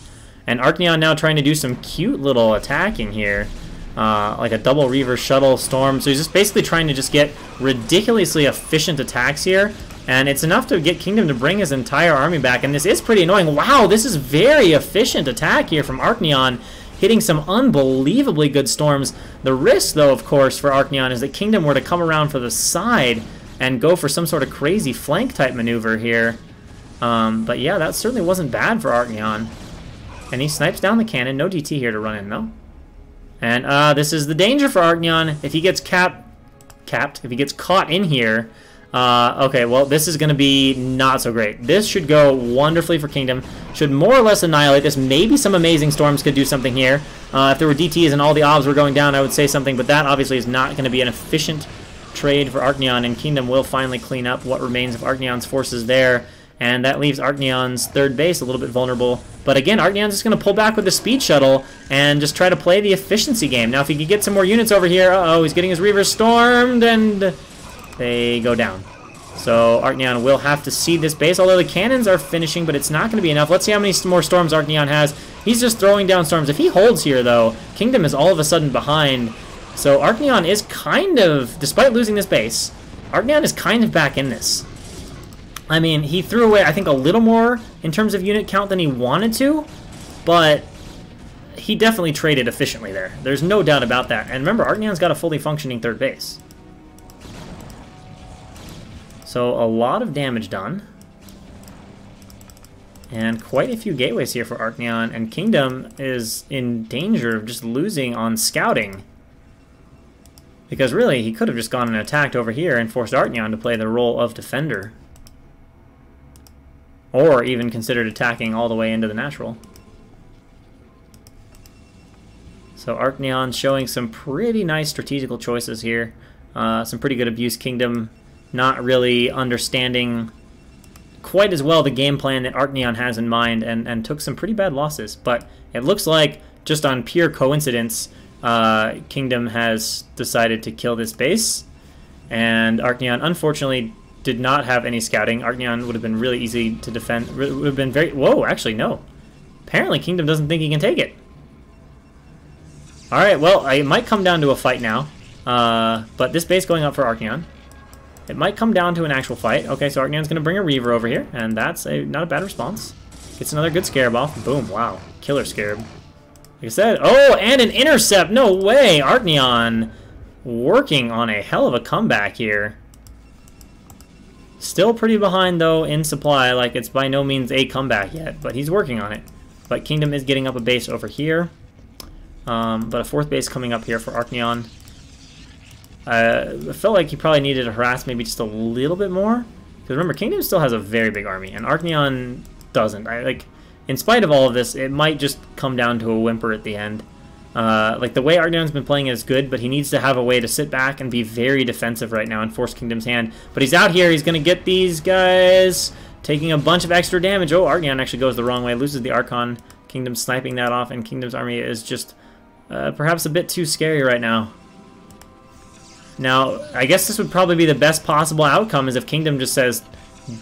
And Arcneon now trying to do some cute little attacking here. Like a double Reaver shuttle storm. So he's just basically trying to just get ridiculously efficient attacks here. And it's enough to get Kingdom to bring his entire army back. And this is pretty annoying. Wow, this is very efficient attack here from Arcneon, hitting some unbelievably good storms. The risk, though, of course, for Arcneon is that Kingdom were to come around for the side and go for some sort of crazy flank-type maneuver here. But yeah, that certainly wasn't bad for Arcneon. And he snipes down the cannon. No DT here to run in, though. And this is the danger for Arcneon. If he gets if he gets caught in here, okay, well, this is going to be not so great. This should go wonderfully for Kingdom. Should more or less annihilate this. Maybe some amazing storms could do something here. If there were DTs and all the obs were going down, I would say something, but that obviously is not going to be an efficient trade for Arcneon, and Kingdom will finally clean up what remains of Arcneon's forces there. And that leaves Arcneon's third base a little bit vulnerable. But again, Arcneon's just going to pull back with the speed shuttle and just try to play the efficiency game. Now, if he could get some more units over here, uh-oh, he's getting his Reavers stormed, and they go down. So Arcneon will have to cede this base, although the cannons are finishing, but it's not going to be enough. Let's see how many more storms Arcneon has. He's just throwing down storms. If he holds here, though, Kingdom is all of a sudden behind. So Arcneon is kind of, despite losing this base, Arcneon is kind of back in this. I mean, he threw away, I think, a little more in terms of unit count than he wanted to, but he definitely traded efficiently there. There's no doubt about that. And remember, Arcneon's got a fully functioning third base. So a lot of damage done. And quite a few gateways here for Arcneon, and Kingdom is in danger of just losing on scouting. Because really, he could have just gone and attacked over here and forced Arcneon to play the role of defender. Or even considered attacking all the way into the natural. So Arcneon showing some pretty nice strategical choices here. Some pretty good abuse. Kingdom not really understanding quite as well the game plan that Arcneon has in mind, and took some pretty bad losses. But it looks like, just on pure coincidence, Kingdom has decided to kill this base. And Arcneon, unfortunately, did not have any scouting. Arcneon would have been really easy to defend. Would have been very... Whoa, actually, no. Apparently, Kingdom doesn't think he can take it. Alright, well, it might come down to a fight now. But this base going up for Arcneon. It might come down to an actual fight. Okay, so Arcneon's going to bring a Reaver over here, and that's not a bad response. Gets another good Scarab off. Boom, wow. Killer Scarab. Like I said, oh, and an intercept! No way! Arcneon working on a hell of a comeback here. Still pretty behind, though, in supply. Like, it's by no means a comeback yet, but he's working on it. But Kingdom is getting up a base over here. But a fourth base coming up here for Arcneon. I felt like he probably needed to harass maybe just a little bit more. Because remember, Kingdom still has a very big army, and Arcneon doesn't. In spite of all of this, it might just come down to a whimper at the end. Like, the way Arcneon's been playing is good, but he needs to have a way to sit back and be very defensive right now and force Kingdom's hand. But he's out here. He's going to get these guys, taking a bunch of extra damage. Oh, Arcneon actually goes the wrong way, loses the Archon. Kingdom sniping that off, and Kingdom's army is just perhaps a bit too scary right now. Now, I guess this would probably be the best possible outcome, is if Kingdom just says,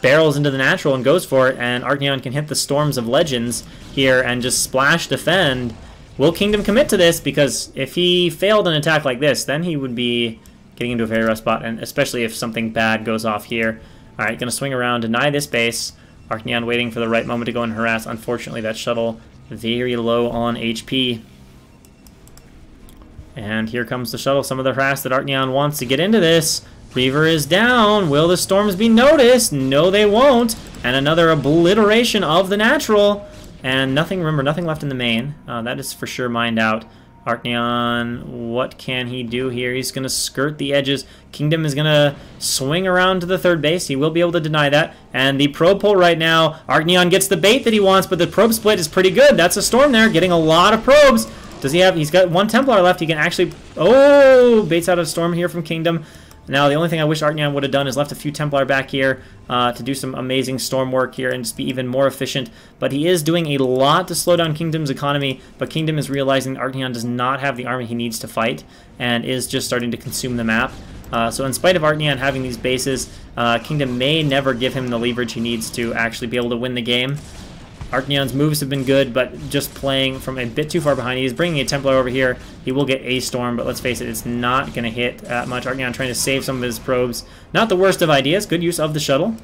barrels into the natural and goes for it, and Arcneon can hit the Storms of Legends here and just splash defend. Will Kingdom commit to this? Because if he failed an attack like this, then he would be getting into a very rough spot, and especially if something bad goes off here. Alright, gonna swing around, deny this base. Arcneon waiting for the right moment to go and harass. Unfortunately, that shuttle very low on HP. And here comes the shuttle. Some of the harass that Arcneon wants to get into this. Reaver is down. Will the storms be noticed? No, they won't. And another obliteration of the natural. And nothing, remember, nothing left in the main. That is for sure mined out. Arcneon, what can he do here? He's going to skirt the edges. Kingdom is going to swing around to the third base. He will be able to deny that. And the probe pull right now, Arcneon gets the bait that he wants, but the probe split is pretty good. That's a storm there, getting a lot of probes. Does he have, he's got one Templar left. He can actually, oh, baits out a storm here from Kingdom. Now, the only thing I wish Arcneon would have done is left a few Templar back here to do some amazing storm work here and just be even more efficient. But he is doing a lot to slow down Kingdom's economy, but Kingdom is realizing that Arcneon does not have the army he needs to fight and is just starting to consume the map. So in spite of Arcneon having these bases, Kingdom may never give him the leverage he needs to actually be able to win the game. Arcneon's moves have been good, but just playing from a bit too far behind. He's bringing a Templar over here. He will get a storm, but let's face it, it's not going to hit that much. Arcneon trying to save some of his probes. Not the worst of ideas. Good use of the shuttle.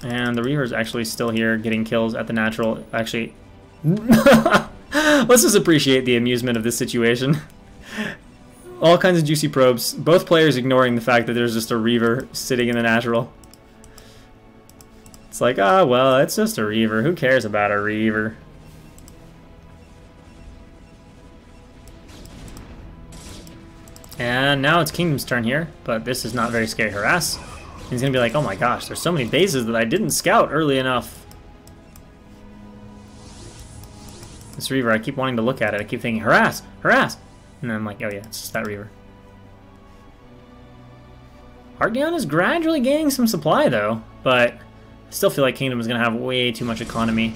And the Reaver's actually still here getting kills at the natural. Actually, let's just appreciate the amusement of this situation. All kinds of juicy probes. Both players ignoring the fact that there's just a Reaver sitting in the natural. It's like, ah, well, it's just a Reaver. Who cares about a Reaver? And now it's Kingdom's turn here, but this is not very scary harass. He's going to be like, oh my gosh, there's so many bases that I didn't scout early enough. This Reaver, I keep wanting to look at it. I keep thinking, harass, harass. And then I'm like, oh yeah, it's just that Reaver. Arcneon is gradually gaining some supply though, but I still feel like Kingdom is going to have way too much economy.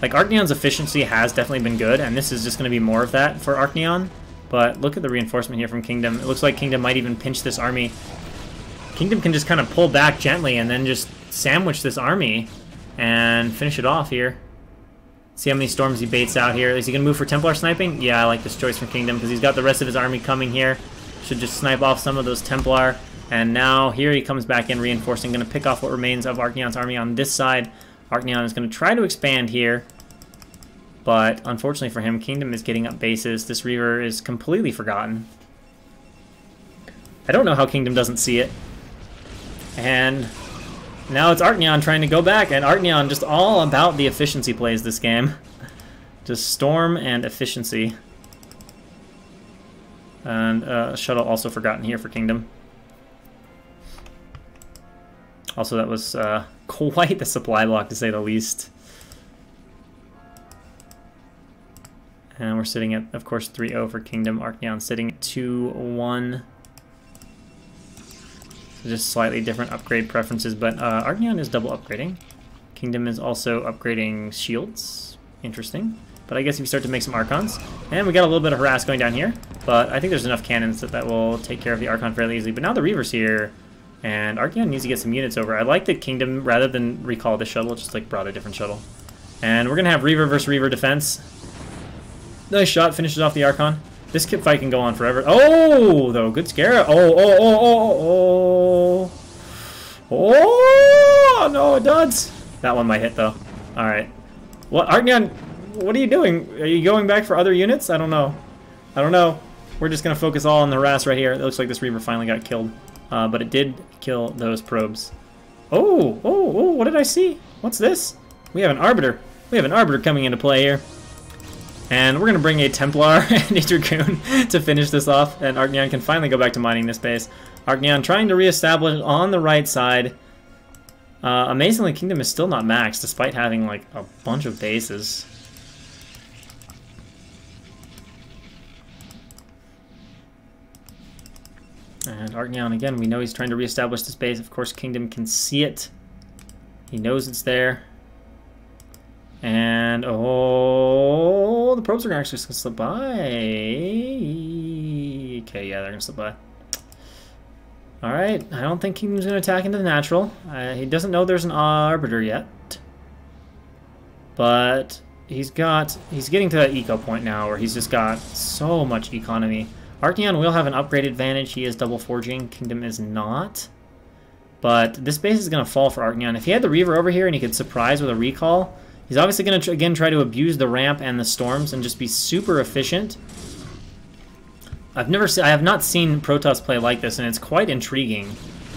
Like, Arcneon's efficiency has definitely been good, and this is just going to be more of that for Arcneon. But look at the reinforcement here from Kingdom. It looks like Kingdom might even pinch this army. Kingdom can just kind of pull back gently and then just sandwich this army and finish it off here. See how many storms he baits out here. Is he going to move for Templar sniping? Yeah, I like this choice from Kingdom because he's got the rest of his army coming here. Should just snipe off some of those Templar. And now here he comes back in reinforcing, going to pick off what remains of Arcneon's army on this side. Arcneon is going to try to expand here. But unfortunately for him, Kingdom is getting up bases. This Reaver is completely forgotten. I don't know how Kingdom doesn't see it. And now it's Arcneon trying to go back, and Arcneon just all about the efficiency plays this game. Just storm and efficiency. And shuttle also forgotten here for Kingdom. Also, that was quite the supply block, to say the least. And we're sitting at, of course, 3-0 for Kingdom. Arcneon sitting at 2-1. So just slightly different upgrade preferences, but Arcneon is double upgrading. Kingdom is also upgrading shields. Interesting. But I guess if you start to make some Archons. And we got a little bit of harass going down here, but I think there's enough cannons that will take care of the Archon fairly easily. But now the Reaver's here. And Arcneon needs to get some units over. I like that Kingdom, rather than recall the shuttle, just like brought a different shuttle. And we're going to have Reaver versus Reaver defense. Nice shot, finishes off the Archon. This fight can go on forever. Oh, though, good scare. Oh, no, it does. That one might hit, though. All right. What, Arcneon, what are you doing? Are you going back for other units? I don't know. I don't know. We're just going to focus all on the harass right here. It looks like this Reaver finally got killed. But it did kill those probes. Oh, what did I see? What's this? We have an Arbiter. We have an Arbiter coming into play here. And we're going to bring a Templar and a Dragoon to finish this off. And Arcneon can finally go back to mining this base. Arcneon trying to reestablish on the right side. Amazingly, Kingdom is still not maxed, despite having like a bunch of bases. And Arcneon, again, we know he's trying to reestablish this base. Of course, Kingdom can see it. He knows it's there. And, oh, the probes are actually just going to slip by. Okay, yeah, they're going to slip by. Alright, I don't think Kingdom's going to attack into the natural. He doesn't know there's an Arbiter yet. But he's getting to that eco point now where he's just got so much economy. Arcneon will have an upgrade advantage. He is double forging. Kingdom is not. But this base is going to fall for Arcneon. If he had the Reaver over here and he could surprise with a recall, he's obviously going to, again, try to abuse the ramp and the storms and just be super efficient. I have not seen Protoss play like this, and it's quite intriguing.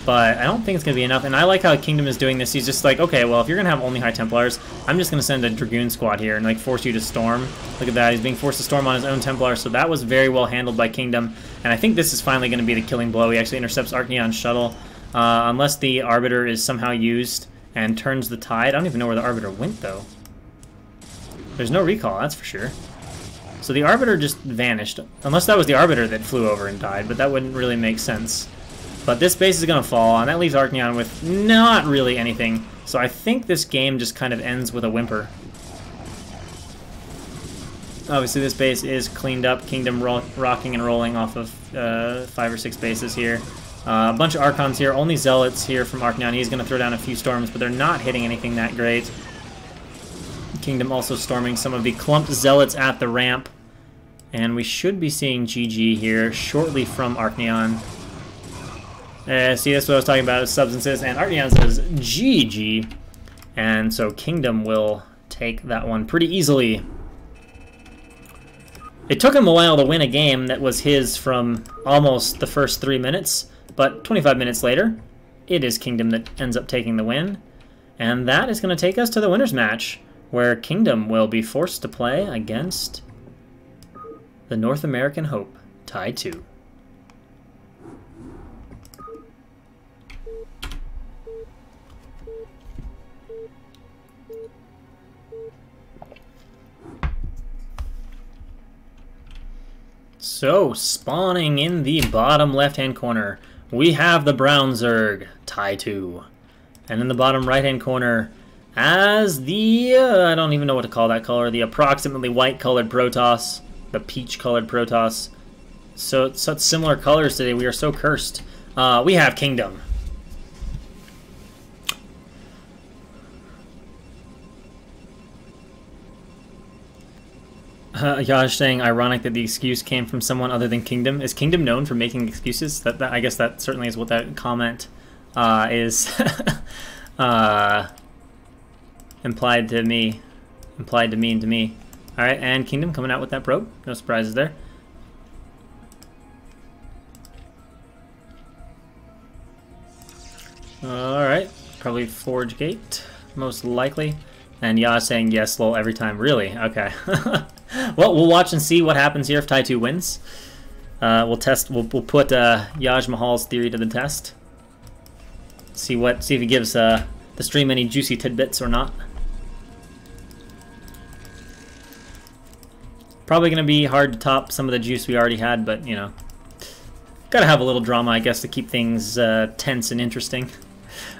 but I don't think it's going to be enough. And I like how Kingdom is doing this. He's just like, okay, well, if you're going to have only High Templars, I'm just going to send a Dragoon squad here and like force you to storm. Look at that. He's being forced to storm on his own Templar, so that was very well handled by Kingdom. And I think this is finally going to be the killing blow. He actually intercepts Arcneon's shuttle. Unless the Arbiter is somehow used and turns the tide. I don't even know where the Arbiter went, though. There's no recall, that's for sure. So the Arbiter just vanished. Unless that was the Arbiter that flew over and died, but that wouldn't really make sense. But this base is going to fall, and that leaves Arcneon with not really anything. So I think this game just kind of ends with a whimper. Obviously this base is cleaned up. Kingdom rocking and rolling off of 5 or 6 bases here. A bunch of Archons here, only Zealots here from Arcneon. He's going to throw down a few storms, but they're not hitting anything that great. Kingdom also storming some of the clumped Zealots at the ramp. And we should be seeing GG here shortly from Arcneon. See, that's what I was talking about, substances. And Arcneon says GG. And so Kingdom will take that one pretty easily. It took him a while to win a game that was his from almost the first 3 minutes. But 25 minutes later, it is Kingdom that ends up taking the win. And that is going to take us to the winner's match, where Kingdom will be forced to play against the North American Hope, Tie 2. So, spawning in the bottom left-hand corner, we have the Brown Zerg, Tie 2. And in the bottom right-hand corner, as the, I don't even know what to call that color, the approximately white-colored Protoss, the peach-colored Protoss. So, such similar colors today, we are so cursed. We have Kingdom. Yaj saying, ironic that the excuse came from someone other than Kingdom. Is Kingdom known for making excuses? I guess that certainly is what that comment is implied to mean to me. Alright, and Kingdom coming out with that probe. No surprises there. Alright, probably Forge Gate, most likely. And Yaj saying yes, lol, every time. Really? Okay. Well, we'll watch and see what happens here if Tie 2 wins. We'll test. We'll put Yaj Mahal's theory to the test. See if he gives the stream any juicy tidbits or not. Probably gonna be hard to top some of the juice we already had, but you know, gotta have a little drama, I guess, to keep things tense and interesting.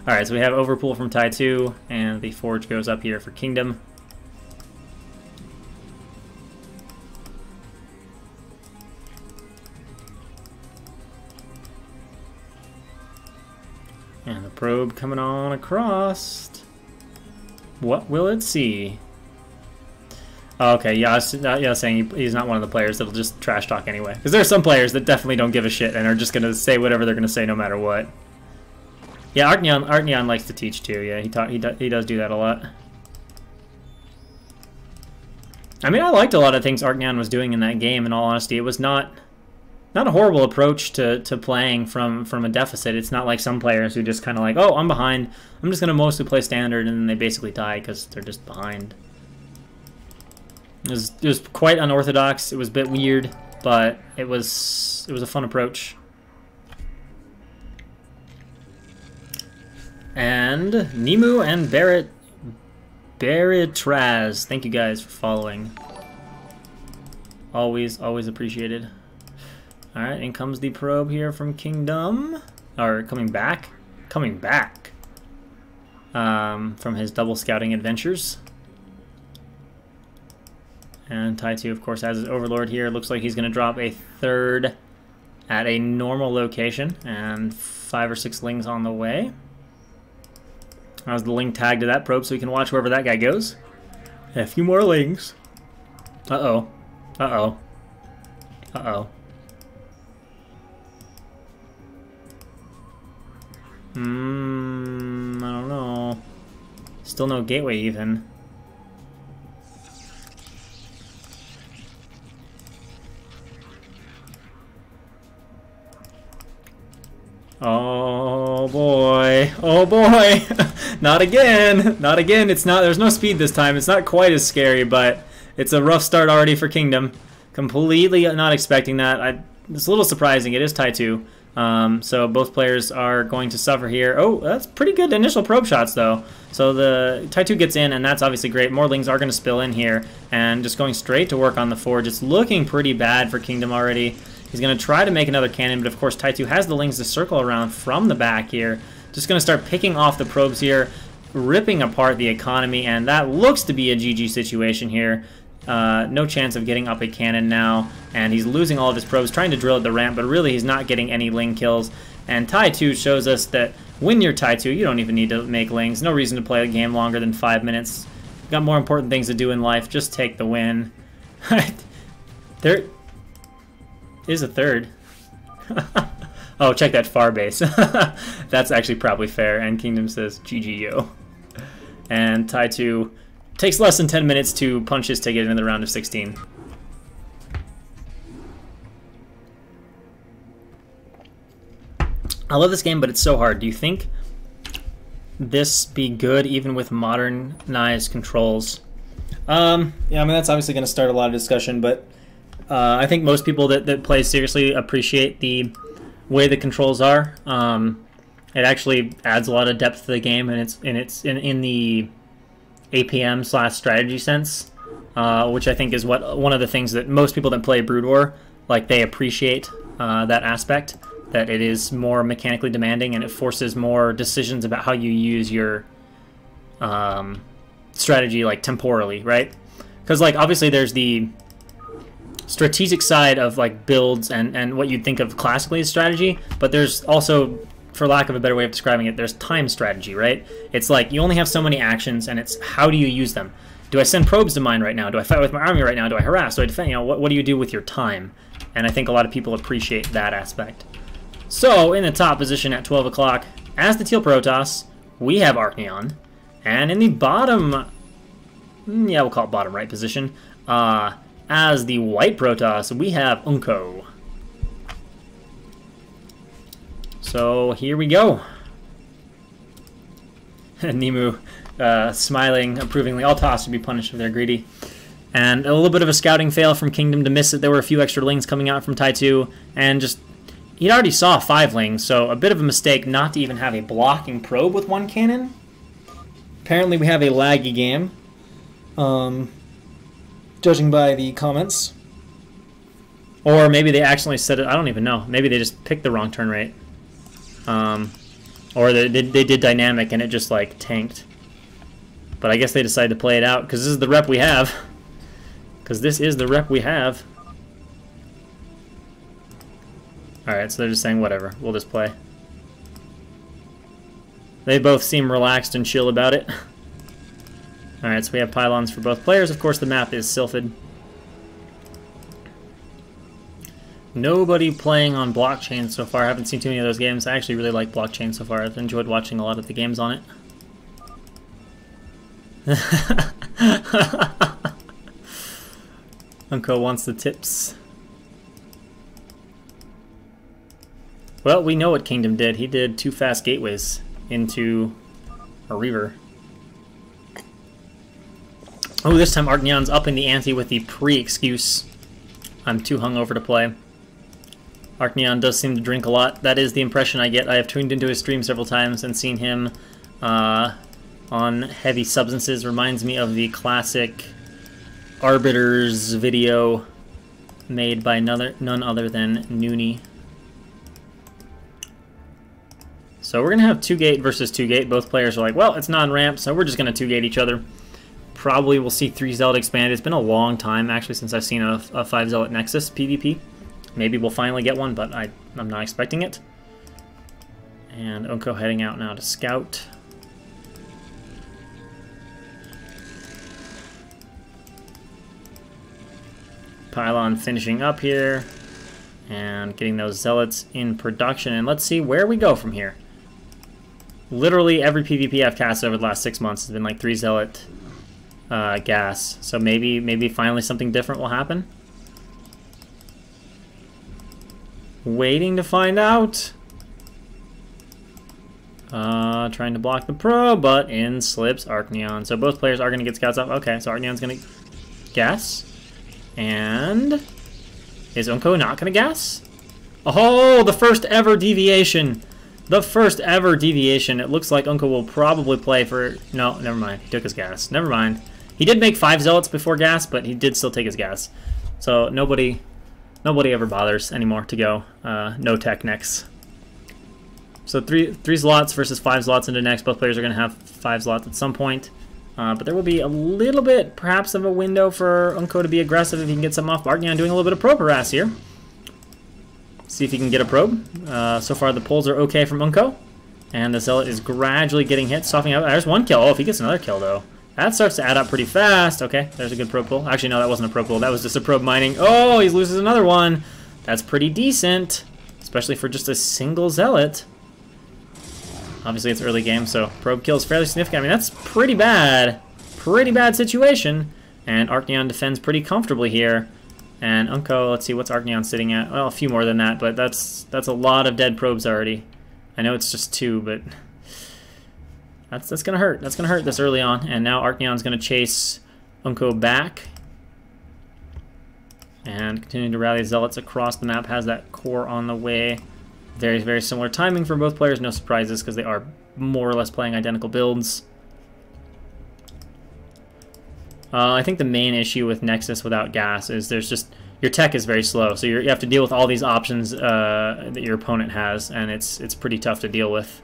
All right, so we have Overpool from Tie 2, and the Forge goes up here for Kingdom. And the probe coming on across. What will it see? Oh, okay, yeah, saying he's not one of the players that'll just trash talk anyway. Because there are some players that definitely don't give a shit and are just going to say whatever they're going to say no matter what. Yeah, Arcneon likes to teach too. Yeah, he does do that a lot. I mean, I liked a lot of things Arcneon was doing in that game, in all honesty. It was not a horrible approach to playing from a deficit. It's not like some players who just kind of like, oh, I'm behind, I'm just going to mostly play standard, and then they basically die because they're just behind. It was quite unorthodox. It was a bit weird, but it was a fun approach. And Nemu and Baritraz, thank you guys for following. Always appreciated. All right, in comes the probe here from Kingdom, or coming back from his double scouting adventures. And Tie 2, of course, has his Overlord here. Looks like he's going to drop a third at a normal location, and 5 or 6 lings on the way. How's the ling tag to that probe so we can watch wherever that guy goes? A few more lings. Uh-oh. Uh-oh. Uh-oh. I don't know. Still no gateway even. Oh boy. Oh boy. Not again. Not again. It's not. There's no speed this time. It's not quite as scary, but it's a rough start already for Kingdom. Completely not expecting that. It's a little surprising. It is tie 2. So both players are going to suffer here. Oh, that's pretty good initial probe shots, though. So the tie 2 gets in, and that's obviously great. More lings are going to spill in here, and just going straight to work on the forge. It's looking pretty bad for Kingdom already. He's going to try to make another cannon, but of course tie 2 has the lings to circle around from the back here. Just going to start picking off the probes here, ripping apart the economy, and that looks to be a GG situation here. No chance of getting up a cannon now, and he's losing all of his probes, trying to drill at the ramp, but really he's not getting any ling kills. And tie 2 shows us that when you're tie 2, you don't even need to make lings. No reason to play the game longer than 5 minutes. You've got more important things to do in life. Just take the win. There is a third. Oh, check that far base. That's actually probably fair. And Kingdom says, GG yo. And tie 2 takes less than 10 minutes to punch his ticket into the round of 16. I love this game, but it's so hard. Do you think this be good even with modernized controls? Yeah, I mean, that's obviously going to start a lot of discussion, but I think most people that play seriously appreciate the way the controls are. It actually adds a lot of depth to the game, and it's in the APM/strategy sense, which I think is one of the things that most people that play Brood War, like, they appreciate that aspect, that it is more mechanically demanding and it forces more decisions about how you use your strategy, like, temporally, right? Because, like, obviously there's the strategic side of, like, builds and what you'd think of classically as strategy, but there's also, for lack of a better way of describing it, there's time strategy, right? It's like you only have so many actions, and it's how do you use them? Do I send probes to mine right now? Do I fight with my army right now? Do I harass? Do I defend? You know, what do you do with your time? And I think a lot of people appreciate that aspect. So, in the top position at 12 o'clock, as the Teal Protoss, we have Arcneon. And in the bottom, yeah, we'll call it bottom right position, as the White Protoss, we have Unco. So here we go. Nemu smiling approvingly. All toss should be punished if they're greedy. And a little bit of a scouting fail from Kingdom to miss it. There were a few extra lings coming out from tie 2, and just he already saw 5 lings, so a bit of a mistake not to even have a blocking probe with 1 cannon. Apparently we have a laggy game, judging by the comments. Or maybe they accidentally set it. I don't even know. Maybe they just picked the wrong turn rate. Or they did dynamic and it just, like, tanked. But I guess they decided to play it out because this is the rep we have. Because this is the rep we have. Alright, so they're just saying whatever. We'll just play. They both seem relaxed and chill about it. Alright, so we have pylons for both players. Of course, the map is Sylphid. Nobody playing on blockchain so far. I haven't seen too many of those games. I actually really like blockchain so far. I've enjoyed watching a lot of the games on it. Uncle wants the tips. Well, we know what Kingdom did. He did 2 fast gateways into a Reaver. Oh, this time Arcneon's up in the ante with the pre-excuse. I'm too hungover to play. Arcneon does seem to drink a lot. That is the impression I get. I have tuned into his stream several times and seen him on heavy substances. Reminds me of the classic Arbiters video made by none other than Noonie. So we're going to have 2-gate versus 2-gate. Both players are like, well, it's non-ramp, so we're just going to 2-gate each other. Probably we'll see 3 Zealot expand. It's been a long time, actually, since I've seen a 5 Zealot Nexus PvP. Maybe we'll finally get one, but I'm not expecting it. And Unco heading out now to scout. Pylon finishing up here. And getting those Zealots in production. And let's see where we go from here. Literally every PvP I've cast over the last 6 months has been like 3 Zealot gas. So maybe finally something different will happen. Waiting to find out. Trying to block the probe, but in slips Arcneon. So both players are going to get scouts off. Okay, so Arcneon's going to gas. And is Unco not going to gas? Oh, the first ever deviation. The first ever deviation. It looks like Unco will probably play for... No, never mind. He took his gas. Never mind. He did make 5 zealots before gas, but he did still take his gas. So nobody ever bothers anymore to go no tech next. So three slots versus 5 slots into next. Both players are going to have 5 slots at some point. But there will be a little bit, perhaps, of a window for Unco to be aggressive if he can get something off. Arcneon doing a little bit of probe harass here. See if he can get a probe. So far, the pulls are okay from Unco. And the Zealot is gradually getting hit, softening up. There's 1 kill. Oh, if he gets another kill, though. That starts to add up pretty fast. Okay, there's a good probe pull. Actually, no, that wasn't a probe pull. That was just a probe mining. Oh, he loses another one. That's pretty decent, especially for just a single Zealot. Obviously, it's early game, so probe kill is fairly significant. I mean, that's pretty bad. Pretty bad situation. And Arcneon defends pretty comfortably here. And Unco, let's see, what's Arcneon sitting at? Well, a few more than that, but that's a lot of dead probes already. I know it's just 2, but that's gonna hurt. That's gonna hurt this early on. And now Arcneon's gonna chase Unco back. And continuing to rally Zealots across the map, has that core on the way. Very, very similar timing for both players. No surprises because they are more or less playing identical builds. I think the main issue with Nexus without gas is there's just... Your tech is very slow, so you have to deal with all these options that your opponent has, and it's pretty tough to deal with.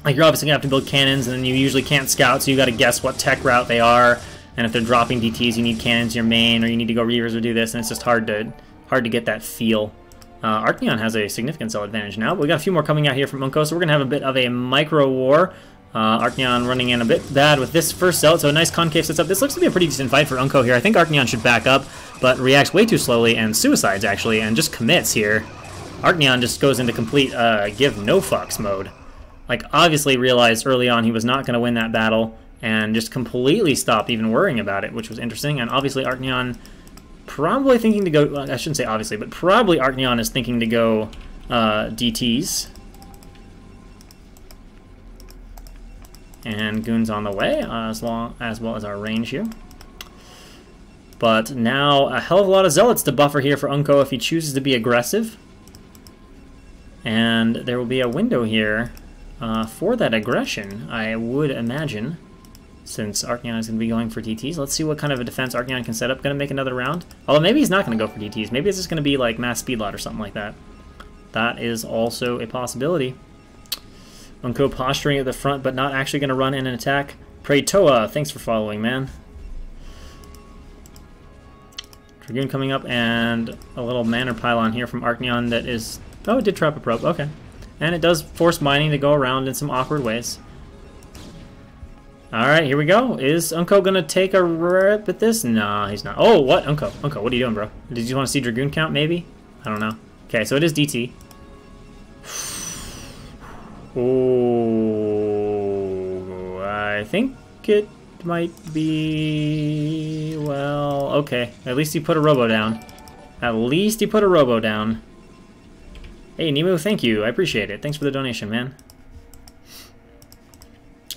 Like, you're obviously going to have to build cannons, and then you usually can't scout, so you got to guess what tech route they are. And if they're dropping DTs, you need cannons in your main, or you need to go Reavers or do this, and it's just hard to get that feel. Arcneon has a significant cell advantage now, but we got a few more coming out here from Unco, so we're going to have a bit of a micro war. Arcneon running in a bit bad with this first cell, so a nice concave sets up. This looks to be a pretty decent fight for Unco here. I think Arcneon should back up, but reacts way too slowly and suicides, actually, and just commits here. Arcneon just goes into complete give no fucks mode. Like, obviously realized early on he was not going to win that battle, and just completely stopped even worrying about it, which was interesting. And obviously Arcneon probably thinking to go, well, I shouldn't say obviously, but probably Arcneon is thinking to go DTs. And Goon's on the way, as well as our range here. But now a hell of a lot of Zealots to buffer here for Unco if he chooses to be aggressive. And there will be a window here for that aggression, I would imagine, since Arcneon is going to be going for DTs. Let's see what kind of a defense Arcneon can set up. Going to make another round. Although maybe he's not going to go for DTs. Maybe it's just going to be like mass speed lot or something like that. That is also a possibility. Unco posturing at the front, but not actually going to run in and attack. Pray Toa, thanks for following, man. Dragoon coming up, and a little Manor Pylon here from Arcneon that is... Oh, it did trap a probe, okay. And it does force mining to go around in some awkward ways. Alright, here we go. Is Unco going to take a rip at this? Nah, he's not. Oh, what? Unco, what are you doing, bro? Did you want to see Dragoon count, maybe? I don't know. Okay, so it is DT. Oh, I think it might be... Well, okay. At least he put a robo down. At least he put a robo down. Hey, Nemo, thank you. I appreciate it. Thanks for the donation, man.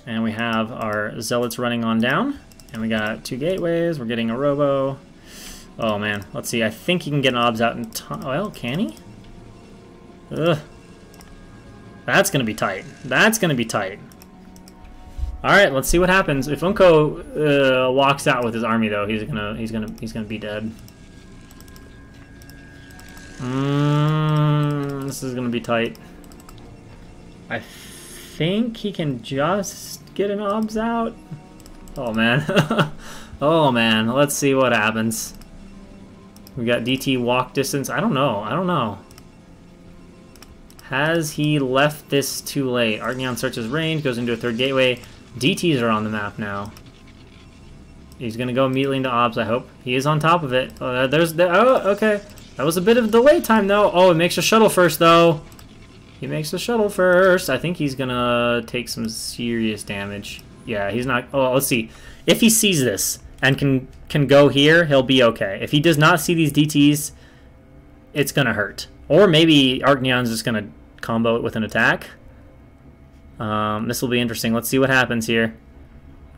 And we have our Zealots running on down. And we got 2 gateways. We're getting a robo. Oh, man. Let's see. I think he can get an obs out in time. Well, can he? Ugh. That's going to be tight. That's going to be tight. All right, let's see what happens. If Unco walks out with his army, though, he's gonna be dead. This is gonna be tight. I think he can just get an obs out. Oh man. Oh man. Let's see what happens. We got DT walk distance. I don't know. Has he left this too late? Arcneon searches range, goes into a 3rd gateway. DTs are on the map now. He's going to go immediately into obs, I hope. He is on top of it. Oh, oh, okay. That was a bit of delay time, though. Oh, it makes a shuttle first, though. He makes the shuttle first. I think he's going to take some serious damage. Yeah, he's not... Oh, let's see. If he sees this and can go here, he'll be okay. If he does not see these DTs, it's going to hurt. Or maybe Arcneon's just going to combo it with an attack. This will be interesting. Let's see what happens here.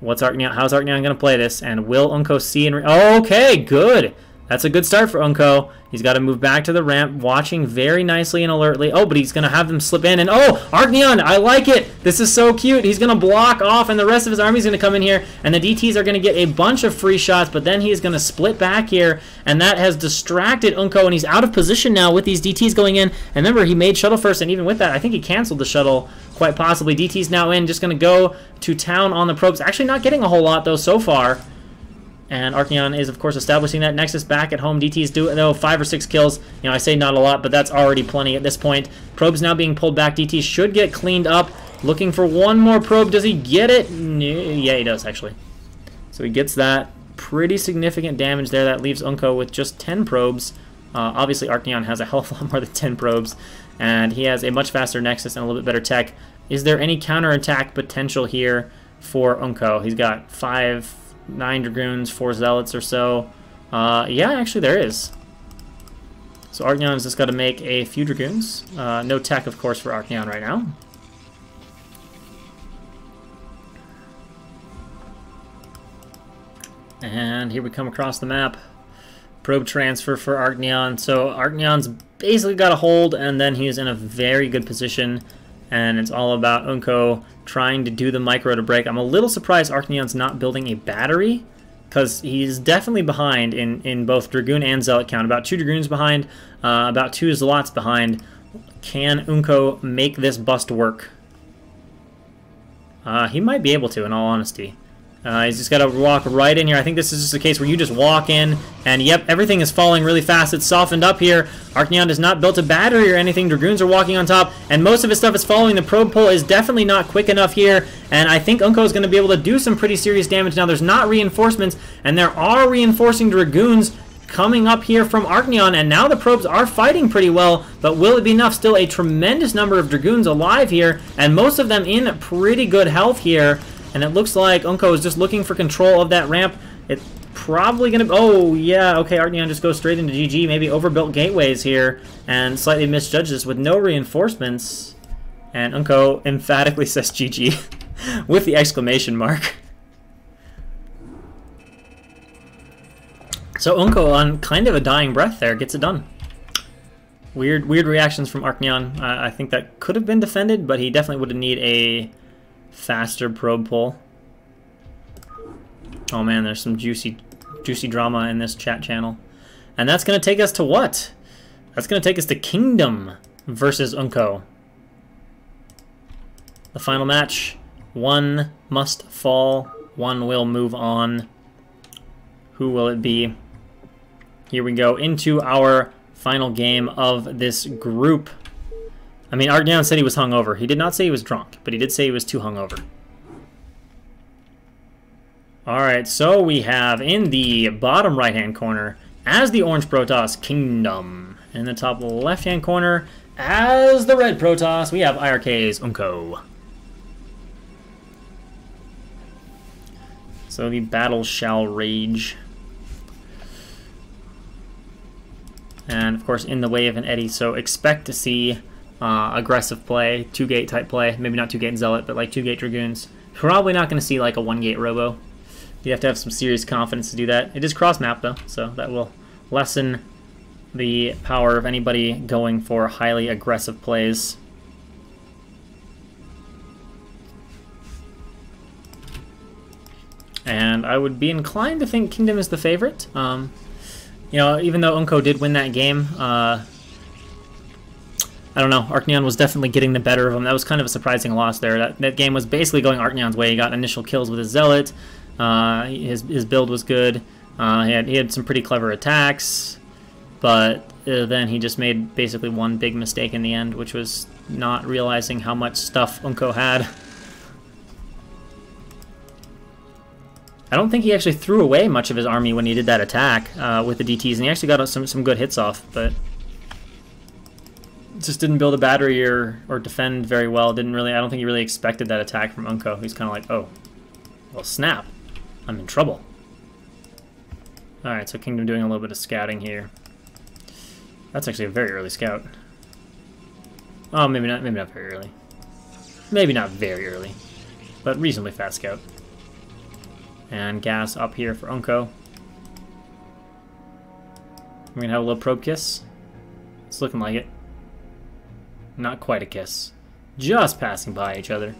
How's Arcneon going to play this? And will Unco see and... Okay, good. That's a good start for Unco. He's got to move back to the ramp, watching very nicely and alertly. Oh, but he's going to have them slip in. And oh, Arcneon, I like it. This is so cute. He's going to block off, and the rest of his army's going to come in here. And the DTs are going to get a bunch of free shots, but then he's going to split back here. And that has distracted Unco, and he's out of position now with these DTs going in. And remember, he made shuttle first, and even with that, I think he canceled the shuttle quite possibly. DT's now in, just going to go to town on the probes. Actually not getting a whole lot, though, so far. And Arcneon is, of course, establishing that Nexus back at home. DT's do, though, 5 or 6 kills. You know, I say not a lot, but that's already plenty at this point. Probes now being pulled back. DT should get cleaned up. Looking for one more probe. Does he get it? Yeah, he does, actually. So he gets that. Pretty significant damage there. That leaves Unco with just 10 probes. Obviously, Arcneon has a hell of a lot more than 10 probes. And he has a much faster Nexus and a little bit better tech. Is there any counterattack potential here for Unco? He's got 9 Dragoons, 4 Zealots or so. Yeah, actually there is. So Arcneon's just got to make a few Dragoons. No tech, of course, for Arcneon right now. And here we come across the map. Probe transfer for Arcneon. So Arcneon's basically got a hold, and then he's in a very good position. And it's all about Unco trying to do the micro to break. I'm a little surprised Arcneon's not building a battery, because he's definitely behind in both Dragoon and Zealot count. About 2 Dragoons behind, about 2 Zealots behind. Can Unco make this bust work? He might be able to, in all honesty. He's just got to walk right in here. I think this is just a case where you just walk in, and yep, everything is falling really fast. It's softened up here. Arcneon has not built a battery or anything. Dragoons are walking on top, and most of his stuff is following. The probe pull is definitely not quick enough here, and I think Unco is going to be able to do some pretty serious damage. Now, there's not reinforcements, and there are reinforcing Dragoons coming up here from Arcneon, and now the probes are fighting pretty well, but will it be enough? Still a tremendous number of Dragoons alive here, and most of them in pretty good health here. And it looks like Unco is just looking for control of that ramp. It's probably going to... Oh, yeah, okay, Arcneon just goes straight into GG. Maybe overbuilt gateways here and slightly misjudged this with no reinforcements. And Unco emphatically says GG with the exclamation mark. So Unco, on kind of a dying breath there, gets it done. Weird reactions from Arcneon. I think that could have been defended, but he definitely would have needed a faster probe pull. Oh man, there's some juicy drama in this chat channel. And that's going to take us to what? That's going to take us to Kingdom versus Unco. The final match. One must fall. One will move on. Who will it be? Here we go into our final game of this group. I mean, Arcneon said he was hungover. He did not say he was drunk, but he did say he was too hungover. Alright, so we have in the bottom right-hand corner, as the orange Protoss, Kingdom. In the top left-hand corner, as the red Protoss, we have IRK's Unco. So the battle shall rage. And, of course, in the wave and eddy, so expect to see aggressive play, 2-gate type play. Maybe not 2-gate Zealot, but like 2-gate Dragoons. Probably not going to see like a 1-gate Robo. You have to have some serious confidence to do that. It is cross-map though, so that will lessen the power of anybody going for highly aggressive plays. And I would be inclined to think Kingdom is the favorite. You know, even though Unco did win that game, I don't know, Arcneon was definitely getting the better of him. That was kind of a surprising loss there. That game was basically going Arcneon's way. He got initial kills with his Zealot. His build was good. He had some pretty clever attacks, but then he just made basically one big mistake in the end, which was not realizing how much stuff Unco had. I don't think he actually threw away much of his army when he did that attack with the DTs, and he actually got some good hits off, but just didn't build a battery or defend very well. I don't think he really expected that attack from Unco. He's kind of like, oh, well, snap. I'm in trouble. Alright, so Kingdom doing a little bit of scouting here. That's actually a very early scout. Oh, maybe not very early. Maybe not very early, but reasonably fast scout. And gas up here for Unco. We're gonna have a little probe kiss. It's looking like it. Not quite a kiss. Just passing by each other.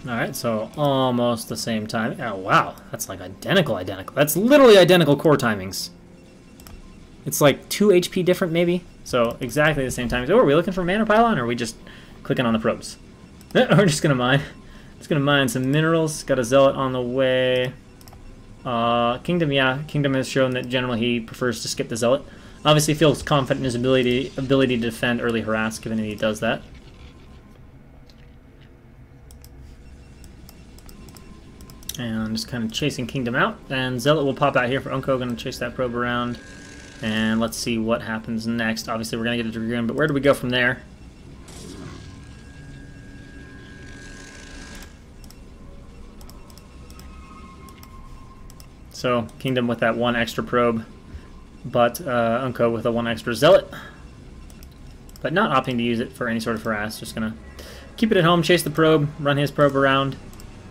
Alright, so almost the same time. Oh, wow. That's like identical. That's literally identical core timings. It's like 2 HP different, maybe? So, exactly the same time. So, are we looking for mana pylon, or are we just clicking on the probes? We're just gonna mine. Just gonna mine some minerals. Got a zealot on the way. Kingdom, yeah. Kingdom has shown that generally he prefers to skip the zealot. Obviously feels confident in his ability to defend early harass, given that he does that. And just kind of chasing Kingdom out. And Zealot will pop out here for Unco. Going to chase that probe around. And let's see what happens next. Obviously, we're going to get a Dragoon, but where do we go from there? So, Kingdom with that 1 extra probe, but Unco with a 1 extra Zealot. But not opting to use it for any sort of harass. Just going to keep it at home, chase the probe, run his probe around.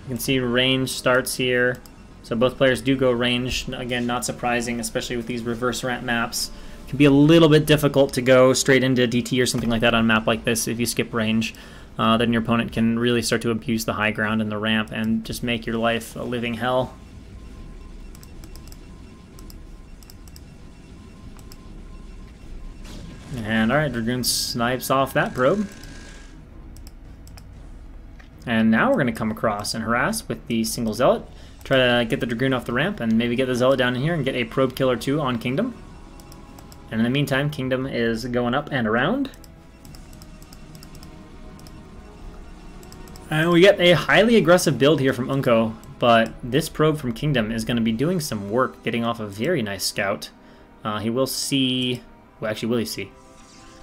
You can see range starts here. So both players do go range. Again, not surprising, especially with these reverse ramp maps. It can be a little bit difficult to go straight into DT or something like that on a map like this if you skip range. Then your opponent can really start to abuse the high ground and the ramp and just make your life a living hell. And alright, Dragoon snipes off that probe. And now we're going to come across and harass with the single Zealot. Try to get the Dragoon off the ramp and maybe get the Zealot down in here and get a probe kill or 2 on Kingdom. And in the meantime, Kingdom is going up and around. And we get a highly aggressive build here from Unco, but this probe from Kingdom is going to be doing some work, getting off a very nice scout. He will see... Well, actually, will he see?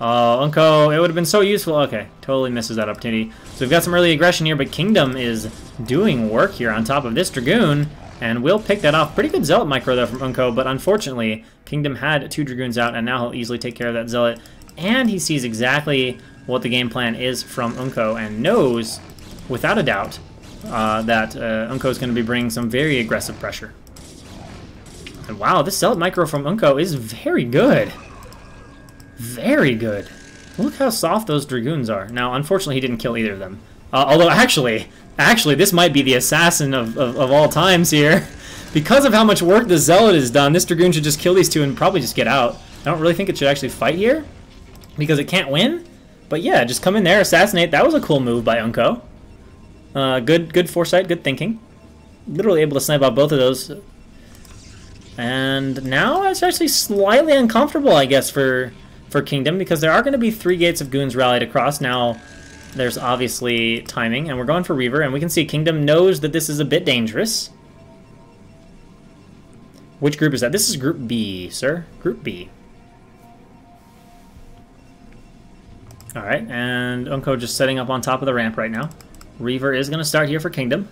Oh, Unco, it would have been so useful. Okay, totally misses that opportunity. So we've got some early aggression here, but Kingdom is doing work here on top of this Dragoon, and we'll pick that off. Pretty good Zealot micro, though, from Unco, but unfortunately, Kingdom had 2 Dragoons out, and now he'll easily take care of that Zealot. And he sees exactly what the game plan is from Unco, and knows, without a doubt, that Unco is going to be bringing some very aggressive pressure. And wow, this Zealot micro from Unco is very good. Very good. Look how soft those Dragoons are. Now, unfortunately, he didn't kill either of them. Although, actually, this might be the assassin of all times here. Because of how much work the Zealot has done, this Dragoon should just kill these 2 and probably just get out. I don't really think it should actually fight here, because it can't win. But yeah, just come in there, assassinate. That was a cool move by Unco. Good foresight, good thinking. Literally able to snipe out both of those. And now it's actually slightly uncomfortable, I guess, for Kingdom, because there are going to be 3 gates of goons rallied across. Now, there's obviously timing, and we're going for Reaver, and we can see Kingdom knows that this is a bit dangerous. Which group is that? This is Group B, sir. Group B. Alright, and Unco just setting up on top of the ramp right now. Reaver is going to start here for Kingdom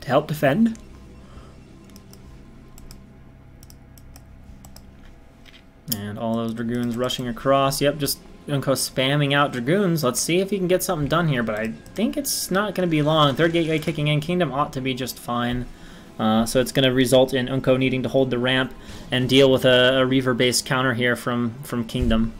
to help defend. And all those Dragoons rushing across. Yep, just Unco spamming out Dragoons. Let's see if he can get something done here, but I think it's not going to be long. 3rd gateway kicking in. Kingdom ought to be just fine. So it's going to result in Unco needing to hold the ramp and deal with a Reaver-based counter here from Kingdom.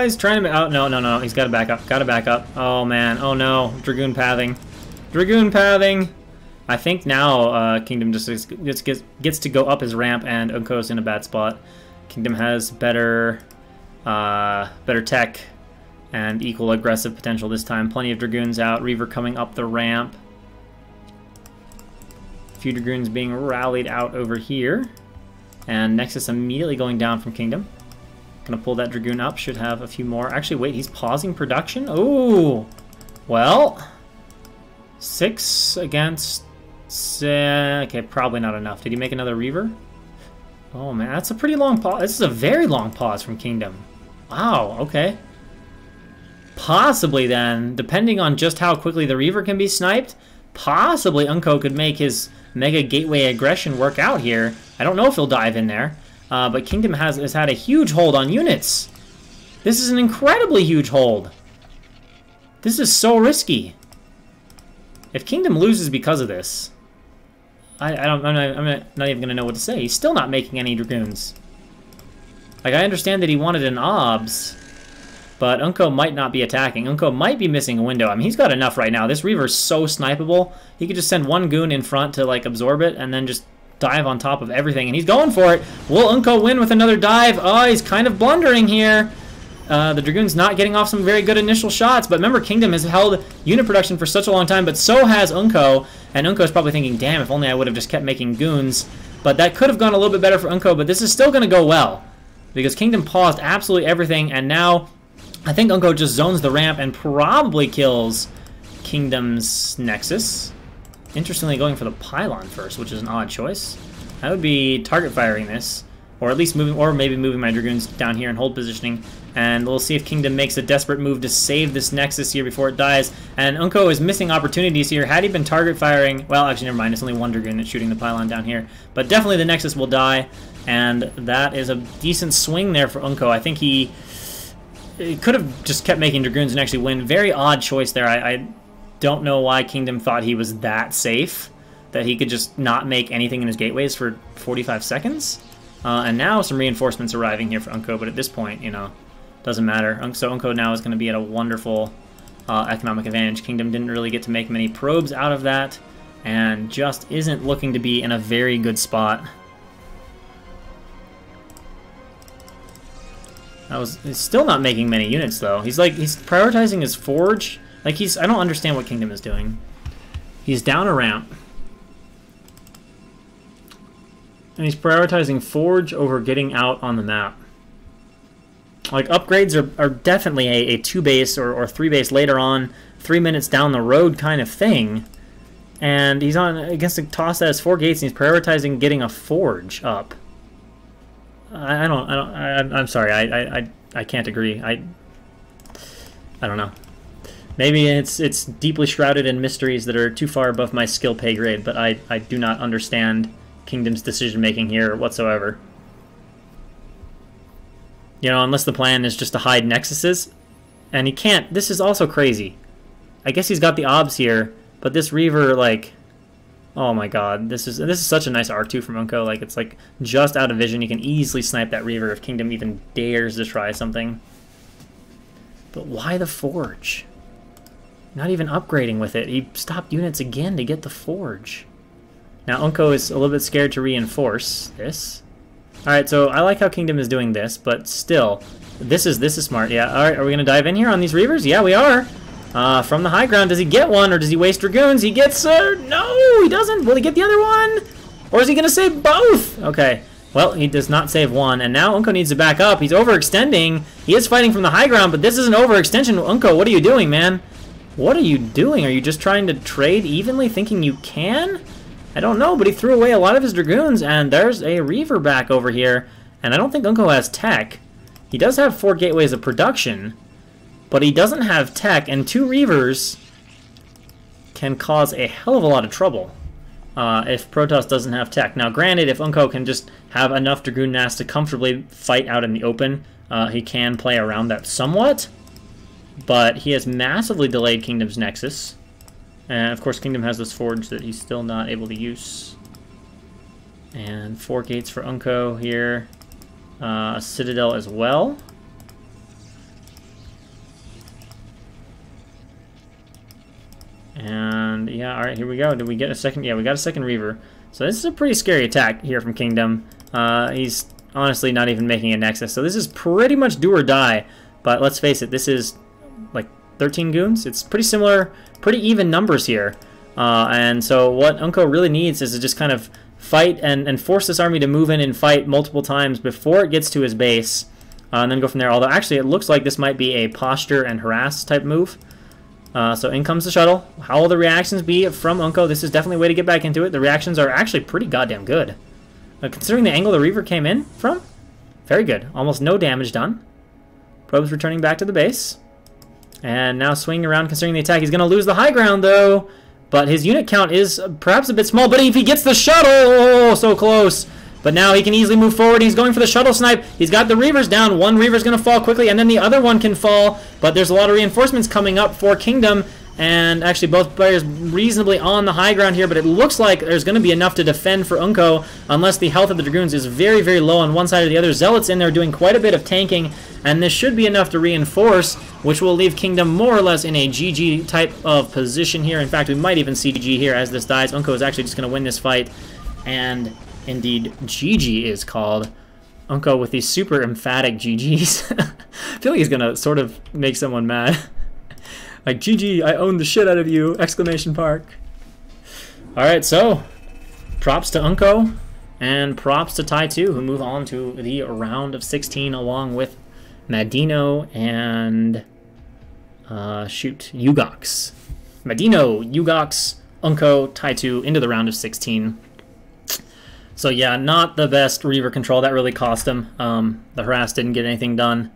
He's trying to... Oh, no. He's got to back up. Got to back up. Oh, man. Oh, no. Dragoon pathing. Dragoon pathing. I think now Kingdom just gets to go up his ramp, and Unco's in a bad spot. Kingdom has better tech and equal aggressive potential this time. Plenty of Dragoons out. Reaver coming up the ramp. A few Dragoons being rallied out over here. And Nexus immediately going down from Kingdom. Gonna pull that Dragoon up. Should have a few more. Actually, wait, he's pausing production? Oh! Well... 6 against... Okay, probably not enough. Did he make another Reaver? Oh, man, that's a pretty long pause. This is a very long pause from Kingdom. Wow, okay. possibly then, depending on just how quickly the Reaver can be sniped, possibly Unco could make his Mega Gateway aggression work out here. I don't know if he'll dive in there, but Kingdom has had a huge hold on units. This is an incredibly huge hold. This is so risky. If Kingdom loses because of this, I'm not even going to know what to say. He's still not making any Dragoons. Like, I understand that he wanted an OBS, but Unco might not be attacking. Unco might be missing a window. I mean, he's got enough right now. This Reaver's so snipeable. He could just send one goon in front to, like, absorb it and then just dive on top of everything. And he's going for it. Will Unco win with another dive? Oh, he's kind of blundering here. The Dragoon's not getting off some very good initial shots, but remember, Kingdom has held unit production for such a long time, but so has Unco, and Unco's probably thinking, damn, if only I would have just kept making goons. But that could have gone a little bit better for Unco, but this is still going to go well, because Kingdom paused absolutely everything, and now I think Unco just zones the ramp and probably kills Kingdom's Nexus. Interestingly, going for the pylon first, which is an odd choice. I would be target firing this, or at least moving, or maybe moving my Dragoons down here and hold positioning. And we'll see if Kingdom makes a desperate move to save this Nexus here before it dies. And Unco is missing opportunities here. Had he been target firing, well, actually, never mind. It's only one Dragoon that's shooting the pylon down here. But definitely the Nexus will die. And that is a decent swing there for Unco. I think he could have just kept making Dragoons and actually win. Very odd choice there. I don't know why Kingdom thought he was that safe, that he could just not make anything in his gateways for 45 seconds. And now some reinforcements arriving here for Unco, but at this point, you know, doesn't matter. So Unco now is going to be at a wonderful economic advantage. Kingdom didn't really get to make many probes out of that, and just isn't looking to be in a very good spot. He's still not making many units though. He's prioritizing his forge. Like I don't understand what Kingdom is doing. He's down a ramp. And he's prioritizing forge over getting out on the map. Like, upgrades are definitely a 2-base or 3-base later on, 3 minutes down the road kind of thing. And he's on against a toss that has 4 gates, and he's prioritizing getting a forge up. I'm sorry, I can't agree. I don't know. Maybe it's deeply shrouded in mysteries that are too far above my skill pay grade, but I do not understand Kingdom's decision-making here whatsoever. You know, unless the plan is just to hide Nexuses. And he can't. This is also crazy. I guess he's got the OBS here, but this Reaver, like, oh my god. This is such a nice R2 from Unco. Like, it's like just out of vision. You can easily snipe that Reaver if Kingdom even dares to try something. But why the Forge? Not even upgrading with it. He stopped units again to get the Forge. Now Unco is a little bit scared to reinforce this. Alright, so I like how Kingdom is doing this, but still, this is smart. Yeah, alright, are we going to dive in here on these Reavers? Yeah, we are. From the high ground, does he get one, or does he waste Dragoons? He gets, no, he doesn't. Will he get the other one? Or is he going to save both? Okay, well, he does not save one, and now Unco needs to back up. He's overextending. He is fighting from the high ground, but this is an overextension. Unco, what are you doing, man? What are you doing? Are you just trying to trade evenly, thinking you can? I don't know, but he threw away a lot of his Dragoons, and there's a Reaver back over here, and I don't think Unco has tech. He does have 4 gateways of production, but he doesn't have tech, and 2 Reavers can cause a hell of a lot of trouble if Protoss doesn't have tech. Now, granted, if Unco can just have enough Dragoon mass to comfortably fight out in the open, he can play around that somewhat, but he has massively delayed Kingdom's Nexus. And of course, Kingdom has this Forge that he's still not able to use. And 4 gates for Unco here. A Citadel as well. And yeah, alright, here we go. Did we get a second? Yeah, we got a second Reaver. So this is a pretty scary attack here from Kingdom. He's honestly not even making a Nexus. So this is pretty much do or die. But let's face it, this is like 13 goons. It's pretty similar, pretty even numbers here. And so what Unco really needs is to just kind of fight and force this army to move in and fight multiple times before it gets to his base, and then go from there. Although actually it looks like this might be a posture and harass type move. So in comes the shuttle. How will the reactions be from Unco? This is definitely a way to get back into it. The reactions are actually pretty goddamn good. Considering the angle the Reaver came in from, very good. Almost no damage done. Probes returning back to the base. And now swinging around, considering the attack. He's going to lose the high ground, though. But his unit count is perhaps a bit small. But if he gets the shuttle, oh, so close. But now he can easily move forward. He's going for the shuttle snipe. He's got the Reavers down. One Reaver's going to fall quickly, and then the other one can fall. But there's a lot of reinforcements coming up for Kingdom. And actually both players reasonably on the high ground here, but it looks like there's going to be enough to defend for Unco unless the health of the Dragoons is very, very low on one side or the other. Zealots in there doing quite a bit of tanking, and this should be enough to reinforce, which will leave Kingdom more or less in a GG type of position here. In fact, we might even see GG here as this dies. Unco is actually just going to win this fight, and indeed GG is called. Unco with these super emphatic GGs. I feel like he's going to sort of make someone mad. Like, GG, I own the shit out of you! Exclamation mark. Alright, so, props to Unco, and props to Tai2, who move on to the round of 16, along with Madinho and, Yugox. Madinho, Yugox, Unco, Tai2 into the round of 16. So yeah, not the best Reaver control. That really cost him. The harass didn't get anything done.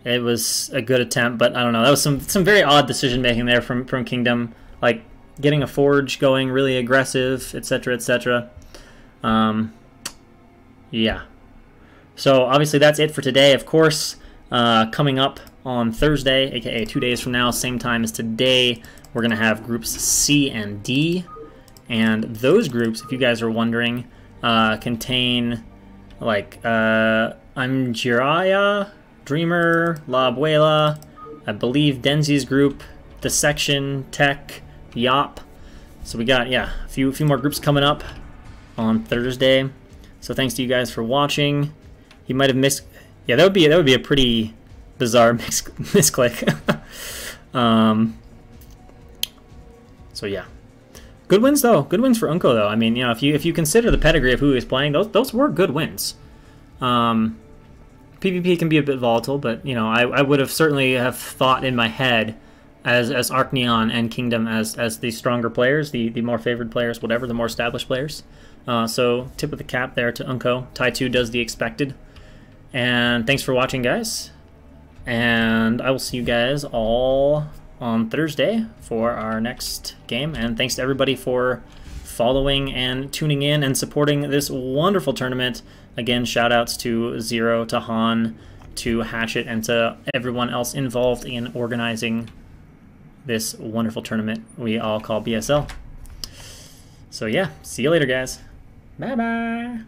It was a good attempt, but I don't know. That was some very odd decision making there from Kingdom, like getting a forge going, really aggressive, etc., etc. Yeah. So obviously that's it for today. Of course, coming up on Thursday, aka 2 days from now, same time as today, we're gonna have groups C and D, and those groups, if you guys are wondering, contain like Jiraiya, Dreamer, La Abuela, I believe Denzi's group, Dissection, Tech, Yop. So we got, yeah, a few more groups coming up on Thursday. So thanks to you guys for watching. He might have missed, yeah, that would be a pretty bizarre misclick. So yeah, good wins though. Good wins for Unco though. I mean, you know, if you consider the pedigree of who he was playing, those were good wins. PvP can be a bit volatile, but you know, I would have certainly have thought in my head as Arcneon and Kingdom as the stronger players, the more favored players, whatever, the more established players. So tip of the cap there to Unco. Tai2 does the expected. And thanks for watching, guys. And I will see you guys all on Thursday for our next game. And thanks to everybody for following and tuning in and supporting this wonderful tournament. Again, shout outs to Zero, to Han, to Hatchet, and to everyone else involved in organizing this wonderful tournament we all call BSL. So yeah, see you later, guys. Bye-bye.